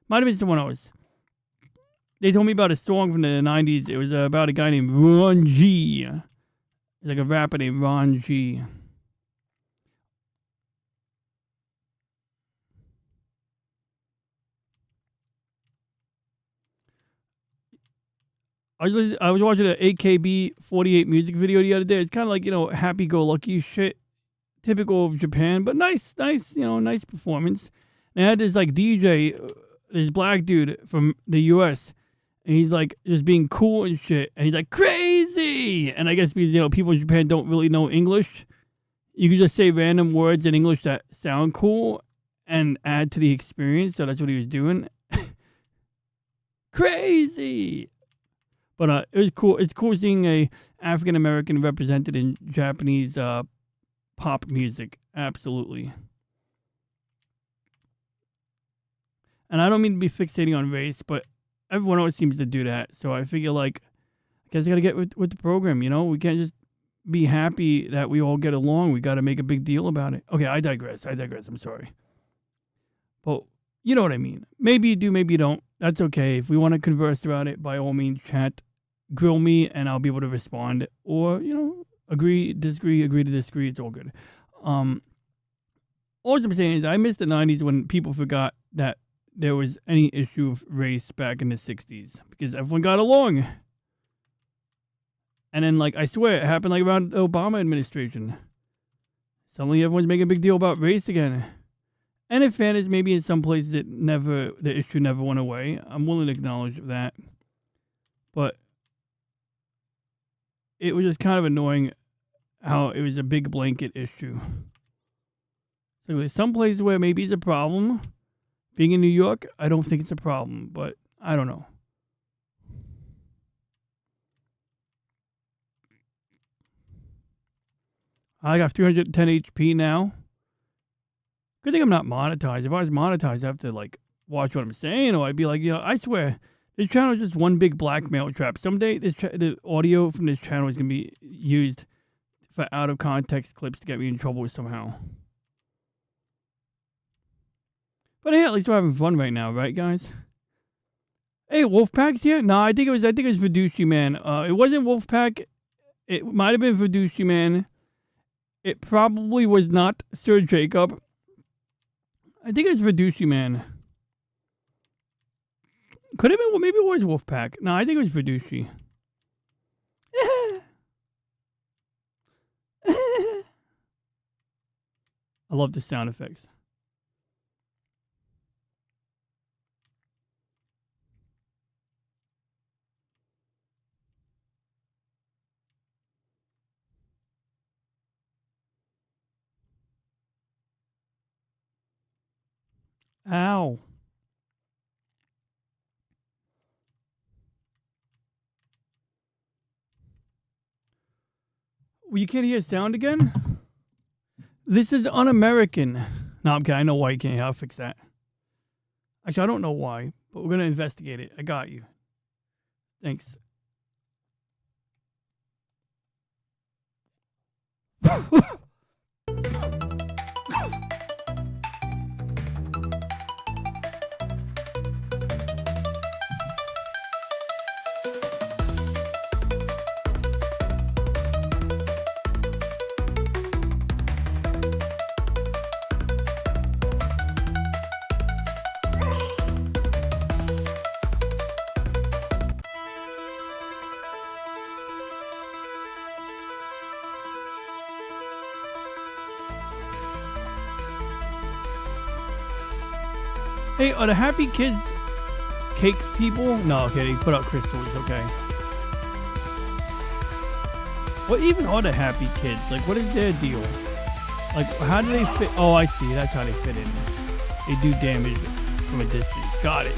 Might have been someone else. They told me about a song from the 90s. It was about a guy named Ron G. It's like a rapper named Ron G. I was watching an AKB48 music video the other day. It's kind of like, you know, happy-go-lucky shit. Typical of Japan, but nice, you know, nice performance. And I had this, like, DJ, this black dude from the U.S., and he's, like, just being cool and shit. And he's like, crazy! And I guess because, you know, people in Japan don't really know English, you can just say random words in English that sound cool and add to the experience. So that's what he was doing. Crazy! But it was cool. It's cool seeing a African American represented in Japanese pop music. Absolutely. And I don't mean to be fixating on race, but everyone always seems to do that. So I figure, like, I guess I got to get with the program, you know? We can't just be happy that we all get along. We got to make a big deal about it. Okay, I digress. I'm sorry. But you know what I mean. Maybe you do, maybe you don't. That's okay. If we want to converse about it, by all means, chat. Grill me, and I'll be able to respond. Or, you know, agree to disagree. It's all good. All I'm saying is I miss the 90s when people forgot that there was any issue of race back in the 60s. Because everyone got along. And then, like, I swear, it happened like around the Obama administration. Suddenly everyone's making a big deal about race again. And in fairness, maybe in some places the issue never went away. I'm willing to acknowledge that. But it was just kind of annoying how it was a big blanket issue. So there's some places where maybe it's a problem. Being in New York, I don't think it's a problem, but I don't know. I got 310 HP now. Good thing I'm not monetized. If I was monetized, I have to like watch what I'm saying, or I'd be like, I swear, this channel is just one big blackmail trap. Someday, the audio from this channel is gonna be used for out of context clips to get me in trouble somehow. But hey, at least we're having fun right now, right, guys? Hey, Wolfpack's here? No, I think it was Fiduci Man. It wasn't Wolfpack. It might have been Fiduci Man. It probably was not Sir Jacob. I think it was Fiduci Man. Could have been, maybe it was Wolfpack. No, I think it was Fiduci. I love the sound effects. Ow. Well, you can't hear sound again? This is un-American. No, I'm kidding. I know why you can't hear. I'll fix that. Actually, I don't know why, but we're going to investigate it. I got you. Thanks. Hey, are the Happy Kids cake people? No, okay, they put out crystals, okay. What even are the Happy Kids? Like, what is their deal? Like, how do they fit? Oh, I see, that's how they fit in. They do damage from a distance. Got it.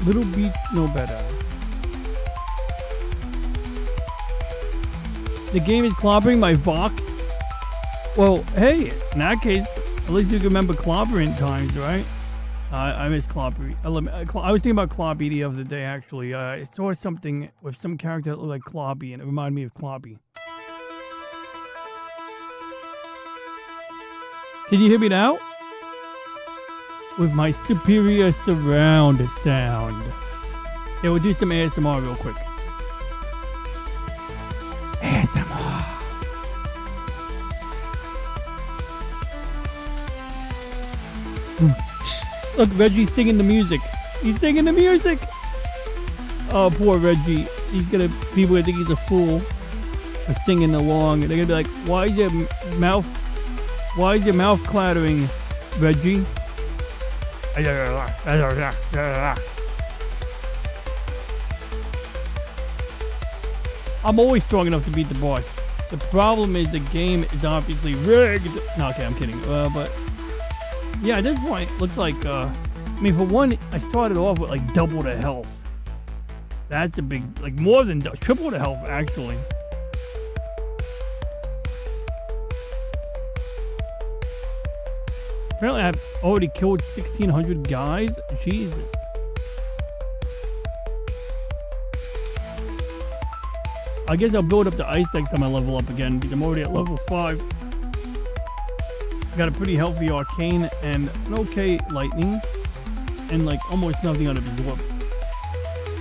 Little Beach no better. The game is clobbering my Vox. Well, hey, in that case, at least you can remember clobbering times, right? I miss Clobbery. I was thinking about Clobby the other day, actually. I saw something with some character that looked like Clobby, and it reminded me of Clobby. Can you hear me now? With my superior surround sound. Yeah, we'll do some ASMR real quick. ASMR. Look, Reggie's singing the music. He's singing the music. Oh, poor Reggie. People gonna think he's a fool for singing along. They're gonna be like, why is your mouth clattering, Reggie? I'm always strong enough to beat the boss. The problem is the game is obviously rigged. No, okay, I'm kidding. But yeah, at this point, looks like, I mean, for one, I started off with like double the health. That's a big, like more than triple the health, actually. Apparently, I've already killed 1,600 guys. Jesus. I guess I'll build up the ice next time I level up again, because I'm already at level 5. I got a pretty healthy arcane and an okay lightning, and like almost nothing out of absorb.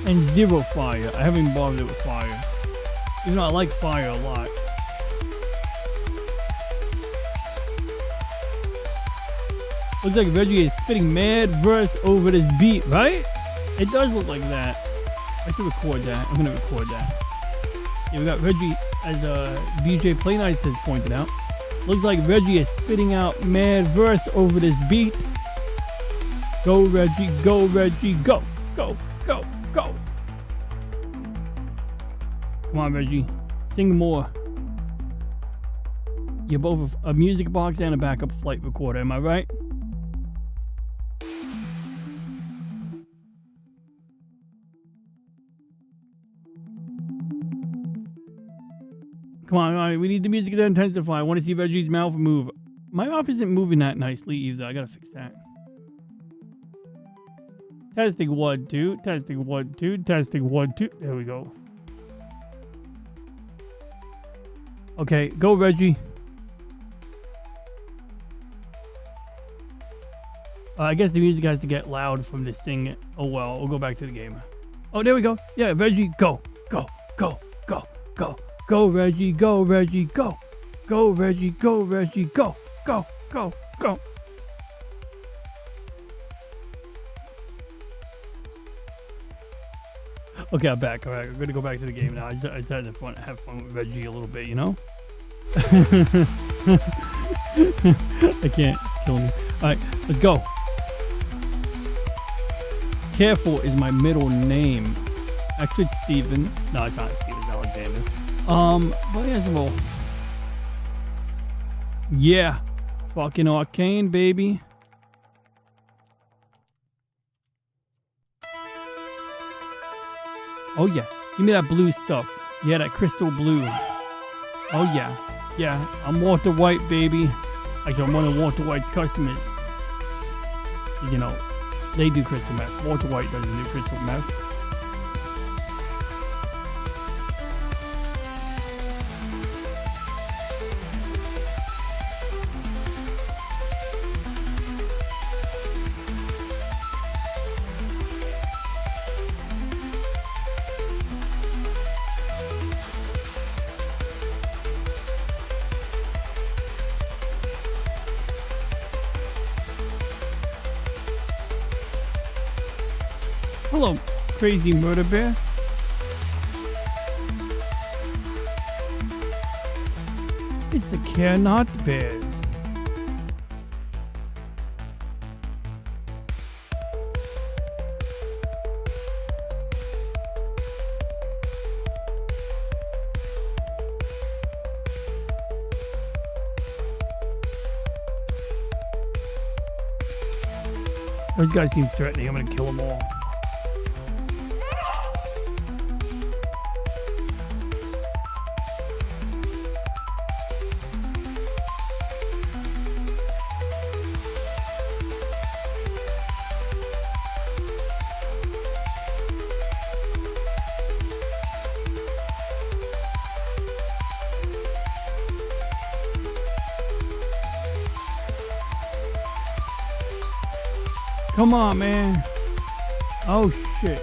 And 0 fire. I haven't even bothered with fire. Even though I like fire a lot. Looks like Reggie is spitting mad verse over this beat, right? It does look like that. I should record that. I'm gonna record that. Yeah, we got Reggie, as BJ Play Nice has pointed out. Looks like Reggie is spitting out mad verse over this beat. Go Reggie, go Reggie, go, go, go, go. Come on, Reggie, sing more. You're both a music box and a backup flight recorder, am I right? Come on, we need the music to intensify. I want to see Reggie's mouth move. My mouth isn't moving that nicely either. I gotta fix that. Testing 1, 2. Testing 1, 2. Testing 1, 2. There we go. Okay, go Reggie. I guess the music has to get loud from this thing. Oh well, we'll go back to the game. Oh, there we go. Yeah, Reggie, go, go, go, go, go. Go Reggie, go Reggie, go. Go Reggie, go Reggie, go. Go, go, go. Okay, I'm back. Alright, we're gonna go back to the game now. I just had to have fun with Reggie a little bit, you know? I can't kill me. Alright, let's go. Careful is my middle name. Actually, it's Steven. No, it's not Steven, it's Alexander. But yes, well. Yeah. Fucking arcane, baby. Oh yeah. Give me that blue stuff. Yeah, that crystal blue. Oh yeah. Yeah, I'm Walter White, baby. Like I'm one of Walter White's customers. You know, they do crystal meth. Walter White doesn't do crystal meth. Hello, crazy murder bear. It's the Care Not Bears. Those guys seem threatening. I'm gonna kill them all. Come on, man. Oh, shit.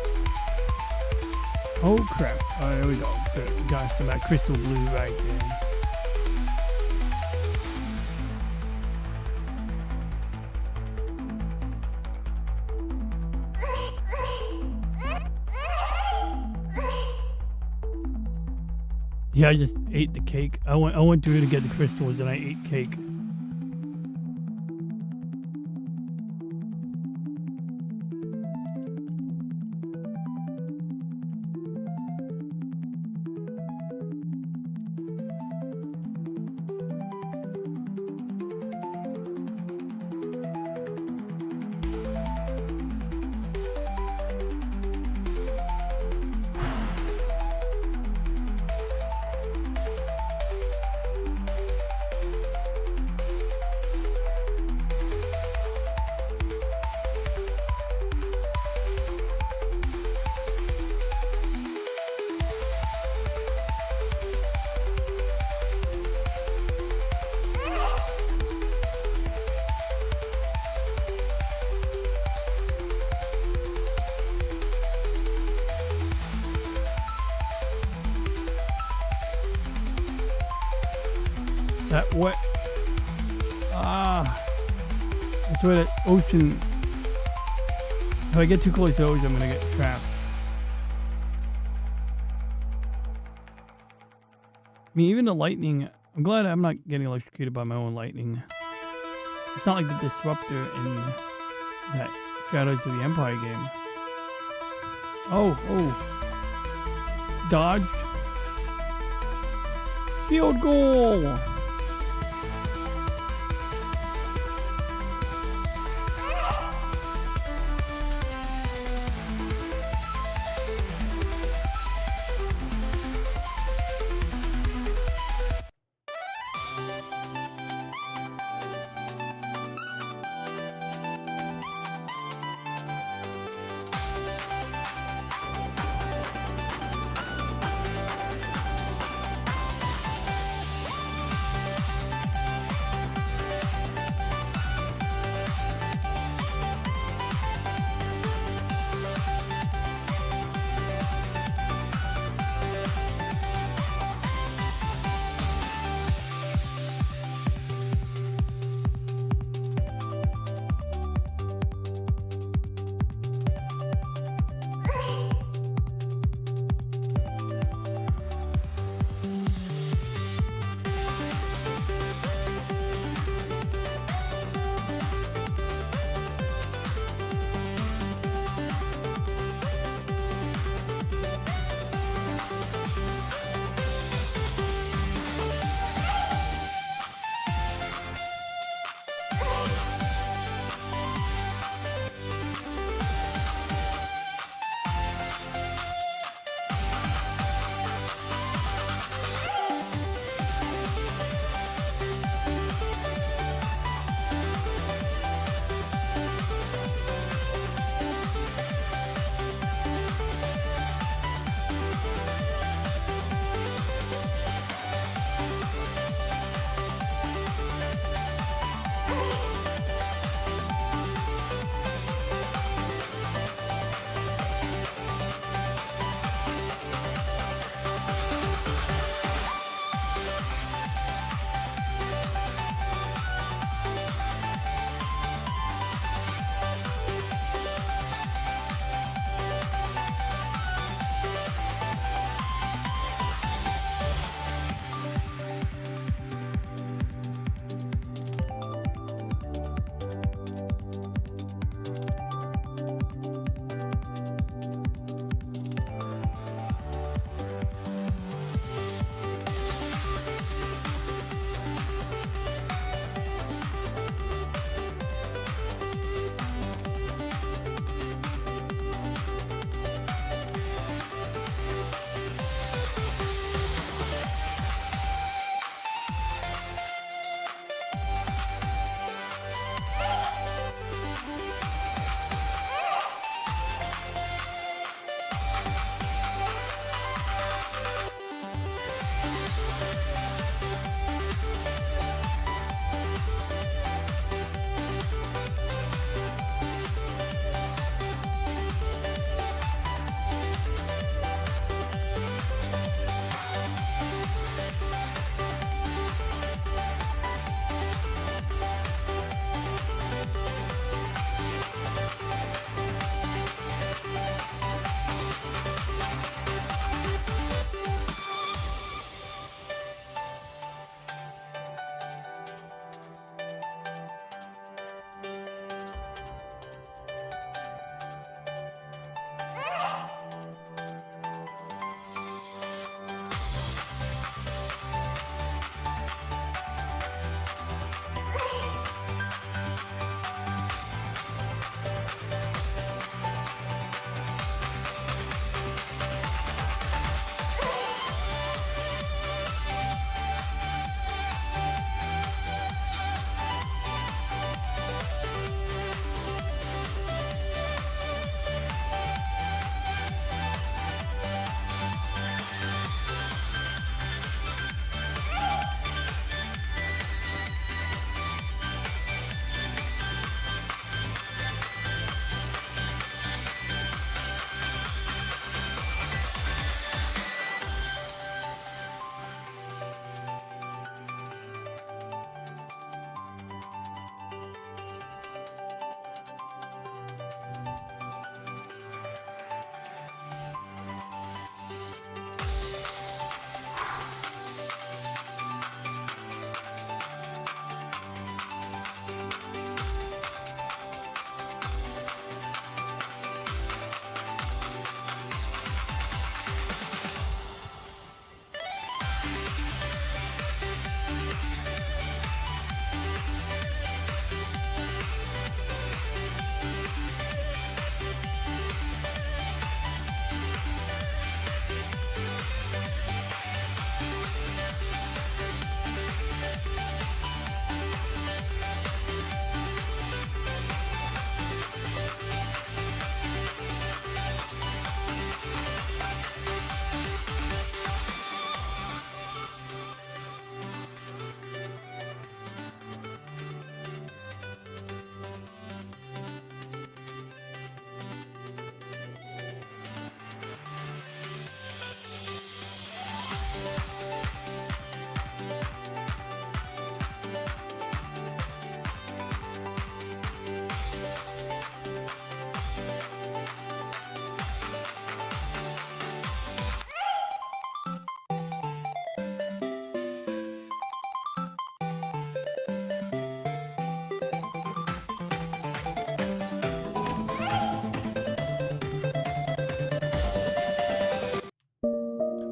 Oh, crap. Oh, there we go. Good. Got some of that crystal blue right there. Yeah, I just ate the cake. I went through to get the crystals and I ate cake. That what? That's where the ocean. If I get too close to the ocean, I'm gonna get trapped. I mean, even the lightning. I'm glad I'm not getting electrocuted by my own lightning. It's not like the disruptor in that Shadows of the Empire game. Oh. Dodge. Field goal.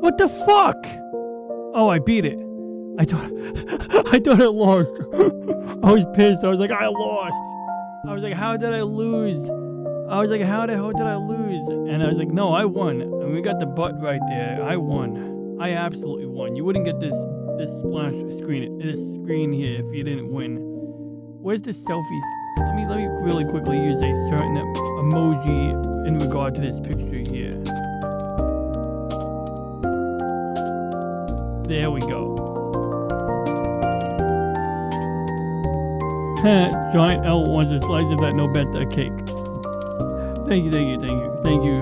What the fuck? Oh, I beat it. I thought I lost. I was pissed. I was like, I lost. I was like, how did I lose? I was like, how the hell did I lose? And I was like, no, I won. And we got the butt right there. I won. I absolutely won. You wouldn't get this splash screen, this screen here if you didn't win. Where's the selfies? Let me really quickly use a certain emoji in regard to this picture here. There we go. Giant L wants a slice of that no bet that cake. Thank you,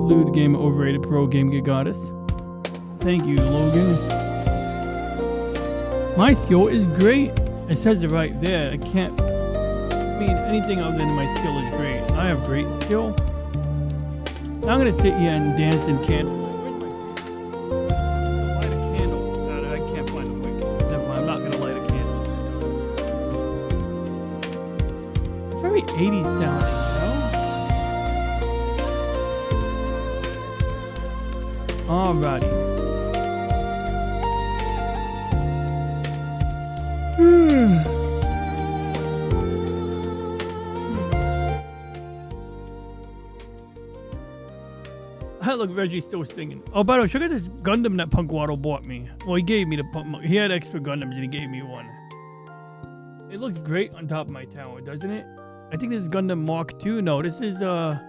Lewd Game Overrated Pro Game Gear Goddess. Thank you, Logan. My skill is great. It says it right there. I can't mean anything other than my skill is great. I have great skill. Now I'm gonna sit here and dance and candle. Light a candle. I can't find a wick. Never mind, I'm not gonna light a candle. It's very 80s sounding, you know? Alrighty. Look, Reggie's still singing. Oh, by the way, check out this Gundam that Punk Waddle bought me. Well, he gave me the Punk. He had extra Gundams and he gave me one. It looks great on top of my tower, doesn't it? I think this is Gundam Mark II. No, this is the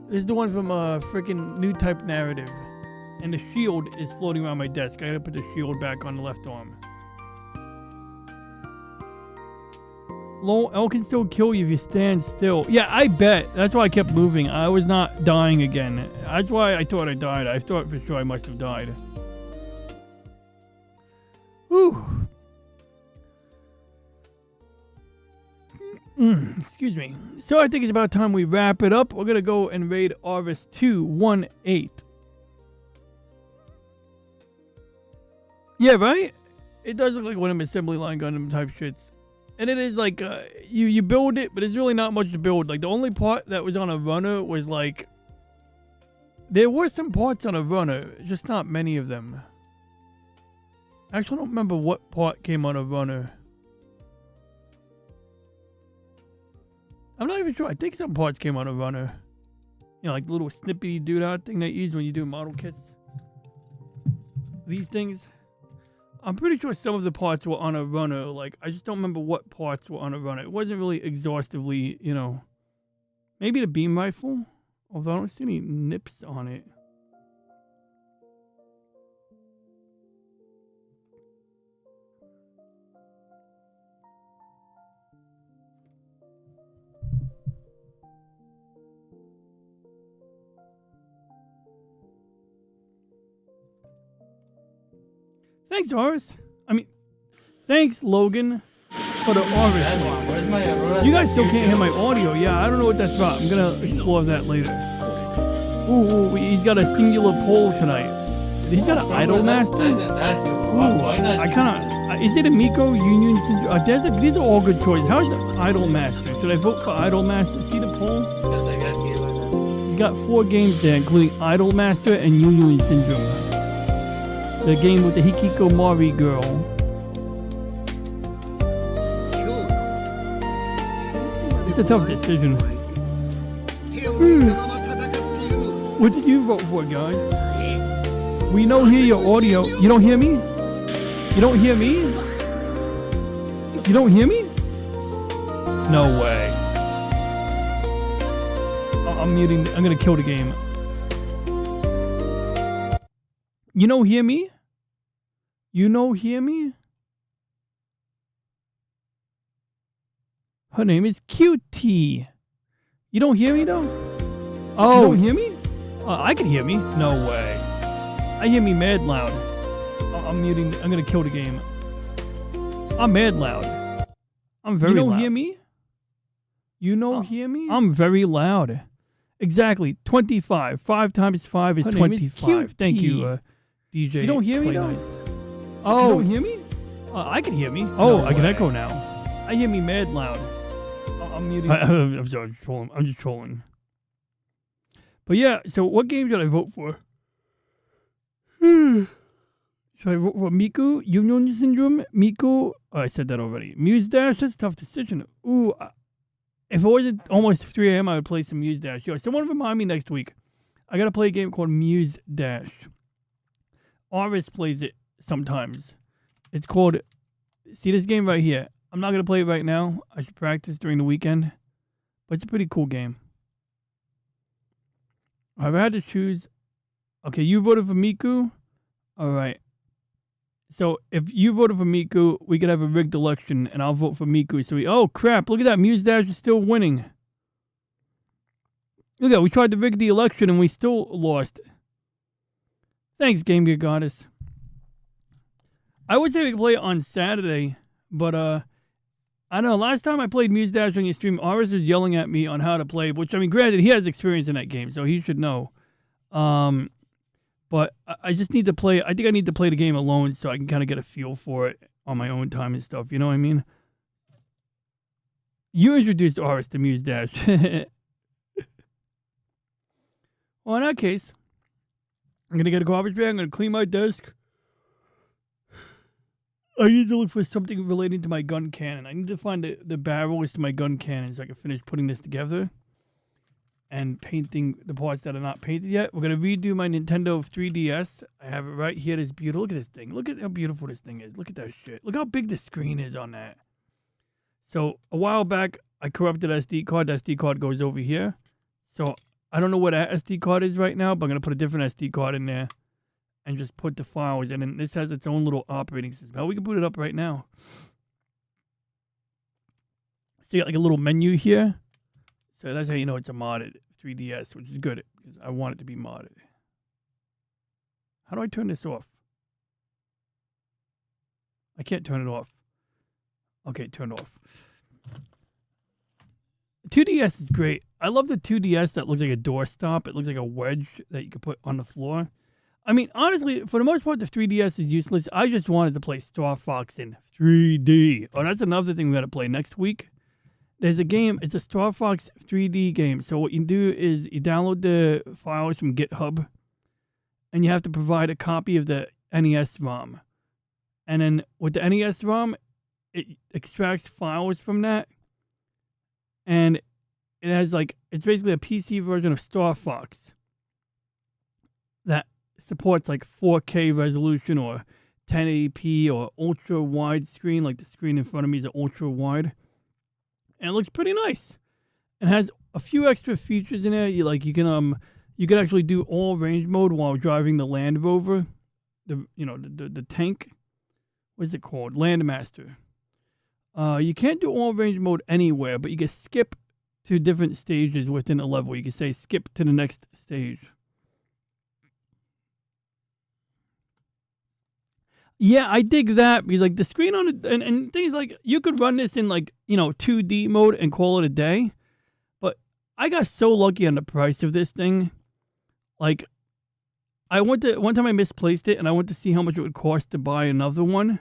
one from freaking New Type Narrative. And the shield is floating around my desk. I gotta put the shield back on the left arm. Lol, L can still kill you if you stand still. Yeah, I bet. That's why I kept moving. I was not dying again. That's why I thought I died. I thought for sure I must have died. Whew. Excuse me. So I think it's about time we wrap it up. We're going to go and raid Arvis 218. Yeah, right? It does look like one of them assembly line Gundam type shits. And it is like, you build it, but it's really not much to build. Like, the only part that was on a runner was like... There were some parts on a runner, just not many of them. Actually, I don't remember what part came on a runner. I'm not even sure. I think some parts came on a runner. You know, like the little snippy doodah thing that you use when you do model kits. These things. I'm pretty sure some of the parts were on a runner. Like, I just don't remember what parts were on a runner. It wasn't really exhaustively, you know. Maybe the beam rifle? Although I don't see any nips on it. Thanks, Horace. Thanks, Logan, for the Horace. You guys still can't hear my audio. Yeah, I don't know what that's about. I'm going to explore that later. Ooh, he's got a singular pole tonight. He's got an Idol Master? Ooh, I kind of... is it a Miko Union Syndrome? These are all good choices. How's the Idol Master? Should I vote for Idol Master? See the poll? You got 4 games there, including Idol Master and Union Syndrome. The game with the Hikiko Mori girl. It's a tough decision. What did you vote for, guys? We don't hear your audio. You don't hear me? You don't hear me? You don't hear me? No way. I'm muting. I'm gonna kill the game. You don't hear me? You don't hear me? Her name is QT. You don't hear me though? Oh, you don't hear me? I can hear me. No way. I hear me mad loud. I'm muting. I'm gonna kill the game. I'm mad loud. I'm very loud. You don't hear me? You don't hear me? I'm very loud. Exactly. 25. 5 times 5 is 25. Thank you, DJ. You don't hear me though? Nice. Oh, you don't hear me? I can hear me. Oh, no I can echo now. I hear me mad loud. I'm muting. I'm just trolling. But yeah, so what game did I vote for? Should I vote for Miku? Union Syndrome? Miku? Oh, I said that already. Muse Dash? That's a tough decision. Ooh, if it wasn't almost 3 a.m., I would play some Muse Dash. Yo, someone remind me next week. I gotta play a game called Muse Dash. Aris plays it sometimes. It's called... See this game right here? I'm not gonna play it right now. I should practice during the weekend. But it's a pretty cool game. I've had to choose... Okay, you voted for Miku? Alright. So, if you voted for Miku, we could have a rigged election, and I'll vote for Miku. So oh, crap, look at that. Muse Dash is still winning. Look at that, we tried to rig the election, and we still lost. Thanks, Game Gear Goddess. I would say we could play it on Saturday, but, I don't know, last time I played Muse Dash on your stream, Aris was yelling at me on how to play, which, I mean, granted, he has experience in that game, so he should know. But I just need to play. I think I need to play the game alone so I can kind of get a feel for it on my own time and stuff. You know what I mean? You introduced Aris to Muse Dash. Well, in that case, I'm going to get a garbage bag. I'm going to clean my desk. I need to look for something relating to my gun cannon. I need to find the barrels to my gun cannon so I can finish putting this together. And painting the parts that are not painted yet. We're going to redo my Nintendo 3DS. I have it right here. It's beautiful. Look at this thing. Look at how beautiful this thing is. Look at that shit. Look how big the screen is on that. So, a while back, I corrupted SD card. The SD card goes over here. So, I don't know what that SD card is right now, but I'm going to put a different SD card in there. And just put the files. And then this has its own little operating system. How we can boot it up right now. So, you got like a little menu here. So that's how you know it's a modded 3DS, which is good because I want it to be modded. How do I turn this off? I can't turn it off. Okay, turn it off. 2DS is great. I love the 2DS that looks like a doorstop. It looks like a wedge that you can put on the floor. I mean, honestly, for the most part, the 3DS is useless. I just wanted to play Star Fox in 3D. Oh, that's another thing we got to play next week. There's a game, it's a Star Fox 3D game. So what you do is you download the files from GitHub and you have to provide a copy of the NES ROM. And then with the NES ROM, it extracts files from that. And it has like, it's basically a PC version of Star Fox that supports like 4K resolution or 1080p or ultra widescreen. Like the screen in front of me is an ultra wide. And it looks pretty nice. It has a few extra features in there. You can actually do all range mode while driving the Land Rover, the tank. What is it called? Landmaster. You can't do all range mode anywhere, but you can skip to different stages within a level. You can say skip to the next stage. Yeah, I dig that because like the screen on it and things like you could run this in like, 2D mode and call it a day. But I got so lucky on the price of this thing. Like one time I misplaced it and I went to see how much it would cost to buy another one.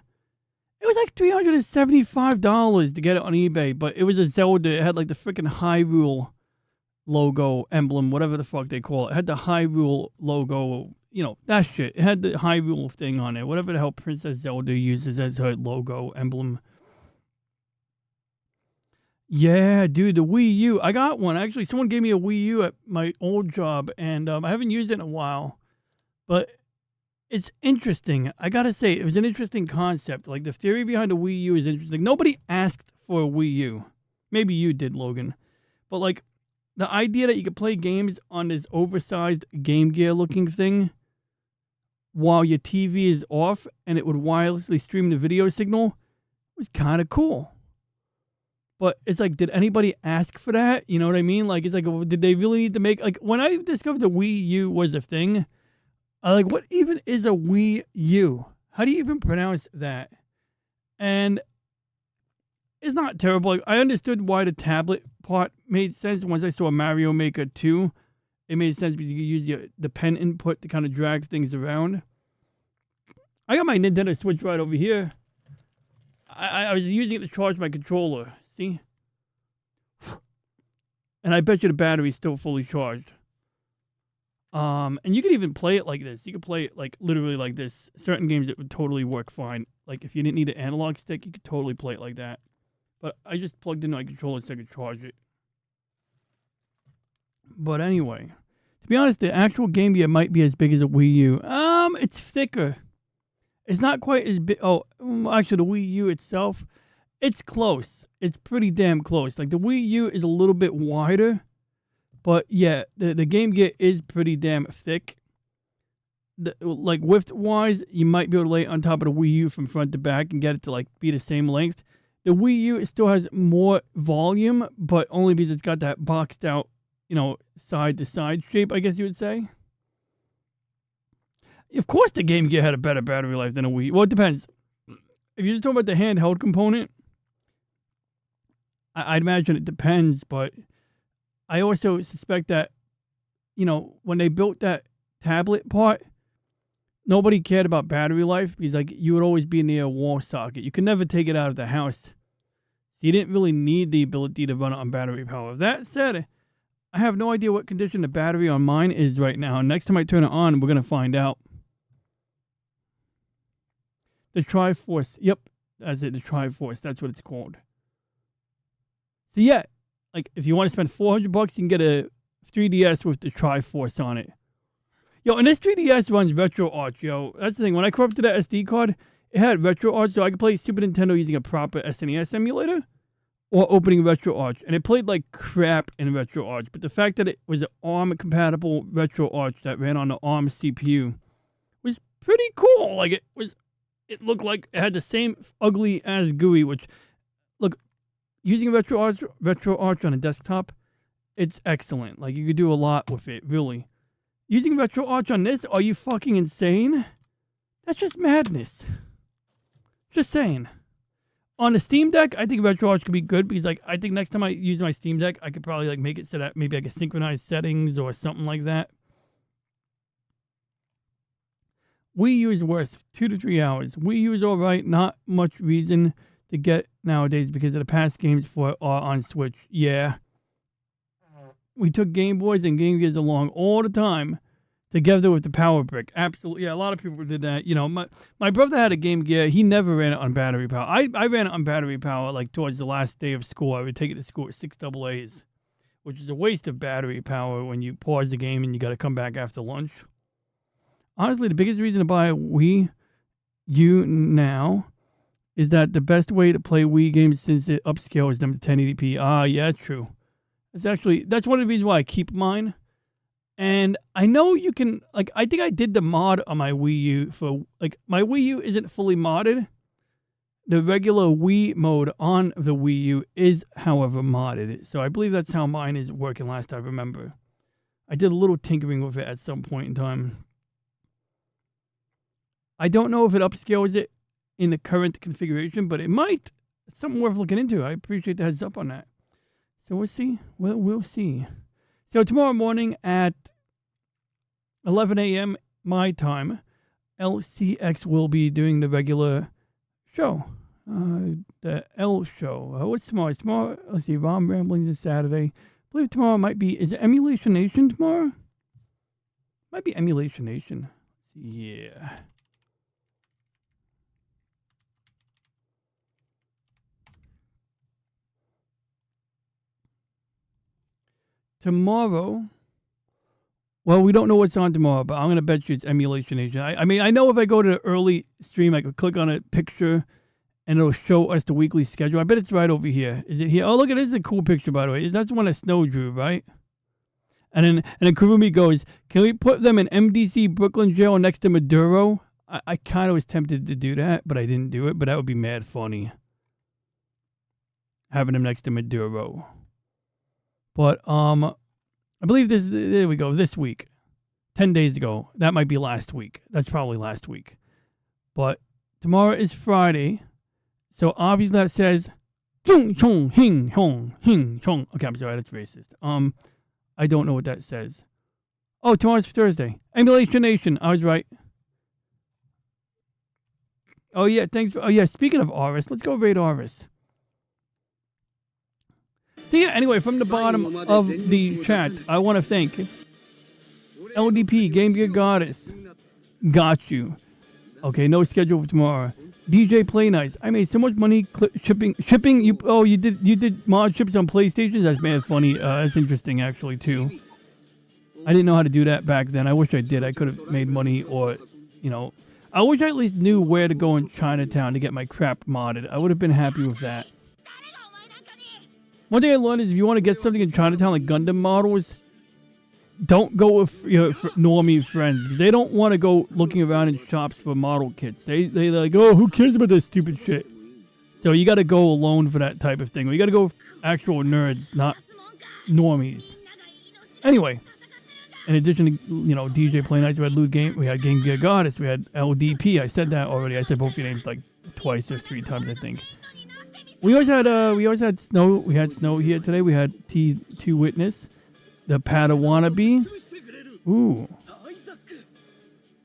It was like $375 to get it on eBay, but it was a Zelda. It had like the freaking Hyrule logo emblem, whatever the fuck they call it. It had the Hyrule logo. That shit. It had the Hyrule thing on it. Whatever the hell Princess Zelda uses as her logo emblem. Yeah, dude, the Wii U. I got one. Actually, someone gave me a Wii U at my old job, and I haven't used it in a while. But it's interesting. I gotta say, it was an interesting concept. Like, the theory behind the Wii U is interesting. Nobody asked for a Wii U. Maybe you did, Logan. But, like, the idea that you could play games on this oversized Game Gear-looking thing while your TV is off and it would wirelessly stream the video signal was kind of cool. But it's like, did anybody ask for that? You know what I mean? Like, it's like, did they really need to make... Like, when I discovered the Wii U was a thing, I like, what even is a Wii U? How do you even pronounce that? And it's not terrible. Like, I understood why the tablet part made sense once I saw Mario Maker 2. It made sense because you could use the pen input to kind of drag things around. I got my Nintendo Switch right over here. I was using it to charge my controller. See? And I bet you the battery's still fully charged. And you could even play it like this. You could play it like literally like this. Certain games it would totally work fine. Like if you didn't need an analog stick, you could totally play it like that. But I just plugged in my controller so I could charge it. But anyway, to be honest, the actual Game Gear might be as big as a Wii U. It's thicker. It's not quite as big. Oh, actually, the Wii U itself, it's close. It's pretty damn close. Like the Wii U is a little bit wider. But yeah, the Game Gear is pretty damn thick. Like width-wise, you might be able to lay it on top of the Wii U from front to back and get it to like be the same length. The Wii U, it still has more volume, but only because it's got that boxed out, side-to-side shape, I guess you would say. Of course the Game Gear had a better battery life than a Wii. Well, it depends. If you're just talking about the handheld component, I'd imagine it depends, but I also suspect that, when they built that tablet part, nobody cared about battery life because, like, you would always be near a wall socket. You could never take it out of the house. You didn't really need the ability to run it on battery power. That said, I have no idea what condition the battery on mine is right now. Next time I turn it on, we're going to find out. The Triforce. Yep, that's it. The Triforce. That's what it's called. So yeah, like if you want to spend $400, you can get a 3DS with the Triforce on it. Yo, and this 3DS runs RetroArch, yo. That's the thing. When I corrupted that SD card, it had RetroArch, so I could play Super Nintendo using a proper SNES emulator or opening RetroArch. And it played like crap in RetroArch. But the fact that it was an ARM-compatible RetroArch that ran on the ARM CPU was pretty cool. Like, it looked like it had the same ugly as GUI, which, look, using RetroArch on a desktop, it's excellent. Like, you could do a lot with it, really. Using RetroArch on this, are you fucking insane? That's just madness. Just saying. On the Steam Deck, I think RetroArch could be good because, like, I think next time I use my Steam Deck, I could probably, like, make it so that maybe I could synchronize settings or something like that. Wii U is worse, 2 to 3 hours. Wii U is alright, not much reason to get nowadays because of the past games for it are on Switch. Yeah. We took Game Boys and Game Gears along all the time together with the Power Brick. Absolutely. Yeah, a lot of people did that. My brother had a Game Gear. He never ran it on battery power. I ran it on battery power like towards the last day of school. I would take it to school at 6 AA's, which is a waste of battery power when you pause the game and you got to come back after lunch. Honestly, the biggest reason to buy a Wii U now is that the best way to play Wii games since it upscales them to 1080p. Ah, yeah, true. That's one of the reasons why I keep mine. And I know you can, like, I think I did the mod on my Wii U for, like, my Wii U isn't fully modded. The regular Wii mode on the Wii U is, however, modded. So I believe that's how mine is working last I remember. I did a little tinkering with it at some point in time. I don't know if it upscales it in the current configuration, but it might. It's something worth looking into. I appreciate the heads up on that. So we'll see. We'll see. So tomorrow morning at 11 a.m. my time, LCX will be doing the regular show. The L show. What's tomorrow? Tomorrow, let's see, Rom Ramblings is Saturday. I believe tomorrow might be, is it Emulation Nation tomorrow? Might be Emulation Nation. Yeah. Tomorrow, well, we don't know what's on tomorrow, but I'm going to bet you it's Emulation Nation. I mean, I know if I go to the early stream, I could click on a picture and it'll show us the weekly schedule. I bet it's right over here. Is it here? Oh, look, it is a cool picture, by the way. That's the one that Snow drew, right? And then Kurumi goes, can we put them in MDC Brooklyn jail next to Maduro? I kind of was tempted to do that, but I didn't do it. But that would be mad funny. Having them next to Maduro. But, I believe there we go, this week. 10 days ago. That might be last week. That's probably last week. But tomorrow is Friday. So obviously that says, okay, I'm sorry, that's racist. I don't know what that says. Oh, tomorrow's Thursday. Emulation Nation, I was right. Oh yeah, thanks. Oh yeah, speaking of Aris, let's go raid Aris. So yeah, anyway, from the bottom of the chat, I want to thank LDP, Game Gear Goddess. Got you. Okay, no schedule for tomorrow. DJ Play Nice. I made so much money shipping. You did mod ships on PlayStation. That's man, funny. That's interesting actually too. I didn't know how to do that back then. I wish I did. I could have made money, or I wish I at least knew where to go in Chinatown to get my crap modded. I would have been happy with that. One thing I learned is if you want to get something in Chinatown like Gundam models, don't go with your normie friends. They don't want to go looking around in shops for model kits. They're like, oh, who cares about this stupid shit? So you got to go alone for that type of thing. You got to go with actual nerds, not normies. Anyway, in addition to DJ Play Nice, we had Loot Game, we had Game Gear Goddess, we had LDP. I said that already. I said both your names like twice or 3 times, I think. We always had Snow. We had Snow here today. We had T2 Witness. The Padawannabe. Ooh.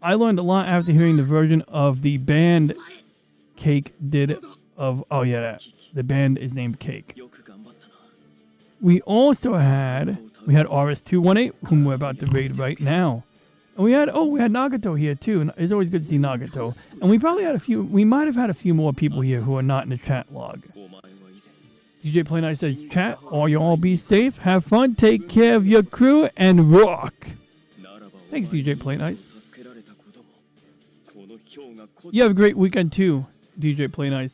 I learned a lot after hearing the version of the band Cake did of... Oh, yeah, the band is named Cake. We also had... We had RS218, whom we're about to raid right now. And we had Nagato here, too. And it's always good to see Nagato. And we probably had a few... We might have had a few more people here who are not in the chat log. DJ Play Nice says, chat, all you all be safe, have fun, take care of your crew, and rock. Thanks, DJ Play Nice. You have a great weekend too, DJ Play Nice.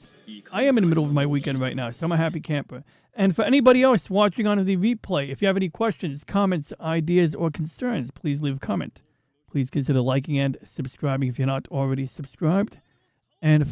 I am in the middle of my weekend right now, so I'm a happy camper. And for anybody else watching on the replay, if you have any questions, comments, ideas, or concerns, please leave a comment. Please consider liking and subscribing if you're not already subscribed. And for